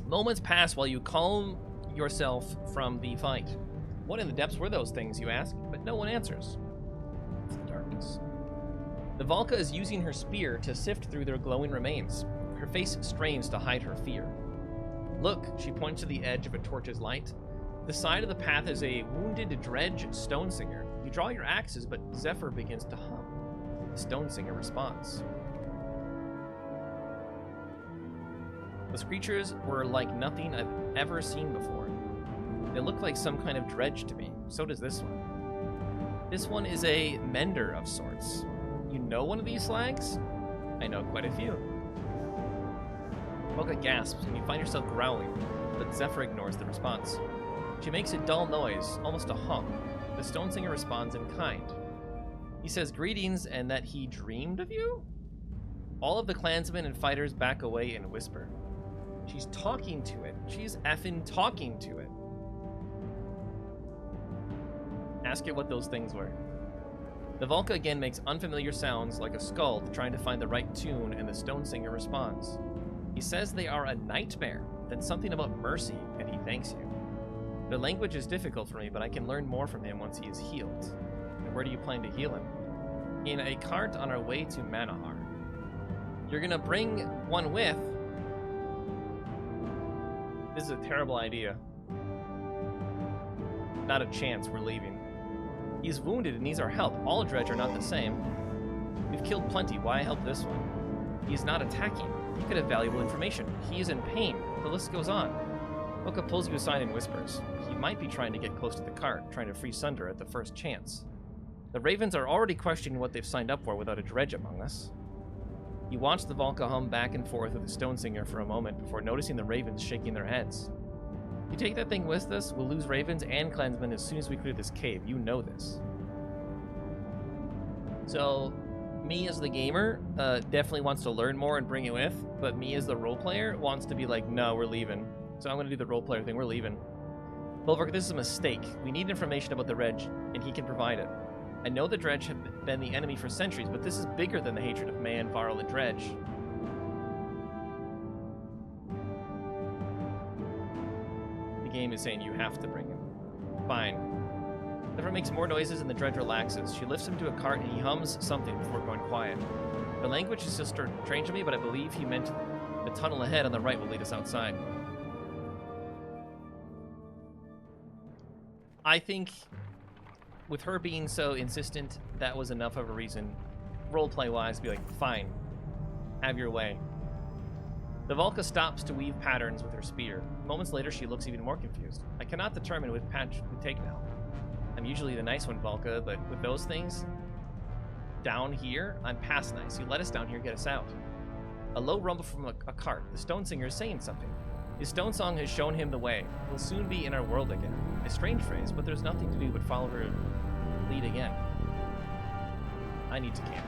Moments pass while you calm yourself from the fight. What in the depths were those things, you ask? But no one answers. It's the darkness. The Valka is using her spear to sift through their glowing remains. Her face strains to hide her fear. Look, she points to the edge of a torch's light. The side of the path is a wounded dredge stone singer. You draw your axes, but Zephyr begins to hum. The stone singer responds. The creatures were like nothing I've ever seen before. They look like some kind of dredge to me. So does this one. This one is a mender of sorts. You know one of these slags? I know quite a few. Mocha gasps and you find yourself growling, but Zephyr ignores the response. She makes a dull noise, almost a hum. The stone singer responds in kind. He says greetings and that he dreamed of you? All of the clansmen and fighters back away and whisper. She's talking to it. She's effing talking to it. Ask it what those things were. The Valka again makes unfamiliar sounds like a skull trying to find the right tune, and the stone singer responds. He says they are a nightmare. then something about mercy, and he thanks you. The language is difficult for me, but I can learn more from him once he is healed. And where do you plan to heal him? In a cart on our way to Manahar. You're gonna bring one with. This is a terrible idea. Not a chance, we're leaving. He's wounded and needs our help. All dredge are not the same. We've killed plenty, why help this one? He is not attacking. He could have valuable information. He is in pain. The list goes on. Boka pulls you aside and whispers. He might be trying to get close to the cart, trying to free Sunder at the first chance. The Ravens are already questioning what they've signed up for without a dredge among us. You watch the Volca hum back and forth with the Stone Singer for a moment before noticing the Ravens shaking their heads. If you take that thing with us, we'll lose Ravens and Clansmen as soon as we clear this cave. You know this. So, me as the gamer definitely wants to learn more and bring it with, but me as the role player wants to be like, no, we're leaving. So I'm going to do the role player thing. We're leaving. Bulwark, this is a mistake. We need information about the Reg, and he can provide it. I know the Dredge have been the enemy for centuries, but this is bigger than the hatred of man, Varl, and Dredge. The game is saying you have to bring him. Fine. Never makes more noises and the Dredge relaxes. She lifts him to a cart and he hums something before going quiet. The language is still strange to me, but I believe he meant the tunnel ahead on the right will lead us outside. I think with her being so insistent, that was enough of a reason, roleplay-wise, to be like, fine, have your way. The Volca stops to weave patterns with her spear. Moments later, she looks even more confused. I cannot determine which path we take now. I'm usually the nice one, Volca, but with those things down here, I'm past nice. You let us down here, get us out. A low rumble from a cart. The Stone Singer is saying something. His stone song has shown him the way. We'll soon be in our world again. A strange phrase, but there's nothing to do but follow her lead again. I need to camp.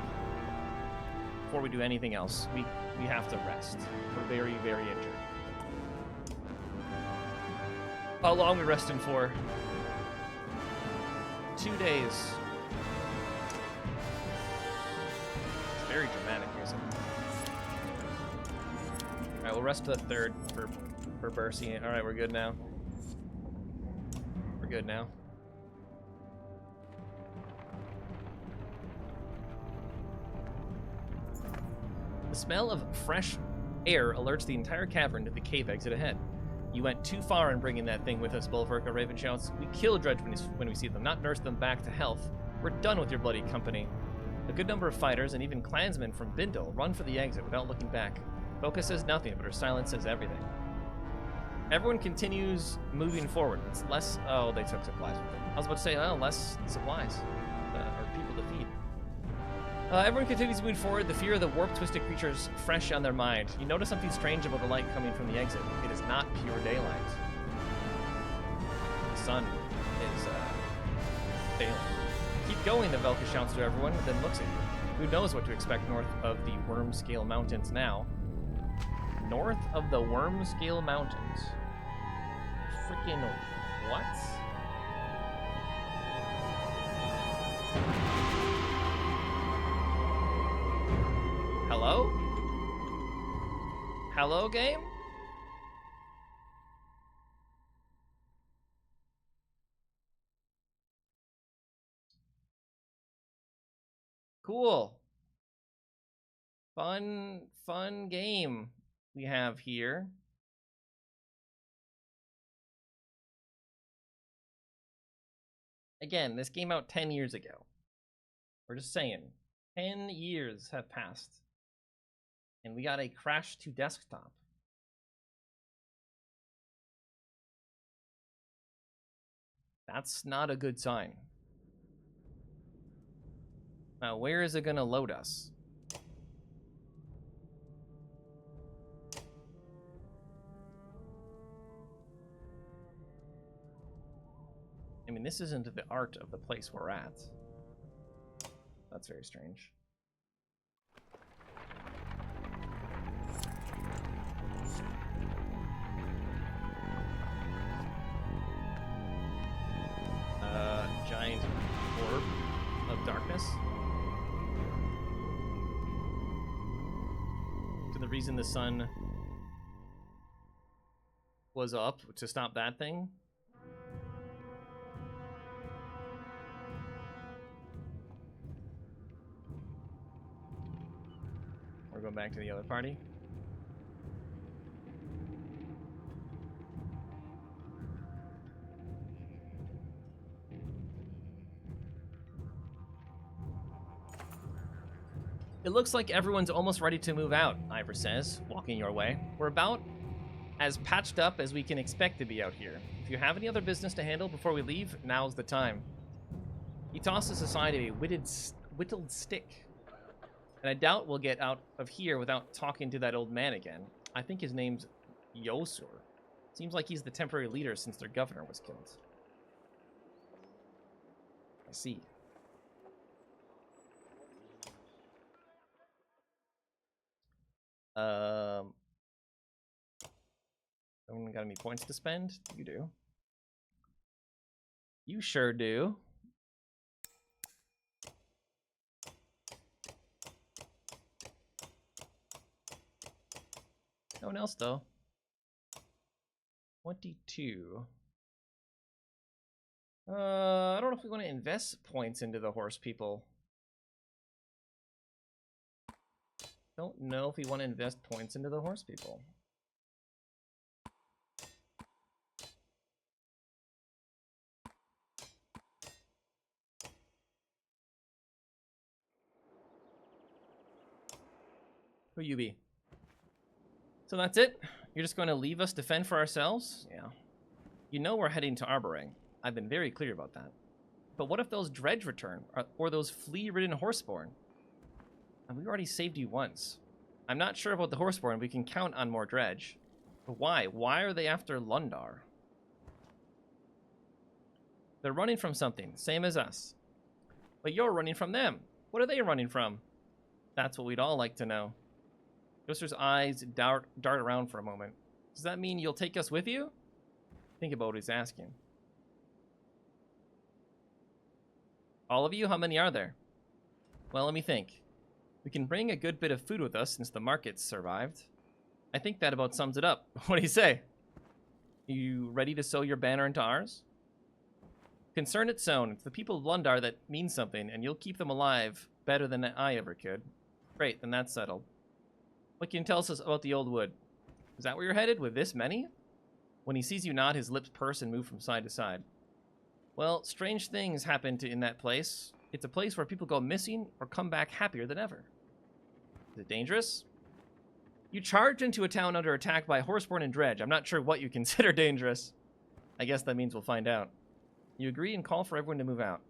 Before we do anything else, we have to rest. We're very, very injured. How long are we resting for? 2 days. It's very dramatic music. Alright, we'll rest to the 3rd for Bercy. Alright, we're good now. We're good now. The smell of fresh air alerts the entire cavern to the cave exit ahead. You went too far in bringing that thing with us, Bulwark, a Raven shouts. We kill Dredge when we see them, not nurse them back to health. We're done with your bloody company. A good number of fighters and even clansmen from Bindle run for the exit without looking back. Boka says nothing, but her silence says everything. Everyone continues moving forward. It's less... Oh, they took supplies with them. I was about to say, oh, less supplies. Or people to feed. Everyone continues to move forward, the fear of the warped, twisted creatures fresh on their mind. You notice something strange about the light coming from the exit. It is not pure daylight. The sun is failing. Keep going, the Velka shouts to everyone, then looks at you. Who knows what to expect north of the Wormscale Mountains now? North of the Wormscale Mountains. Freaking what? Hello? Hello, game? Cool. Fun game we have here. Again, this came out 10 years ago. We're just saying. 10 years have passed. And we got a crash to desktop. That's not a good sign. Now, where is it going to load us? I mean, this isn't the art of the place we're at. That's very strange. Giant orb of darkness. To the reason the sun was up to stop that thing. We're going back to the other party. It looks like everyone's almost ready to move out, Ivor says, walking your way. We're about as patched up as we can expect to be out here. If you have any other business to handle before we leave, now's the time. He tosses aside a whittled stick. And I doubt we'll get out of here without talking to that old man again. I think his name's Yosur. Seems like he's the temporary leader since their governor was killed. I see. Anyone got any points to spend? You do. You sure do. No one else, though. 22. I don't know if we want to invest points into the horse people. Don't know if we want to invest points into the horse people. Who you be? So that's it? You're just going to leave us to fend for ourselves? Yeah. You know we're heading to Arboring. I've been very clear about that. But what if those dredge return? Or those flea-ridden horseborn? And we already saved you once. I'm not sure about the horseborn. We can count on more dredge. But why? Why are they after Lundar? They're running from something, same as us. But you're running from them. What are they running from? That's what we'd all like to know. Yoster's eyes dart around for a moment. Does that mean you'll take us with you? Think about what he's asking. All of you? How many are there? Well, let me think. We can bring a good bit of food with us since the market's survived. I think that about sums it up. What do you say? You ready to sew your banner into ours? Concern it's sown. It's the people of Lundar that mean something, and you'll keep them alive better than I ever could. Great, then that's settled. What can you tell us about the old wood? Is that where you're headed with this many? When he sees you nod, his lips purse and move from side to side. Well, strange things happen in that place. It's a place where people go missing or come back happier than ever. Is it dangerous? You charge into a town under attack by horseborn and dredge. I'm not sure what you consider dangerous. I guess that means we'll find out. You agree and call for everyone to move out.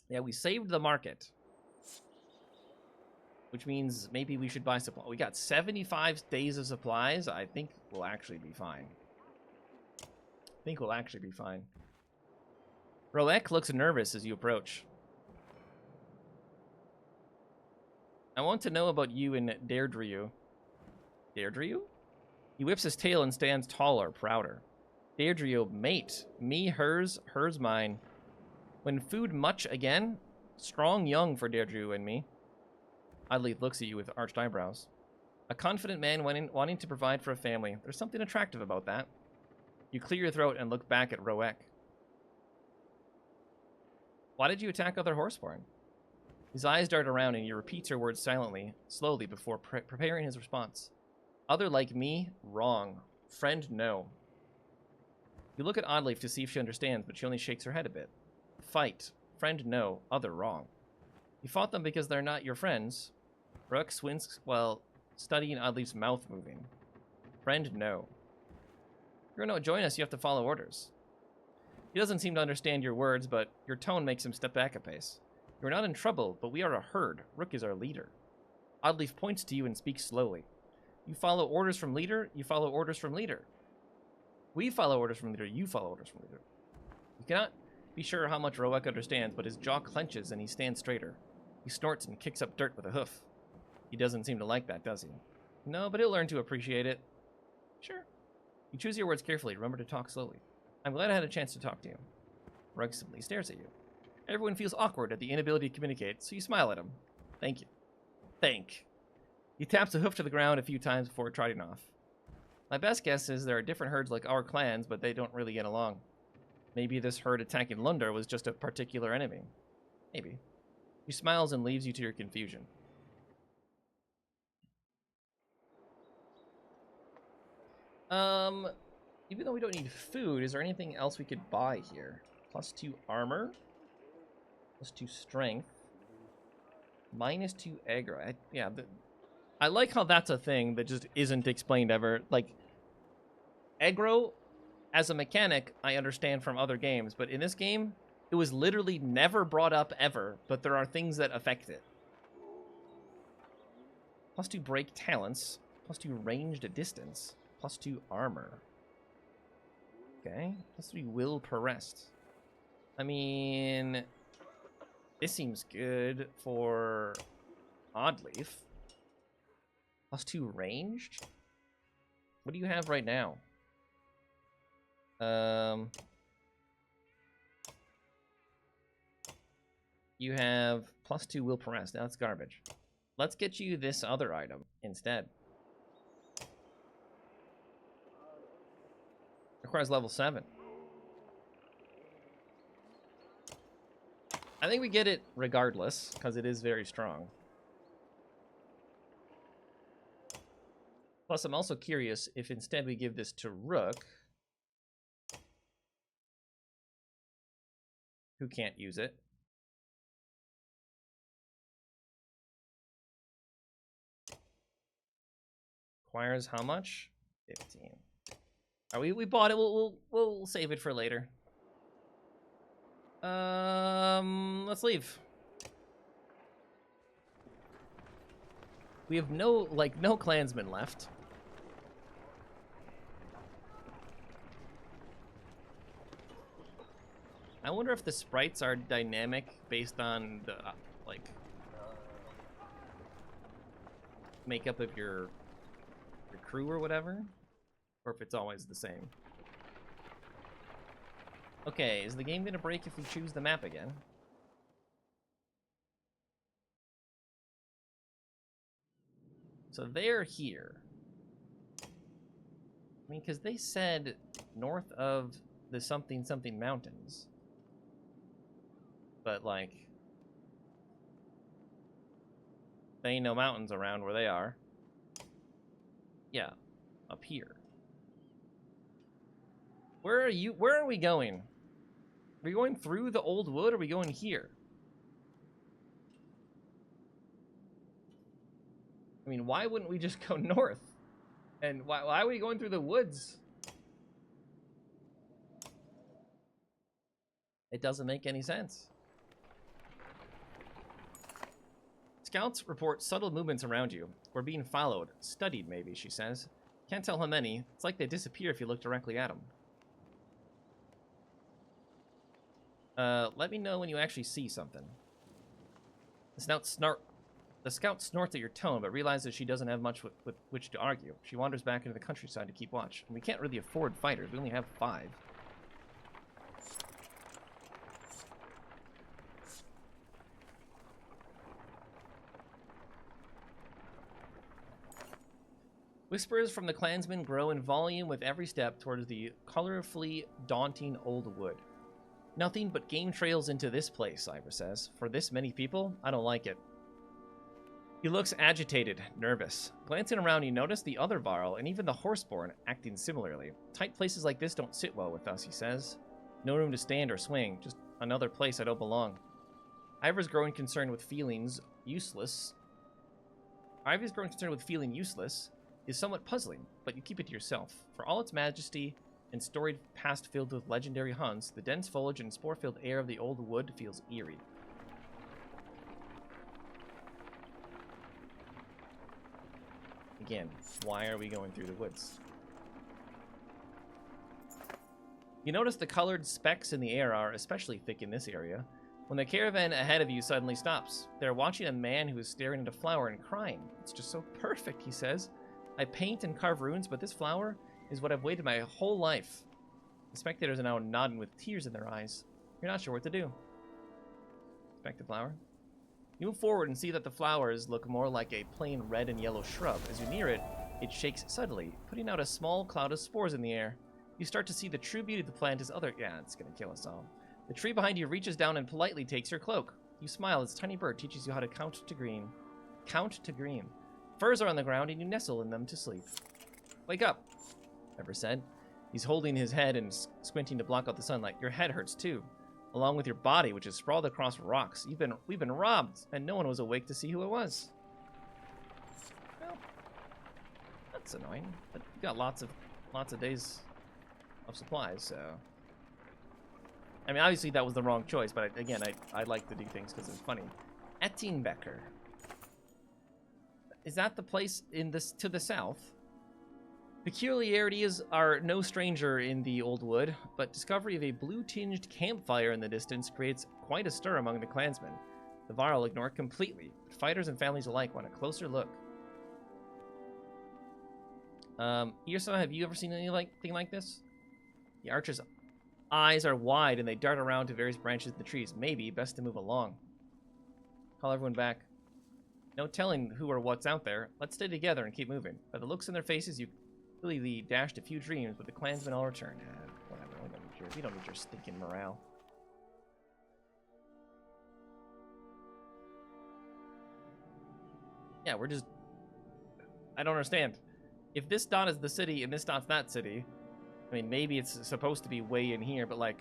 Yeah, we saved the market. Which means maybe we should buy supply. We got 75 days of supplies. I think we'll actually be fine. Roek looks nervous as you approach. I want to know about you and Deirdre. Deirdre? He whips his tail and stands taller, prouder. Deirdre, mate. Me, hers, hers, mine. When food much again? Strong young for Deirdre and me. Oddly looks at you with arched eyebrows. A confident man wanting to provide for a family. There's something attractive about that. You clear your throat and look back at Roek. Why did you attack other horseborn? His eyes dart around and he repeats her words silently, slowly, before preparing his response. Other like me? Wrong. Friend, no. You look at Oddleaf to see if she understands, but she only shakes her head a bit. Fight. Friend, no. Other, wrong. You fought them because they're not your friends. Rook squints while studying Oddleaf's mouth moving. Friend, no. If you're going to join us, you have to follow orders. He doesn't seem to understand your words, but your tone makes him step back a pace. You're not in trouble, but we are a herd. Rook is our leader. Oddleaf points to you and speaks slowly. You follow orders from leader, you follow orders from leader. We follow orders from leader, you follow orders from leader. You cannot be sure how much Roek understands, but his jaw clenches and he stands straighter. He snorts and kicks up dirt with a hoof. He doesn't seem to like that, does he? No, but he'll learn to appreciate it. Sure. You choose your words carefully. Remember to talk slowly. I'm glad I had a chance to talk to you. Roek simply stares at you. Everyone feels awkward at the inability to communicate, so you smile at him. Thank you. Thank. He taps a hoof to the ground a few times before trotting off. My best guess is there are different herds like our clans, but they don't really get along. Maybe this herd attacking Lundar was just a particular enemy. Maybe. He smiles and leaves you to your confusion. Even though we don't need food, is there anything else we could buy here? +2 armor. +2 strength. -2 aggro. I like how that's a thing that just isn't explained ever. Like, aggro, as a mechanic, I understand from other games, but in this game, it was literally never brought up ever, but there are things that affect it. +2 break talents, +2 ranged at distance, +2 armor. Okay, +3 will per rest. I mean, this seems good for Oddleaf. +2 ranged? What do you have right now? You have +2 will per rest. Now that's garbage. Let's get you this other item instead. Requires level 7. I think we get it regardless, because it is very strong. Plus, I'm also curious if instead we give this to Rook, who can't use it. Requires how much? 15. We bought it. We'll save it for later. Let's leave. We have no clansmen left. I wonder if the sprites are dynamic based on the makeup of your crew or whatever, or if it's always the same. Okay, is the game gonna break if we choose the map again? So they're here. I mean, because they said north of the something mountains. But, like, there ain't no mountains around where they are. Yeah, up here. Where are you? Where are we going? Are we going through the old wood, or are we going here? I mean, why wouldn't we just go north? And why are we going through the woods? It doesn't make any sense. Scouts report subtle movements around you. We're being followed. Studied, maybe, she says. Can't tell how many. It's like they disappear if you look directly at them. Let me know when you actually see something. The scout snorts at your tone, but realizes she doesn't have much with which to argue. She wanders back into the countryside to keep watch. And we can't really afford fighters. We only have 5. Whispers from the clansmen grow in volume with every step towards the colorfully daunting old wood. Nothing but game trails into this place, Ivor says. For this many people, I don't like it. He looks agitated, nervous. Glancing around, you notice the other Varl and even the Horseborn acting similarly. Tight places like this don't sit well with us, he says. No room to stand or swing, just another place I don't belong. Ivor's growing concerned with feeling useless is somewhat puzzling, but you keep it to yourself. For all its majesty and storied past filled with legendary hunts, the dense foliage and spore-filled air of the old wood feels eerie. Again, why are we going through the woods? You notice the colored specks in the air are especially thick in this area. When the caravan ahead of you suddenly stops, they're watching a man who is staring at a flower and crying. It's just so perfect, he says. I paint and carve runes, but this flower is what I've waited my whole life. The spectators are now nodding with tears in their eyes. You're not sure what to do. Inspect the flower. You move forward and see that the flowers look more like a plain red and yellow shrub. As you near it, It shakes subtly, putting out a small cloud of spores in the air. You start to see the true beauty of the plant as other... Yeah, it's gonna kill us all. The tree behind you reaches down and politely takes your cloak. You smile as a tiny bird teaches you how to count to green. Count to green. Furs are on the ground and you nestle in them to sleep. Wake up, Ever said. He's holding his head and squinting to block out the sunlight. Your head hurts too, along with your body, which is sprawled across rocks. We've been robbed, and no one was awake to see who it was. Well, that's annoying. But we got lots of days of supplies, so. I mean, obviously that was the wrong choice, but again, I like to do things because it's funny. Ettingbecker. Is that the place to the south? Peculiarities are no stranger in the Old Wood, but discovery of a blue-tinged campfire in the distance creates quite a stir among the clansmen. The Varl ignore it completely, but fighters and families alike want a closer look. Irsa, have you ever seen anything like this? The archer's eyes are wide and they dart around to various branches of the trees. Maybe best to move along. Call everyone back. No telling who or what's out there. Let's stay together and keep moving. By the looks in their faces, you clearly dashed a few dreams, but the clansmen all returned. Whatever, we don't need your stinking morale. Yeah, we're just... I don't understand. If this dot is the city and this dot's that city, I mean, maybe it's supposed to be way in here, but like,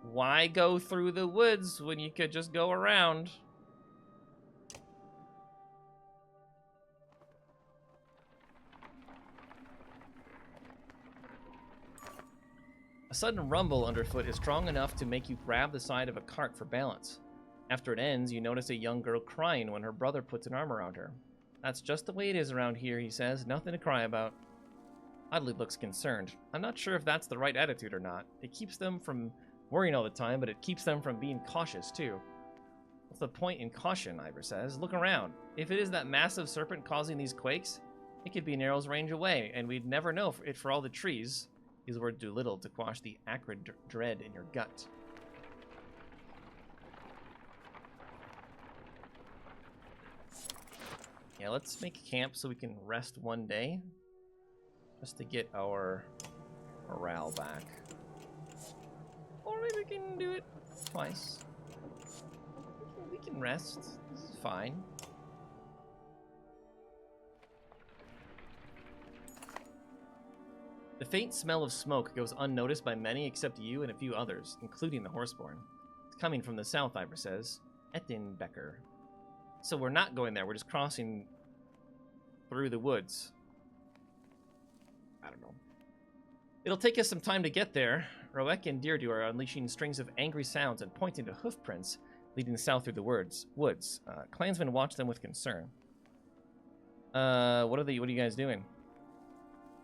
why go through the woods when you could just go around? A sudden rumble underfoot is strong enough to make you grab the side of a cart for balance. After it ends, you notice a young girl crying when her brother puts an arm around her. That's just the way it is around here, he says. Nothing to cry about. Audley looks concerned. I'm not sure if that's the right attitude or not. It keeps them from worrying all the time, but it keeps them from being cautious, too. What's the point in caution, Ivor says. Look around. If it is that massive serpent causing these quakes, it could be an arrow's range away, and we'd never know it for all the trees. These words do little to quash the acrid dread in your gut. Yeah, let's make camp so we can rest one day. Just to get our morale back. Or maybe we can do it twice. We can rest. This is fine. The faint smell of smoke goes unnoticed by many except you and a few others, including the Horseborn. It's coming from the south, Ivor says. Ettingbecker. So we're not going there, we're just crossing through the woods. I don't know. It'll take us some time to get there. Roek and Deirdre are unleashing strings of angry sounds and pointing to hoof prints leading south through the woods. Clansmen watch them with concern. What are you guys doing?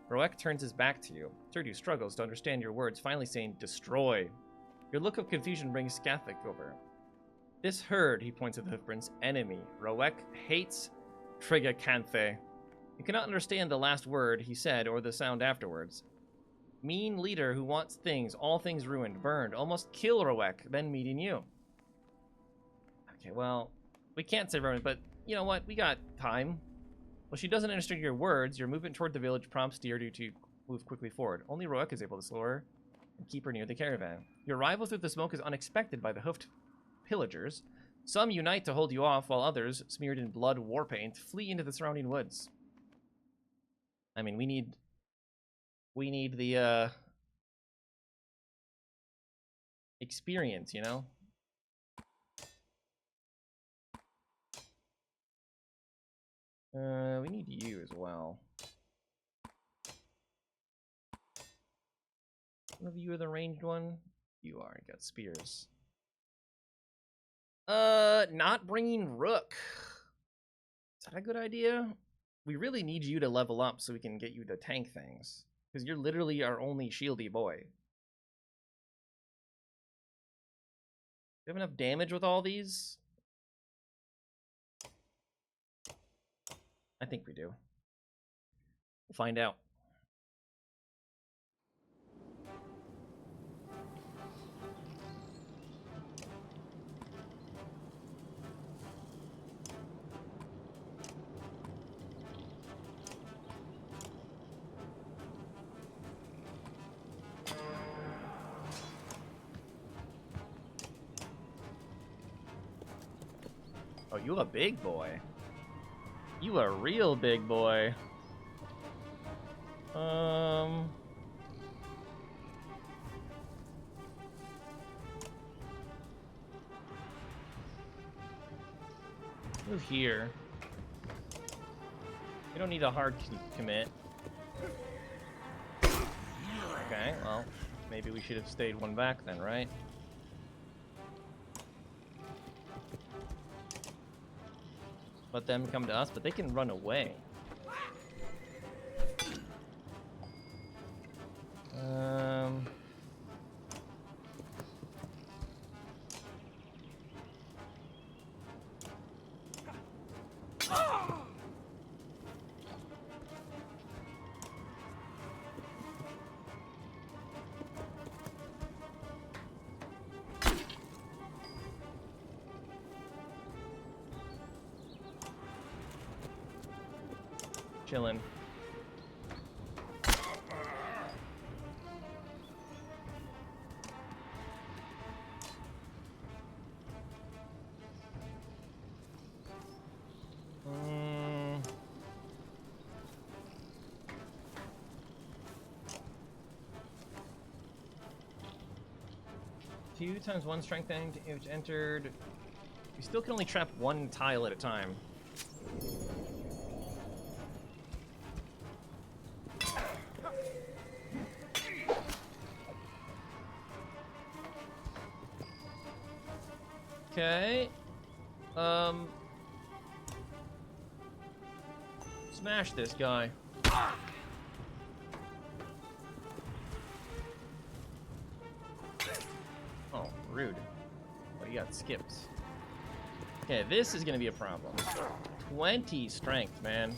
Roek turns his back to you. Deirdre struggles to understand your words, finally saying, destroy. Your look of confusion brings Scathik over. This herd, he points at the hoofprints, enemy. Roek hates Trigacanthe. You cannot understand the last word he said or the sound afterwards. Mean leader who wants things, all things ruined, burned, almost kill Roek, then meeting you. Okay, well, we can't say ruined, but you know what? We got time. Well, she doesn't understand your words. Your movement toward the village prompts Deirdre to move quickly forward. Only Roek is able to slow her and keep her near the caravan. Your arrival through the smoke is unexpected by the hoofed pillagers. Some unite to hold you off, while others, smeared in blood war paint, flee into the surrounding woods. I mean, we need the experience, you know? We need you as well. One of you are the ranged one? You are. You got spears. Not bringing Rook. Is that a good idea? We really need you to level up so we can get you to tank things. Because you're literally our only shieldy boy. Do you have enough damage with all these? I think we do. We'll find out. Oh, you a big boy. You a real big boy. Move here. We don't need a hard commit. Okay, well, maybe we should have stayed one back then, right? Let them come to us, but they can run away. Chilling. Two times one strength damage entered. We still can only trap one tile at a time. Okay. Smash this guy. Oh, rude. Oh, you got skips. Okay, this is gonna be a problem. 20 strength, man.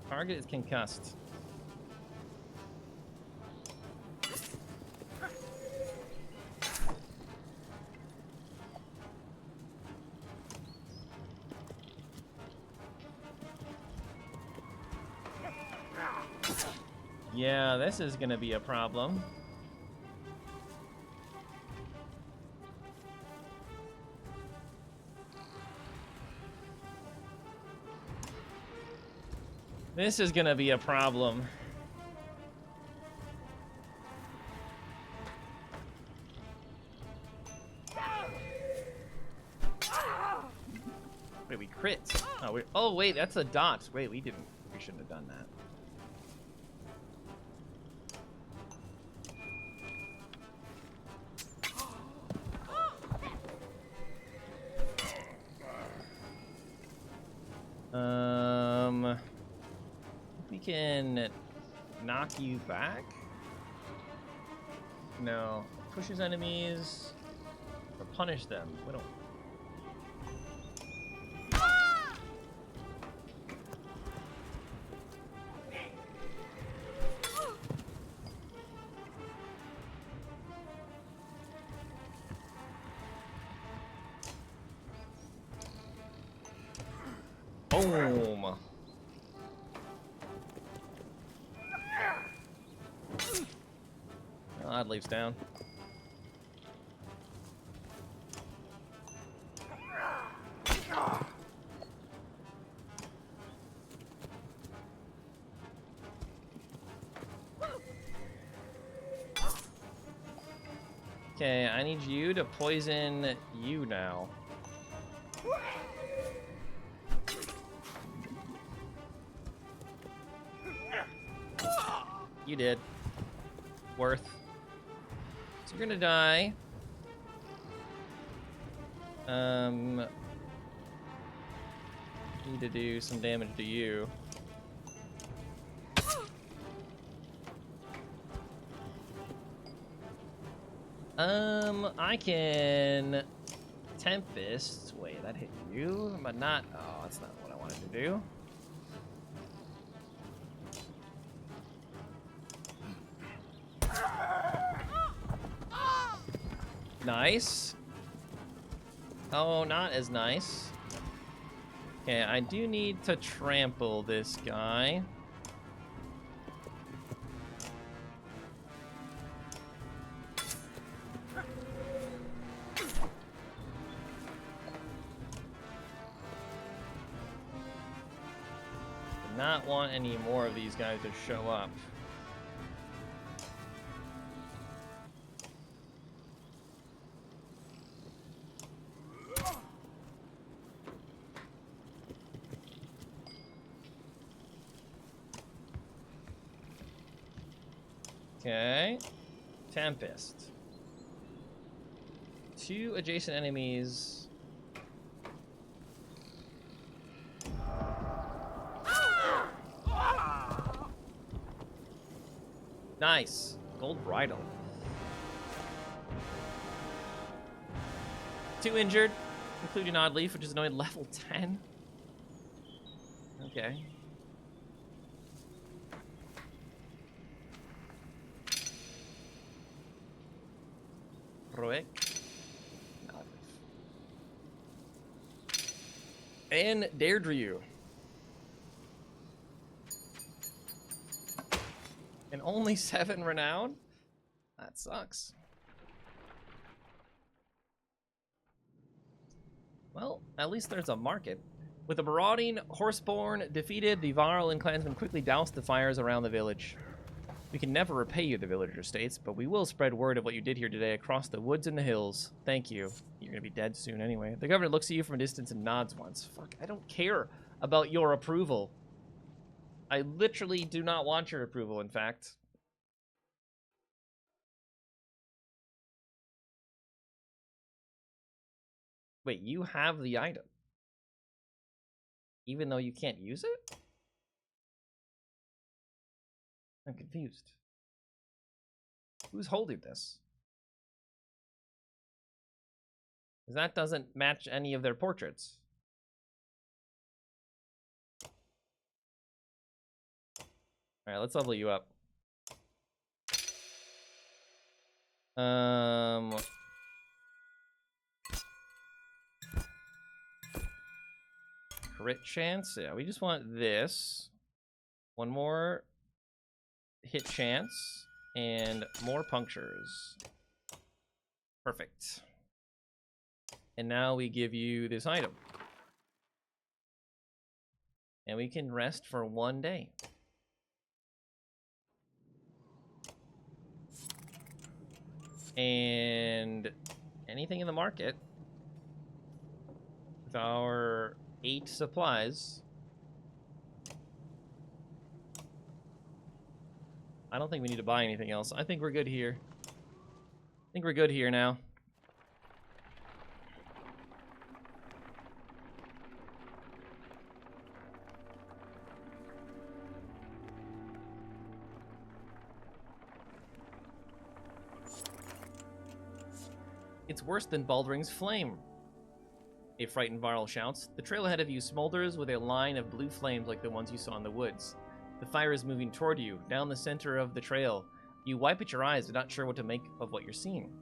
Target is concussed. Yeah, this is gonna be a problem. This is gonna be a problem. Wait, we crit. Oh, wait, that's a dot. Wait, we shouldn't have done that. We can knock you back? No. Pushes enemies or punish them. We don't. Boom. Odd leaves down. Okay, I need you to poison you now. You did. Worth. So you're gonna die. Need to do some damage to you. I can Tempest. Wait, that hit you, but not. Oh, that's not what I wanted to do. Nice. Oh, not as nice. Okay, I do need to trample this guy. not want any more of these guys to show up. Okay. Tempest. 2 adjacent enemies. Nice. Gold bridle. 2 injured, including Oddleaf, which is only level 10. Okay. Roek. And Deirdre. And only 7 renown? That sucks. Well, at least there's a market. With the marauding Horseborn defeated, the Varl and clansmen quickly doused the fires around the village. We can never repay you, the villager states, but we will spread word of what you did here today across the woods and the hills. Thank you. You're gonna be dead soon anyway. The governor looks at you from a distance and nods once. Fuck, I don't care about your approval. I literally do not want your approval, in fact. Wait, you have the item? Even though you can't use it? I'm confused. Who's holding this? 'Cause that doesn't match any of their portraits. Alright, let's level you up. Crit chance? Yeah, we just want this. 1 more hit chance. And more punctures. Perfect. And now we give you this item. And we can rest for 1 day. And anything in the market with our 8 supplies. I don't think we need to buy anything else. I think we're good here. I think we're good here now. It's worse than Baldring's flame. A frightened Varl shouts. The trail ahead of you smolders with a line of blue flames like the ones you saw in the woods. The fire is moving toward you, down the center of the trail. You wipe at your eyes, but not sure what to make of what you're seeing.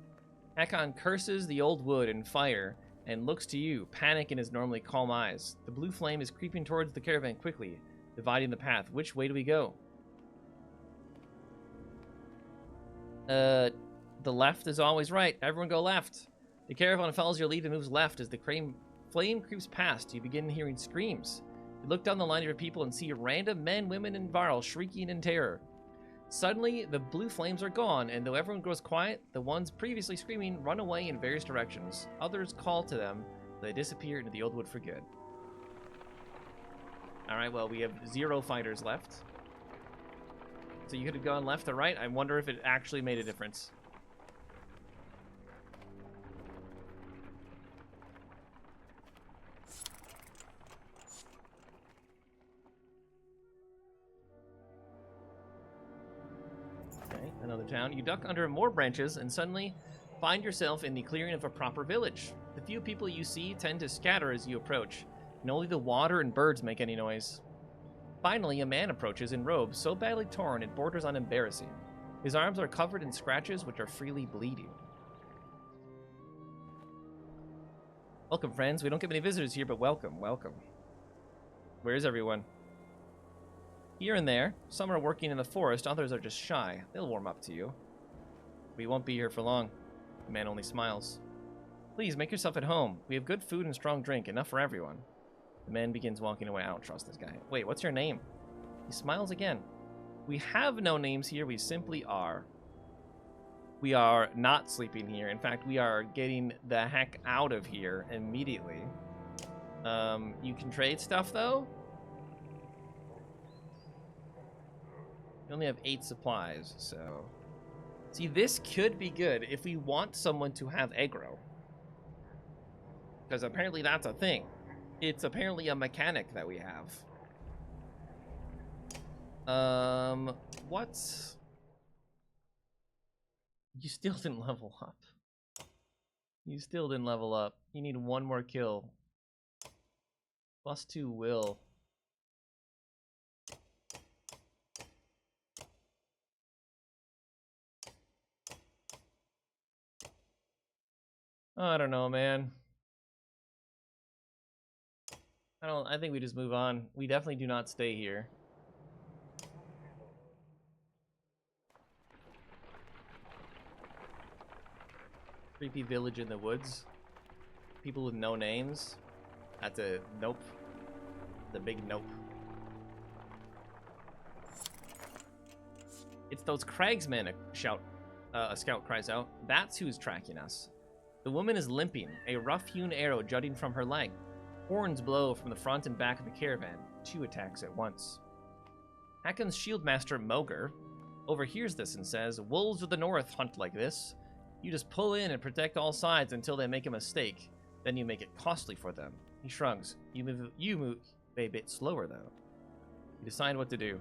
Hakon curses the old wood and fire, and looks to you, panic in his normally calm eyes. The blue flame is creeping towards the caravan quickly, dividing the path. Which way do we go? The left is always right. Everyone go left. The caravan follows your lead and moves left as the flame creeps past. You begin hearing screams. You look down the line of your people and see random men, women, and Varl shrieking in terror. Suddenly, the blue flames are gone, and though everyone grows quiet, the ones previously screaming run away in various directions. Others call to them, but they disappear into the old wood for good. Alright, well, we have 0 fighters left. So you could have gone left or right. I wonder if it actually made a difference. Another town. You duck under more branches and suddenly find yourself in the clearing of a proper village. The few people you see tend to scatter as you approach, and only the water and birds make any noise. Finally, a man approaches in robes so badly torn it borders on embarrassing. His arms are covered in scratches which are freely bleeding. Welcome, friends. We don't get many visitors here, but welcome, welcome. Where is everyone? Here and there, some are working in the forest, others are just shy. They'll warm up to you. We won't be here for long. The man only smiles. Please, make yourself at home. We have good food and strong drink, enough for everyone. The man begins walking away. I don't trust this guy. Wait, what's your name? He smiles again. We have no names here. We simply are. We are not sleeping here. In fact, we are getting the heck out of here immediately. You can trade stuff, though? You only have 8 supplies, so... See, this could be good if we want someone to have aggro. Because apparently that's a thing. It's apparently a mechanic that we have. What? You still didn't level up. You still didn't level up. You need 1 more kill. +2 will. I don't know, man. I think we just move on. We definitely do not stay here. Creepy village in the woods. People with no names. That's a nope. The big nope. It's those cragsmen, a scout cries out. That's who's tracking us. The woman is limping, a rough-hewn arrow jutting from her leg. Horns blow from the front and back of the caravan. 2 attacks at once. Hakon's shieldmaster, Moger, overhears this and says, "Wolves of the north hunt like this. You just pull in and protect all sides until they make a mistake. Then you make it costly for them." He shrugs. You move a bit slower, though. You decide what to do.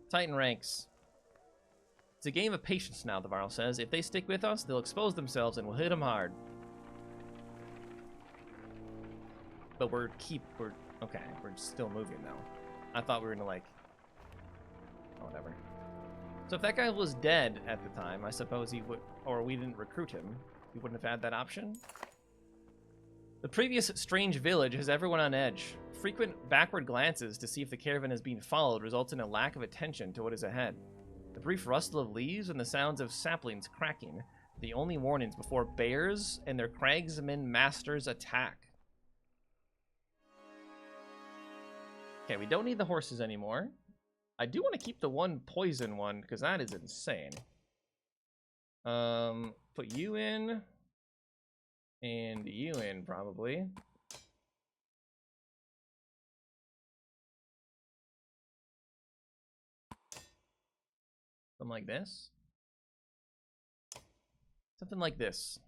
Titan ranks. It's a game of patience now, the Varl says. If they stick with us, they'll expose themselves and we'll hit them hard. But we're still moving though. I thought we were gonna oh, whatever. So if that guy was dead at the time, I suppose he would, or we didn't recruit him, we wouldn't have had that option. The previous strange village has everyone on edge. Frequent backward glances to see if the caravan is being followed results in a lack of attention to what is ahead. The brief rustle of leaves and the sounds of saplings cracking, the only warnings before bears and their cragsmen masters attack. Okay, we don't need the horses anymore. I do want to keep the 1 poison one, because that is insane. Put you in. And you in, probably. Something like this. Something like this.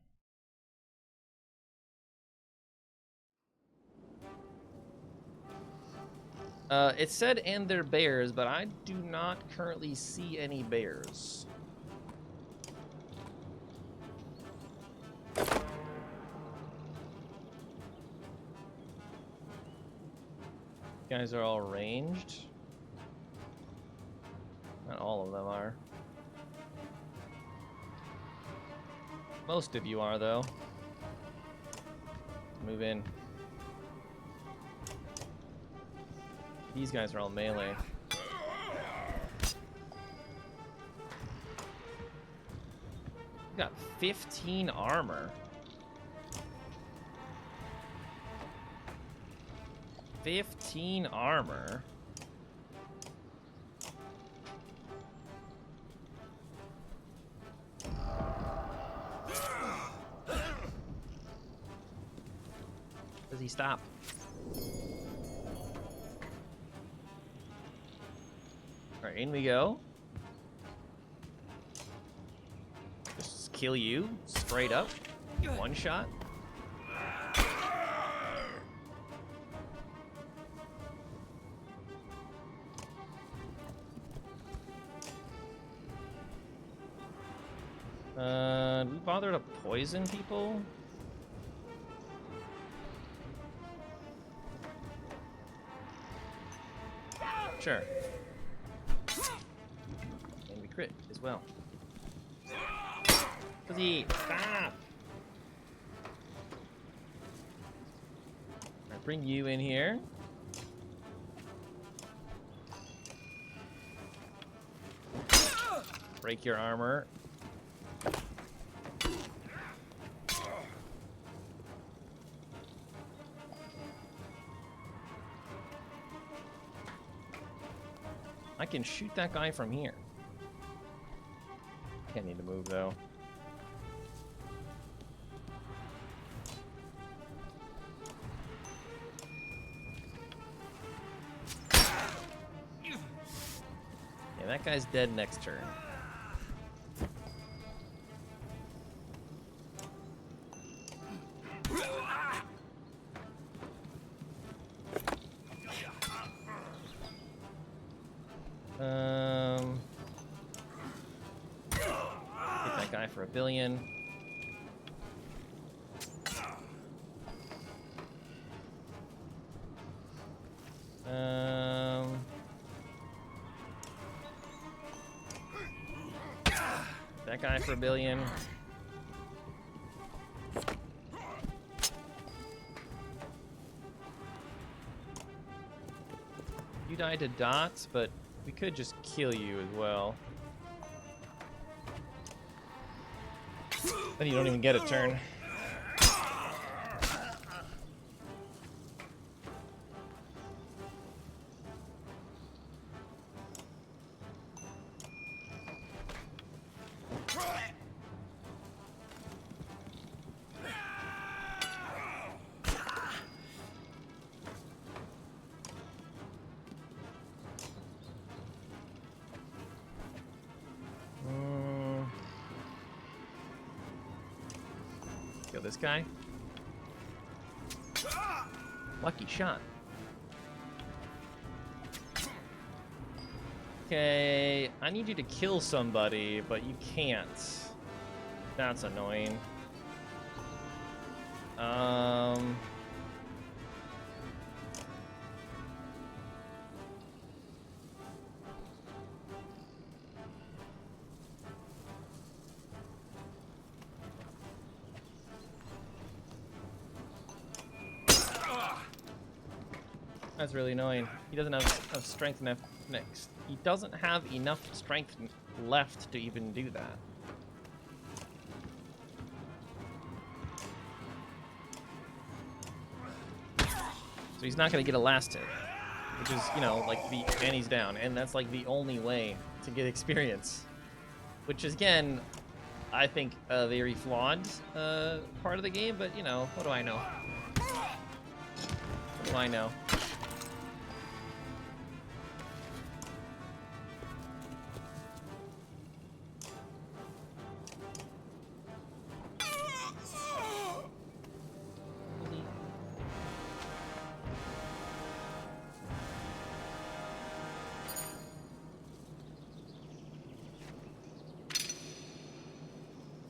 It said and their bears, but I do not currently see any bears. Guys are all ranged. Not all of them are. Most of you are, though. Move in. These guys are all melee. We got 15 armor. 15 armor. Does he stop? All right, in we go. Just kill you straight up. 1 shot. Do we bother to poison people? Sure. And we crit as well. Fuzzy, stop! Alright, bring you in here. Break your armor. I can shoot that guy from here. Can't need to move, though. Yeah, that guy's dead next turn. Hit that guy for $1 billion. That guy for $1 billion. You died to dots, but we could just kill you as well. Then you don't even get a turn. Kill this guy. Lucky shot. Okay, I need you to kill somebody, but you can't. That's annoying. That's really annoying. He doesn't have strength enough next. He doesn't have enough strength left to even do that. So he's not going to get a last hit, which is, you know, like and he's down, and that's like the only way to get experience, which is, again, I think a very flawed part of the game. But you know, what do I know? What do I know?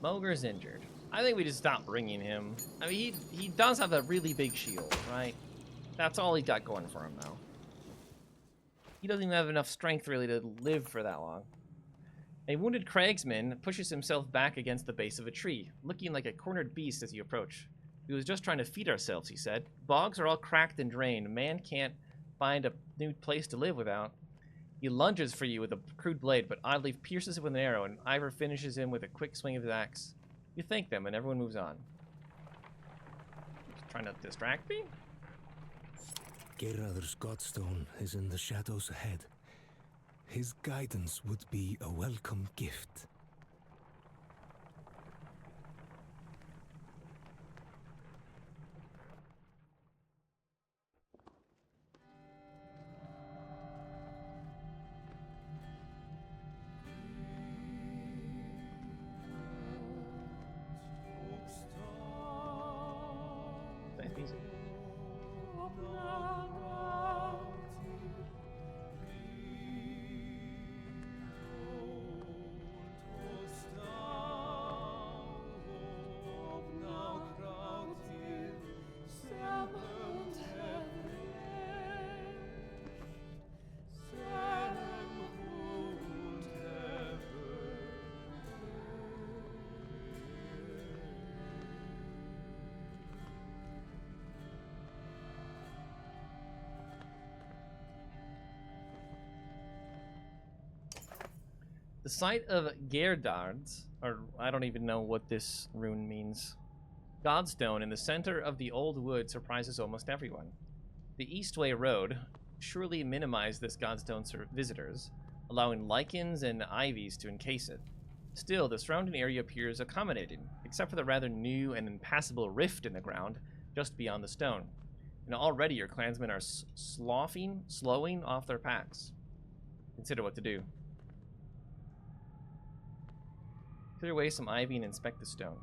Mogre's injured. I think we just stop bringing him. I mean, he does have a really big shield, right? That's all he got going for him, though. He doesn't even have enough strength, really, to live for that long. A wounded cragsman pushes himself back against the base of a tree, looking like a cornered beast as you approach. We was just trying to feed ourselves, he said. Bogs are all cracked and drained. Man can't find a new place to live without. He lunges for you with a crude blade, but oddly pierces it with an arrow, and Ivor finishes him with a quick swing of his axe. You thank them, and everyone moves on. Just trying to distract me? Geirröðr's Godstone is in the shadows ahead. His guidance would be a welcome gift. Nice music. The site of Geirdards, or I don't even know what this rune means. Godstone in the center of the old wood surprises almost everyone. The Eastway Road surely minimized this Godstone's visitors, allowing lichens and ivies to encase it. Still, the surrounding area appears accommodating, except for the rather new and impassable rift in the ground just beyond the stone. And already your clansmen are slowing off their packs. Consider what to do. Clear away some ivy and inspect the stone.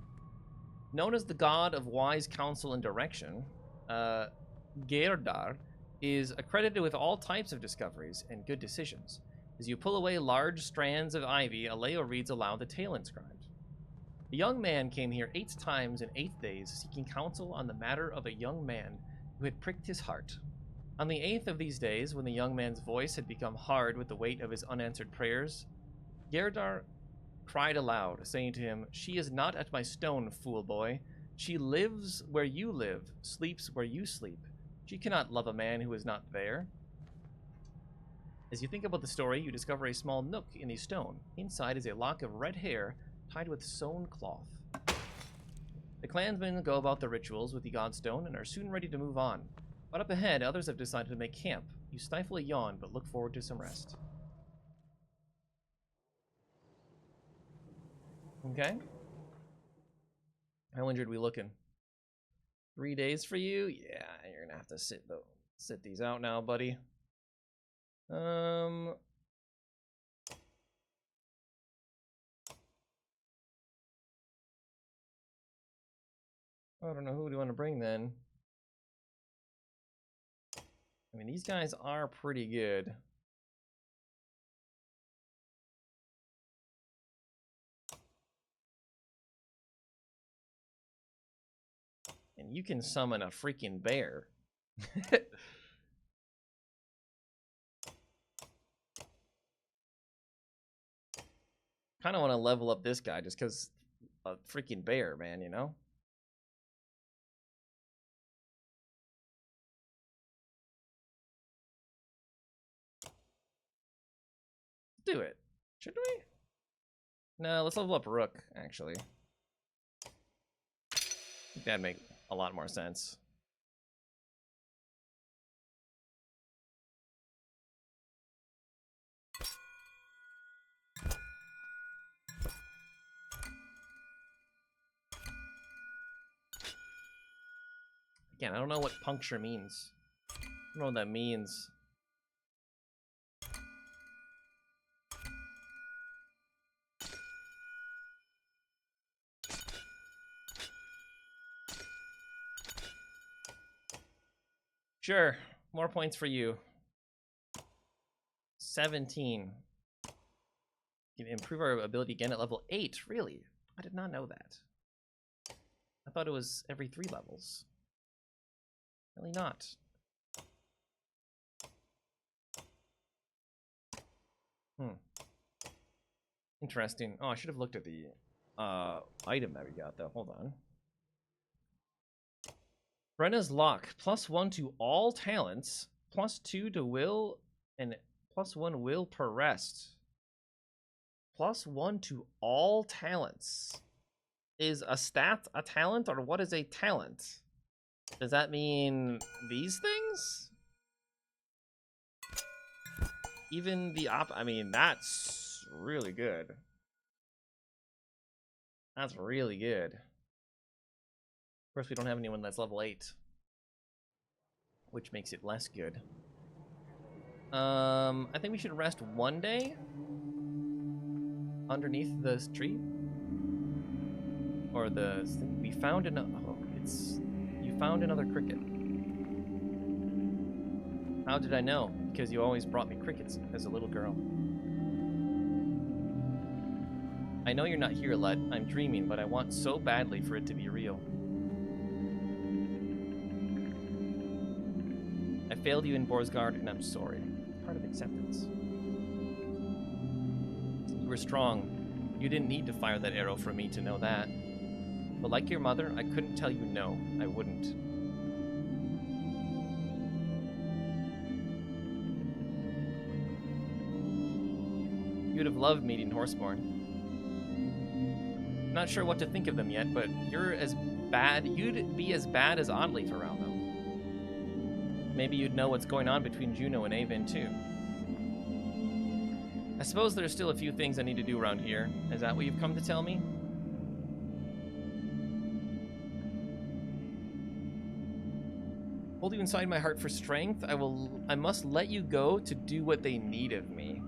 Known as the god of wise counsel and direction, Gerdar is accredited with all types of discoveries and good decisions. As you pull away large strands of ivy, Aleo reads aloud the tale inscribed. A young man came here 8 times in 8 days, seeking counsel on the matter of a young man who had pricked his heart. On the 8th of these days, when the young man's voice had become hard with the weight of his unanswered prayers, Gerdar cried aloud, saying to him, "She is not at my stone, fool boy. She lives where you live, sleeps where you sleep. She cannot love a man who is not there." As you think about the story, you discover a small nook in the stone. Inside is a lock of red hair tied with sewn cloth. The clansmen go about their rituals with the godstone and are soon ready to move on. But up ahead, others have decided to make camp. You stifle a yawn, but look forward to some rest. Okay. How injured we looking? 3 days for you? Yeah, you're gonna have to sit these out now, buddy. I don't know, who do you want to bring then? I mean, these guys are pretty good. And you can summon a freaking bear. Kind of want to level up this guy just because a freaking bear, man, you know? Do it. Should we? No, let's level up Rook, actually. I think that'd make a lot more sense. Again, I don't know what puncture means. I don't know what that means. Sure, more points for you. 17. You can improve our ability again at level 8, really? I did not know that. I thought it was every 3 levels. Really not. Interesting. Oh, I should have looked at the item that we got, though. Hold on. Brenna's Lock. +1 to all talents. +2 to will, and +1 will per rest. +1 to all talents. Is a stat a talent, or what is a talent? Does that mean these things? Even the I mean, that's really good. That's really good. Of course, we don't have anyone that's level 8, which makes it less good. I think we should rest 1 day underneath this tree, or the thing. We found another. Oh, you found another cricket. How did I know? Because you always brought me crickets as a little girl. I know you're not here, Let. I'm dreaming, but I want so badly for it to be real. I failed you in Borsgard, and I'm sorry. Part of acceptance. You were strong. You didn't need to fire that arrow for me to know that. But like your mother, I couldn't tell you no. I wouldn't. You'd have loved meeting Horseborn. Not sure what to think of them yet, but you'd be as bad as Oddleaf around them. Maybe you'd know what's going on between Juno and Avon, too. I suppose there's still a few things I need to do around here. Is that what you've come to tell me? Hold you inside my heart for strength. I must let you go to do what they need of me.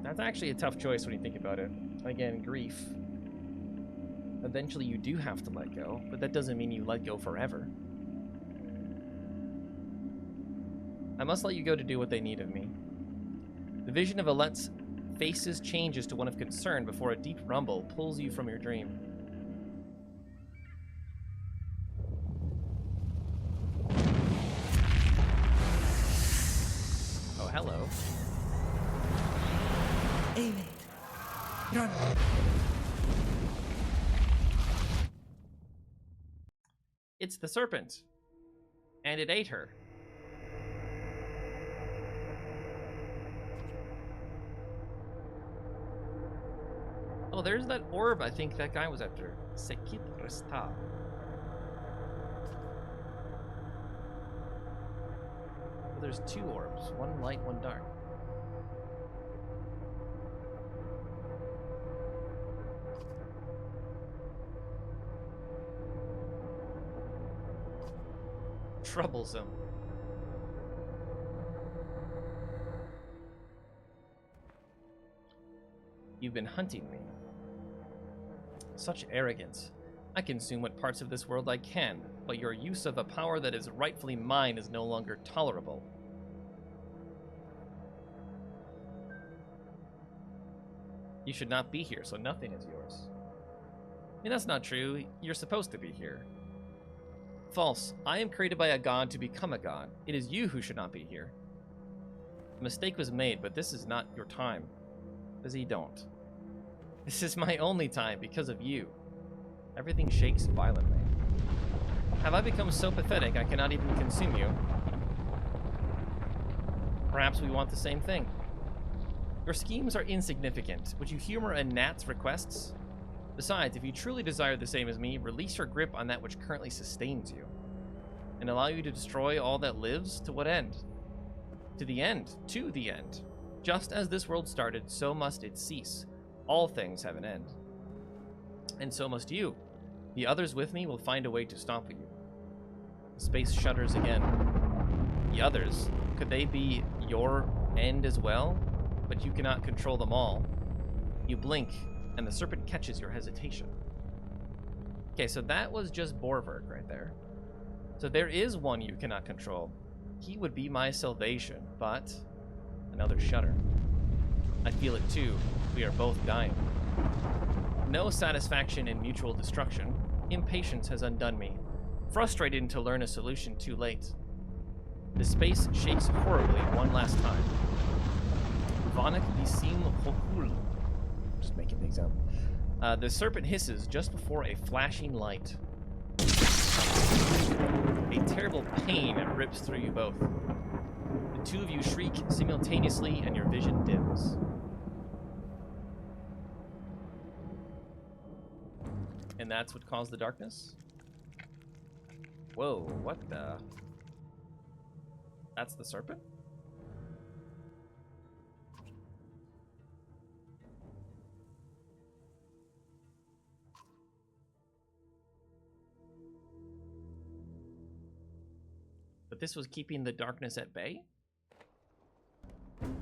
That's actually a tough choice when you think about it. Again, grief. Eventually you do have to let go, but that doesn't mean you let go forever. I must let you go to do what they need of me. The vision of Alette's faces changes to one of concern before a deep rumble pulls you from your dream. Oh, hello. Aim it. Run. It's the serpent. And it ate her. Oh, there's that orb I think that guy was after. Sekit Resta. Oh, there's two orbs. One light, one dark. Troublesome. You've been hunting me. Such arrogance. I consume what parts of this world I can, but your use of a power that is rightfully mine is no longer tolerable. You should not be here, so nothing is yours. I mean, that's not true. You're supposed to be here. False. I am created by a god to become a god. It is you who should not be here. A mistake was made, but this is not your time. Busy don't. This is my only time because of you. Everything shakes violently. Have I become so pathetic I cannot even consume you? Perhaps we want the same thing. Your schemes are insignificant. Would you humor a gnat's requests? Besides, if you truly desire the same as me, release your grip on that which currently sustains you, and allow you to destroy all that lives. To what end? To the end. To the end. Just as this world started, so must it cease. All things have an end. And so must you. The others with me will find a way to stop you. The space shudders again. The others, could they be your end as well? But you cannot control them all. You blink, and the serpent catches your hesitation. Okay, so that was just Borverk right there. So there is one you cannot control. He would be my salvation, but another shudder. I feel it too. We are both dying. No satisfaction in mutual destruction. Impatience has undone me. Frustrated to learn a solution too late. The space shakes horribly one last time. Vanak Visim Hokul. Just making things up. The serpent hisses just before a flashing light. A terrible pain rips through you both. The two of you shriek simultaneously and your vision dims. And that's what caused the darkness? Whoa, what the? That's the serpent? But this was keeping the darkness at bay?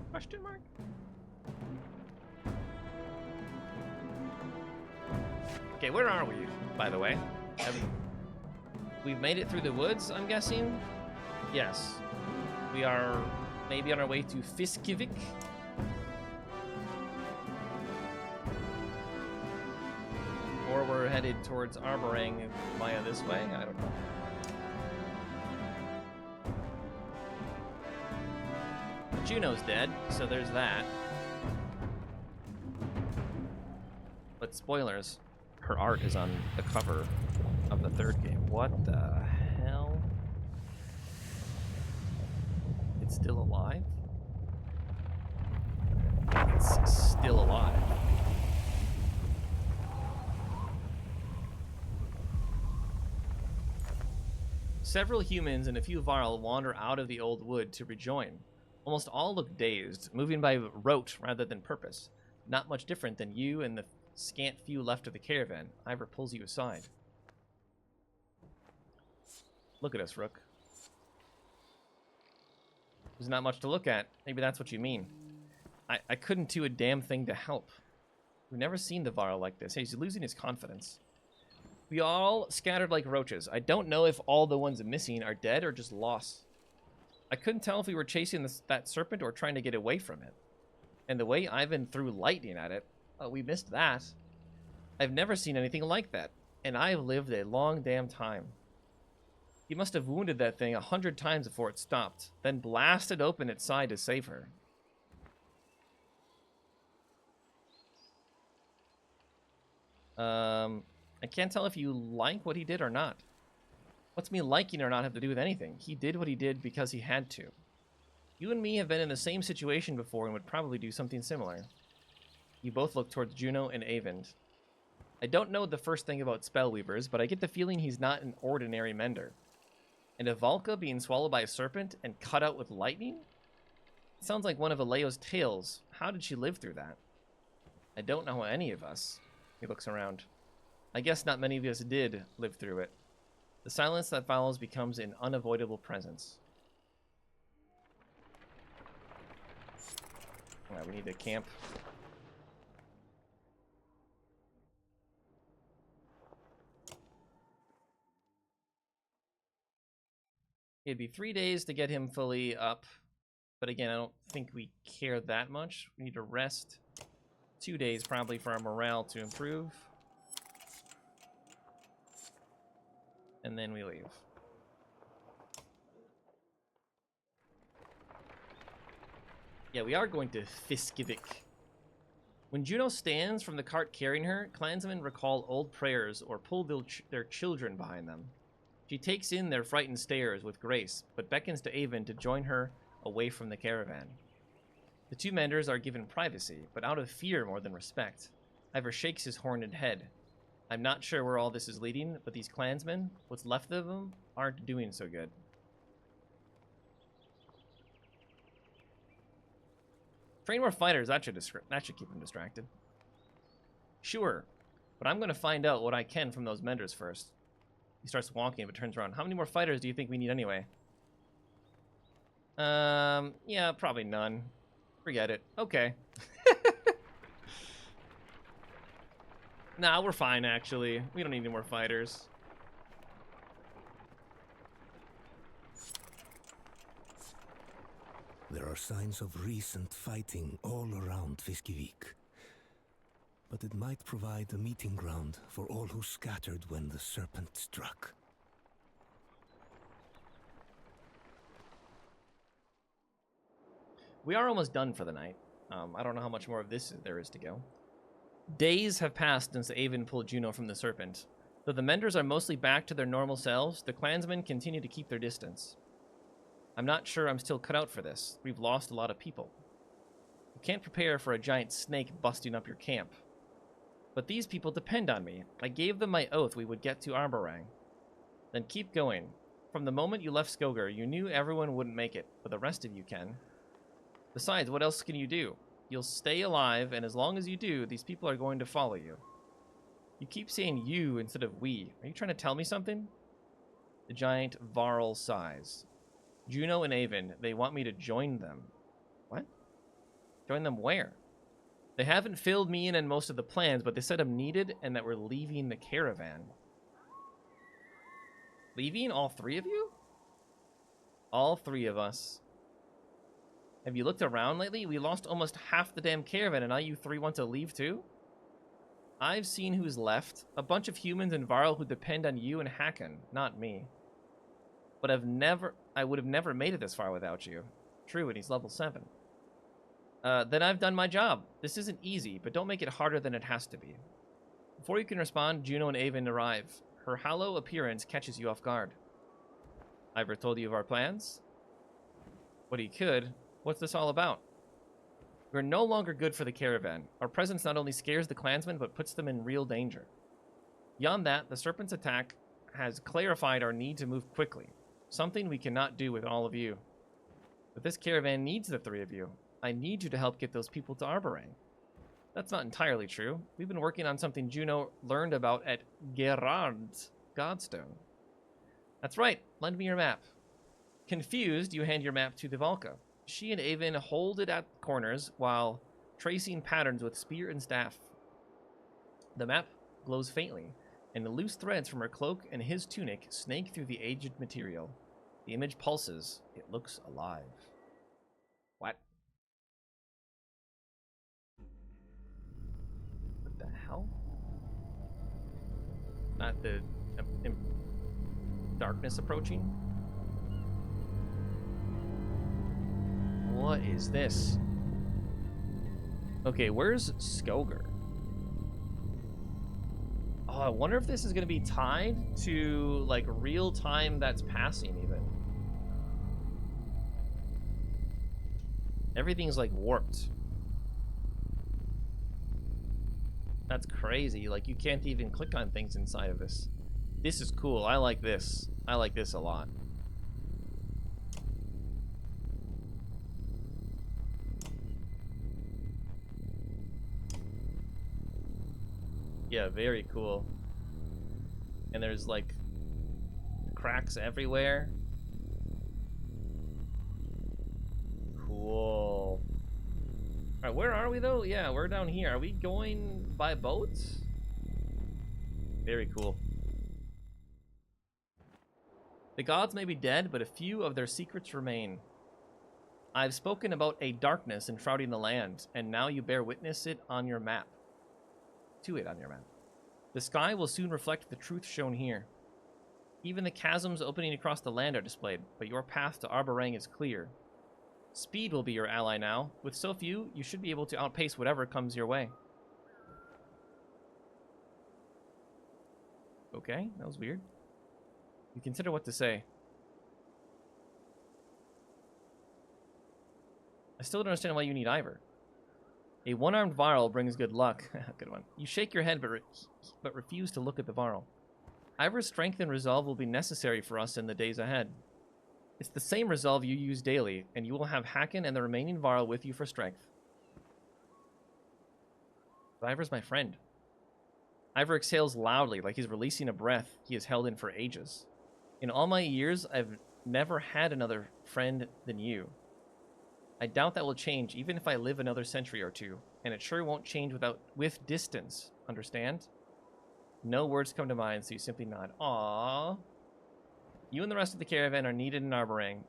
Question mark? Okay, where are we, by the way? We've made it through the woods, I'm guessing? Yes. We are maybe on our way to Fiskivik. Or we're headed towards Armorang via this way, I don't know. Juno's dead, so there's that. But spoilers, her art is on the cover of the third game. What the hell? It's still alive? It's still alive. Several humans and a few Varl wander out of the old wood to rejoin. Almost all look dazed, moving by rote rather than purpose. Not much different than you and the scant few left of the caravan. Ivor pulls you aside. Look at us, Rook. There's not much to look at. Maybe that's what you mean. I couldn't do a damn thing to help. We've never seen the Varl like this. Hey, he's losing his confidence. We all scattered like roaches. I don't know if all the ones missing are dead or just lost. I couldn't tell if we were chasing that serpent or trying to get away from it. And the way Ivan threw lightning at it, we missed that. I've never seen anything like that, and I've lived a long damn time. He must have wounded that thing 100 times before it stopped, then blasted open its side to save her. I can't tell if you like what he did or not. What's me liking or not have to do with anything? He did what he did because he had to. You and me have been in the same situation before and would probably do something similar. You both look towards Juno and Avend. I don't know the first thing about spellweavers, but I get the feeling he's not an ordinary mender. And a Valka being swallowed by a serpent and cut out with lightning? It sounds like one of Aleo's tales. How did she live through that? I don't know any of us. He looks around. I guess not many of us did live through it. The silence that follows becomes an unavoidable presence. Alright, we need to camp. It'd be 3 days to get him fully up. But again, I don't think we care that much. We need to rest 2 days probably for our morale to improve. And then we leave. Yeah, we are going to Fiskivik. When Juno stands from the cart carrying her, clansmen recall old prayers or pull their children behind them. She takes in their frightened stares with grace, but beckons to Avon to join her away from the caravan. The two menders are given privacy, but out of fear more than respect. Ivor shakes his horned head. I'm not sure where all this is leading, but these clansmen, what's left of them, aren't doing so good. Train more fighters, that should keep them distracted. Sure, but I'm going to find out what I can from those menders first. He starts walking, but turns around. How many more fighters do you think we need anyway? Yeah, probably none. Forget it. Okay. Nah, we're fine, actually. We don't need any more fighters. There are signs of recent fighting all around Fiskivik. But it might provide a meeting ground for all who scattered when the serpent struck. We are almost done for the night. I don't know how much more of this there is to go. Days have passed since Avon pulled Juno from the serpent. Though the menders are mostly back to their normal selves, the clansmen continue to keep their distance. I'm not sure I'm still cut out for this. We've lost a lot of people. You can't prepare for a giant snake busting up your camp. But these people depend on me. I gave them my oath we would get to Arborang. Then keep going. From the moment you left Skogar, you knew everyone wouldn't make it, but the rest of you can. Besides, what else can you do? You'll stay alive, and as long as you do, these people are going to follow you. You keep saying you instead of we. Are you trying to tell me something? The giant Varl sighs. Juno and Avon, they want me to join them. What? Join them where? They haven't filled me in on most of the plans, but they said I'm needed and that we're leaving the caravan. Leaving? All three of you? All three of us. Have you looked around lately? We lost almost half the damn caravan, and now you three want to leave too? I've seen who's left. A bunch of humans and Varl who depend on you and Hakon, not me. But I would have never made it this far without you. True, and he's level 7. Then I've done my job. This isn't easy, but don't make it harder than it has to be. Before you can respond, Juno and Avon arrive. Her hollow appearance catches you off guard. Ivor told you of our plans? What he could. What's this all about? We're no longer good for the caravan. Our presence not only scares the clansmen, but puts them in real danger. Beyond that, the serpent's attack has clarified our need to move quickly. something we cannot do with all of you. But this caravan needs the three of you. I need you to help get those people to Arborang. That's not entirely true. We've been working on something Juno learned about at Gerard's Godstone. That's right. Lend me your map. Confused, you hand your map to the Valka. She and Avon hold it at corners while tracing patterns with spear and staff. The map glows faintly, and the loose threads from her cloak and his tunic snake through the aged material. The image pulses. It looks alive. What? What the hell? Not the darkness approaching? What is this? Okay, where's Skoger? Oh, I wonder if this is going to be tied to, like, real time that's passing, even. Everything's, like, warped. That's crazy. Like, you can't even click on things inside of this. This is cool. I like this. I like this a lot. Yeah, very cool. And there's like cracks everywhere. Cool. Alright, where are we though? Yeah, we're down here. Are we going by boat? Very cool. The gods may be dead, but a few of their secrets remain. I've spoken about a darkness enshrouding the land, and now you bear witness it on your map. To it on your map. The sky will soon reflect the truth shown here. Even the chasms opening across the land are displayed, but your path to Arborang is clear. Speed will be your ally now. With so few, you should be able to outpace whatever comes your way. Okay, that was weird. You consider what to say. I still don't understand why you need Ivor. A one-armed Varl brings good luck. Good one. You shake your head, but refuse to look at the Varl. Ivor's strength and resolve will be necessary for us in the days ahead. It's the same resolve you use daily, and you will have Hakken and the remaining Varl with you for strength. Ivor's my friend. Ivor exhales loudly, like he's releasing a breath he has held in for ages. In all my years, I've never had another friend than you. I doubt that will change, even if I live another century or two, and it sure won't change with distance. Understand? No words come to mind, so you simply nod. Aww. You and the rest of the caravan are needed in Arborang.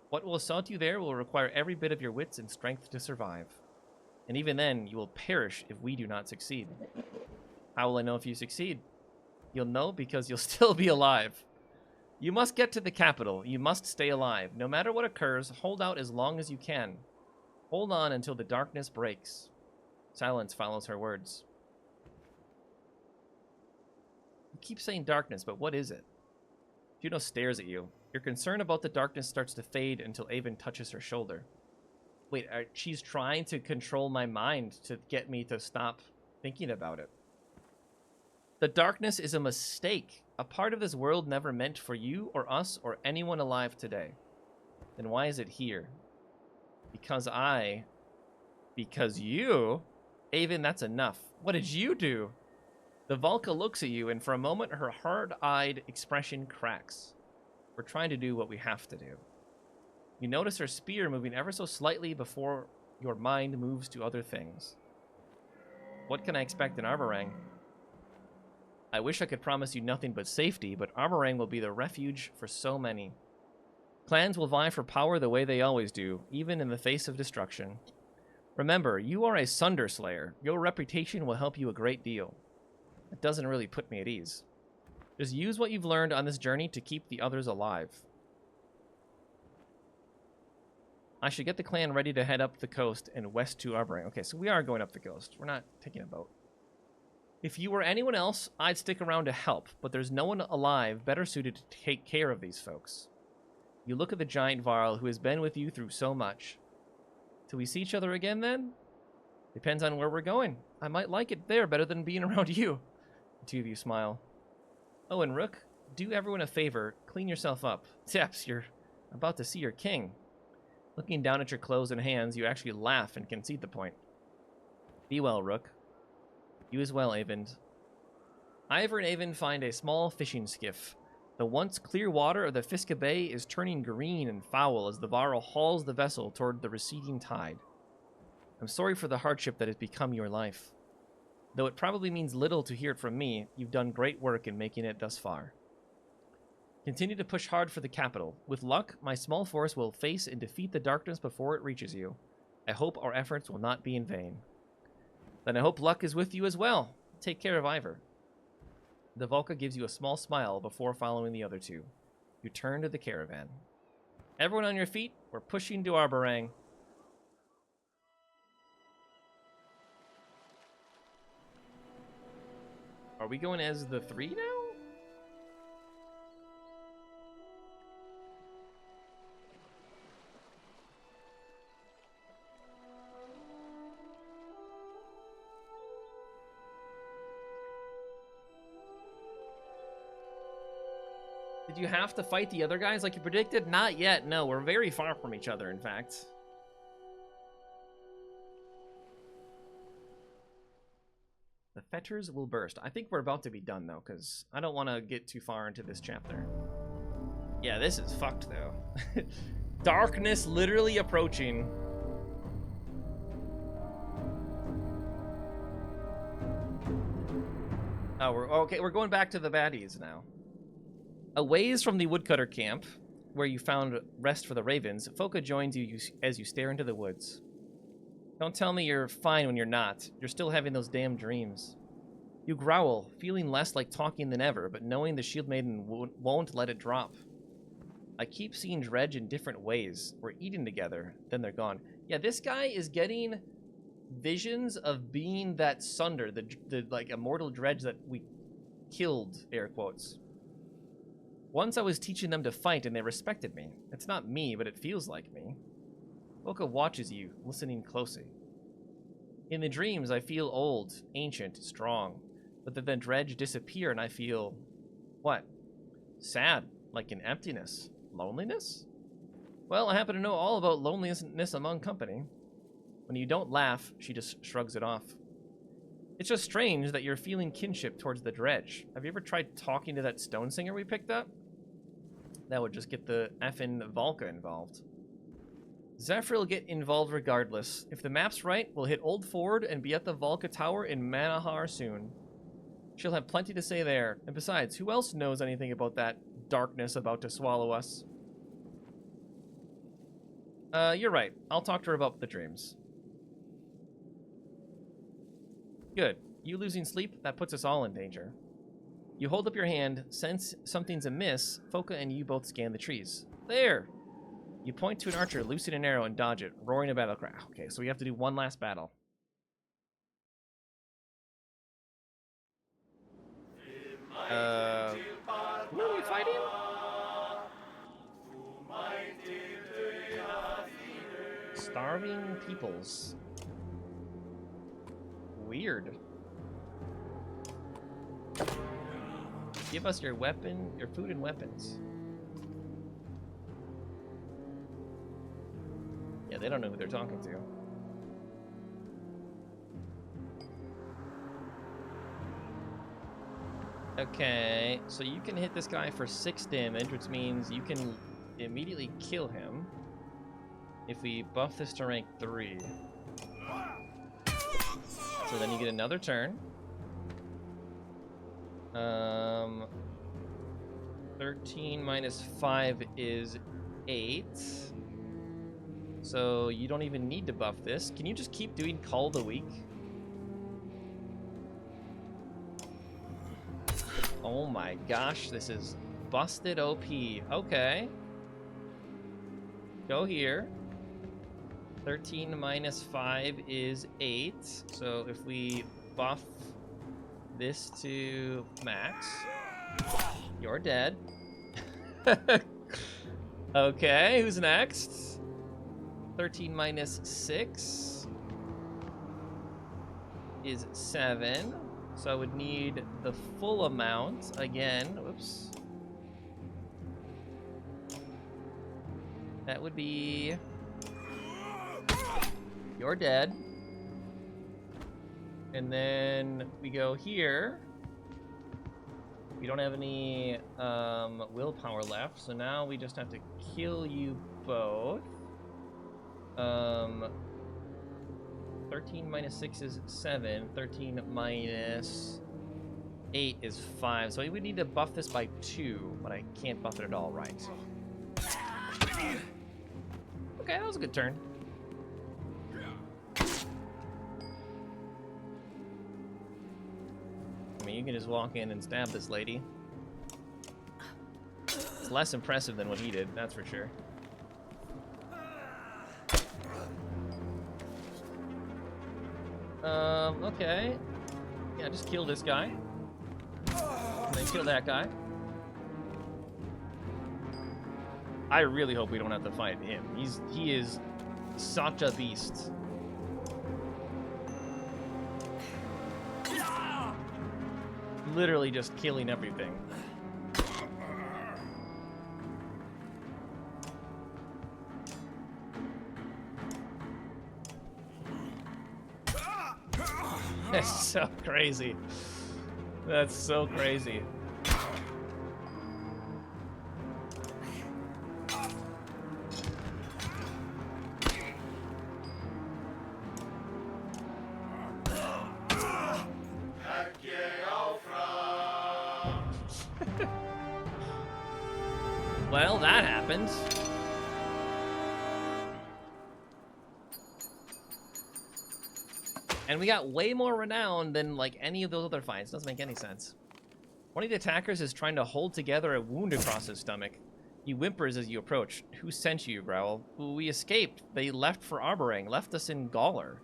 What will assault you there will require every bit of your wits and strength to survive. And even then, you will perish if we do not succeed. How will I know if you succeed? You'll know because you'll still be alive. You must get to the capital. You must stay alive. No matter what occurs, hold out as long as you can. Hold on until the darkness breaks. Silence follows her words. You keep saying darkness, but what is it? Juno stares at you. Your concern about the darkness starts to fade until Avon touches her shoulder. Wait, she's trying to control my mind to get me to stop thinking about it. The darkness is a mistake. A part of this world never meant for you or us or anyone alive today. Then why is it here? Because you? Avon, that's enough. What did you do? The Valka looks at you, and for a moment, her hard-eyed expression cracks. We're trying to do what we have to do. You notice her spear moving ever so slightly before your mind moves to other things. What can I expect in Arborang? I wish I could promise you nothing but safety, but Arborang will be the refuge for so many. Clans will vie for power the way they always do, even in the face of destruction. Remember, you are a Sunder Slayer. Your reputation will help you a great deal. It doesn't really put me at ease. Just use what you've learned on this journey to keep the others alive. I should get the clan ready to head up the coast and west to Arborang. Okay, so we are going up the coast. We're not taking a boat. If you were anyone else, I'd stick around to help, but there's no one alive better suited to take care of these folks. You look at the giant Varl who has been with you through so much. Till we see each other again, then? Depends on where we're going. I might like it there better than being around you. The two of you smile. Oh, and Rook, do everyone a favor. Clean yourself up. Zeps, you're about to see your king. Looking down at your clothes and hands, you actually laugh and concede the point. Be well, Rook. You as well, Avend. Ivor and Avend find a small fishing skiff. The once clear water of the Fiska Bay is turning green and foul as the Varl hauls the vessel toward the receding tide. I'm sorry for the hardship that has become your life. Though it probably means little to hear it from me, you've done great work in making it thus far. Continue to push hard for the capital. With luck, my small force will face and defeat the darkness before it reaches you. I hope our efforts will not be in vain. Then I hope luck is with you as well. Take care of Ivor. The Volca gives you a small smile before following the other two. You turn to the caravan. Everyone on your feet, we're pushing to Arborang. Are we going as the 3 now? Did you have to fight the other guys like you predicted? Not yet, no. We're very far from each other, in fact. The fetters will burst. I think we're about to be done, though, because I don't want to get too far into this chapter. Yeah, this is fucked, though. Darkness literally approaching. Oh, we're going back to the baddies now. A ways from the woodcutter camp, where you found rest for the ravens, Foka joins you as you stare into the woods. Don't tell me you're fine when you're not. You're still having those damn dreams. You growl, feeling less like talking than ever, but knowing the Shield Maiden won't let it drop. I keep seeing Dredge in different ways. We're eating together, then they're gone. Yeah, this guy is getting visions of being that Sunder, the like immortal Dredge that we killed, air quotes. Once I was teaching them to fight and they respected me. It's not me, but it feels like me. Foka watches you, listening closely. In the dreams, I feel old, ancient, strong. But then the Dredge disappear and I feel... what? Sad, like an emptiness. Loneliness? Well, I happen to know all about loneliness among company. When you don't laugh, she just shrugs it off. It's just strange that you're feeling kinship towards the Dredge. Have you ever tried talking to that stone singer we picked up? That would just get the effing Volca involved. Zephyr will get involved regardless. If the map's right, we'll hit Old Ford and be at the Volca Tower in Manahar soon. She'll have plenty to say there. And besides, who else knows anything about that darkness about to swallow us? You're right. I'll talk to her about the dreams. Good. You losing sleep, that puts us all in danger. You hold up your hand, sense something's amiss. Foka and you both scan the trees. There! You point to an archer, loosen an arrow, and dodge it, roaring a battle cry. Okay, so we have to do one last battle. Who are we fighting? Starving peoples. Weird. Give us your weapon, your food and weapons. Yeah, they don't know who they're talking to. Okay, so you can hit this guy for 6 damage, which means you can immediately kill him if we buff this to rank 3. So then you get another turn. 13 minus 5 is 8. So you don't even need to buff this. Can you just keep doing Call of the Week? Oh my gosh, this is busted OP. Okay. Go here. 13 minus 5 is 8. So if we buff this to max, you're dead. Okay, who's next? 13 minus 6 is 7. So I would need the full amount again. Whoops. That would be... You're dead. And then we go here. We don't have any willpower left, so now we just have to kill you both. 13 minus 6 is 7. 13 minus 8 is 5. So we would need to buff this by 2, but I can't buff it at all, right? Okay, that was a good turn. I mean, you can just walk in and stab this lady. It's less impressive than what he did, that's for sure. Okay. Yeah, just kill this guy. And then kill that guy. I really hope we don't have to fight him. He is such a beast. Literally just killing everything. That's so crazy. That's so crazy. Well, that happened. And we got way more renown than, like, any of those other fights. Doesn't make any sense. One of the attackers is trying to hold together a wound across his stomach. He whimpers as you approach. Who sent you, you growl? We escaped. They left for Arborang. Left us in Gawler.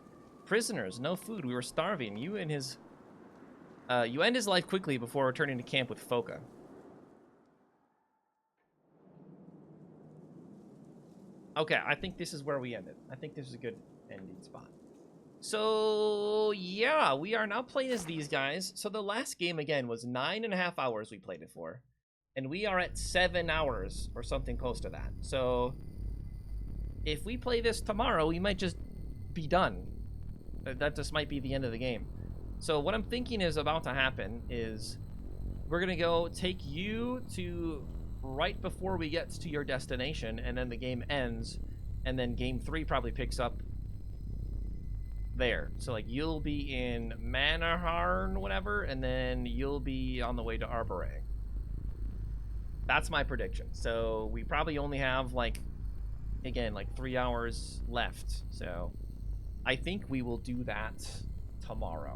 Prisoners, no food. We were starving. You end his life quickly before returning to camp with Foka. Okay, I think this is where we ended. I think this is a good ending spot. So, yeah, we are now playing as these guys. So the last game, again, was 9.5 hours we played it for. And we are at 7 hours or something close to that. So if we play this tomorrow, we might just be done. That just might be the end of the game. So what I'm thinking is about to happen is we're going to go take you to right before we get to your destination, and then the game ends, and then game 3 probably picks up there. So, like, you'll be in Manaharn, whatever, and then you'll be on the way to Arborang. That's my prediction. So we probably only have, like, again, like 3 hours left. So I think we will do that tomorrow.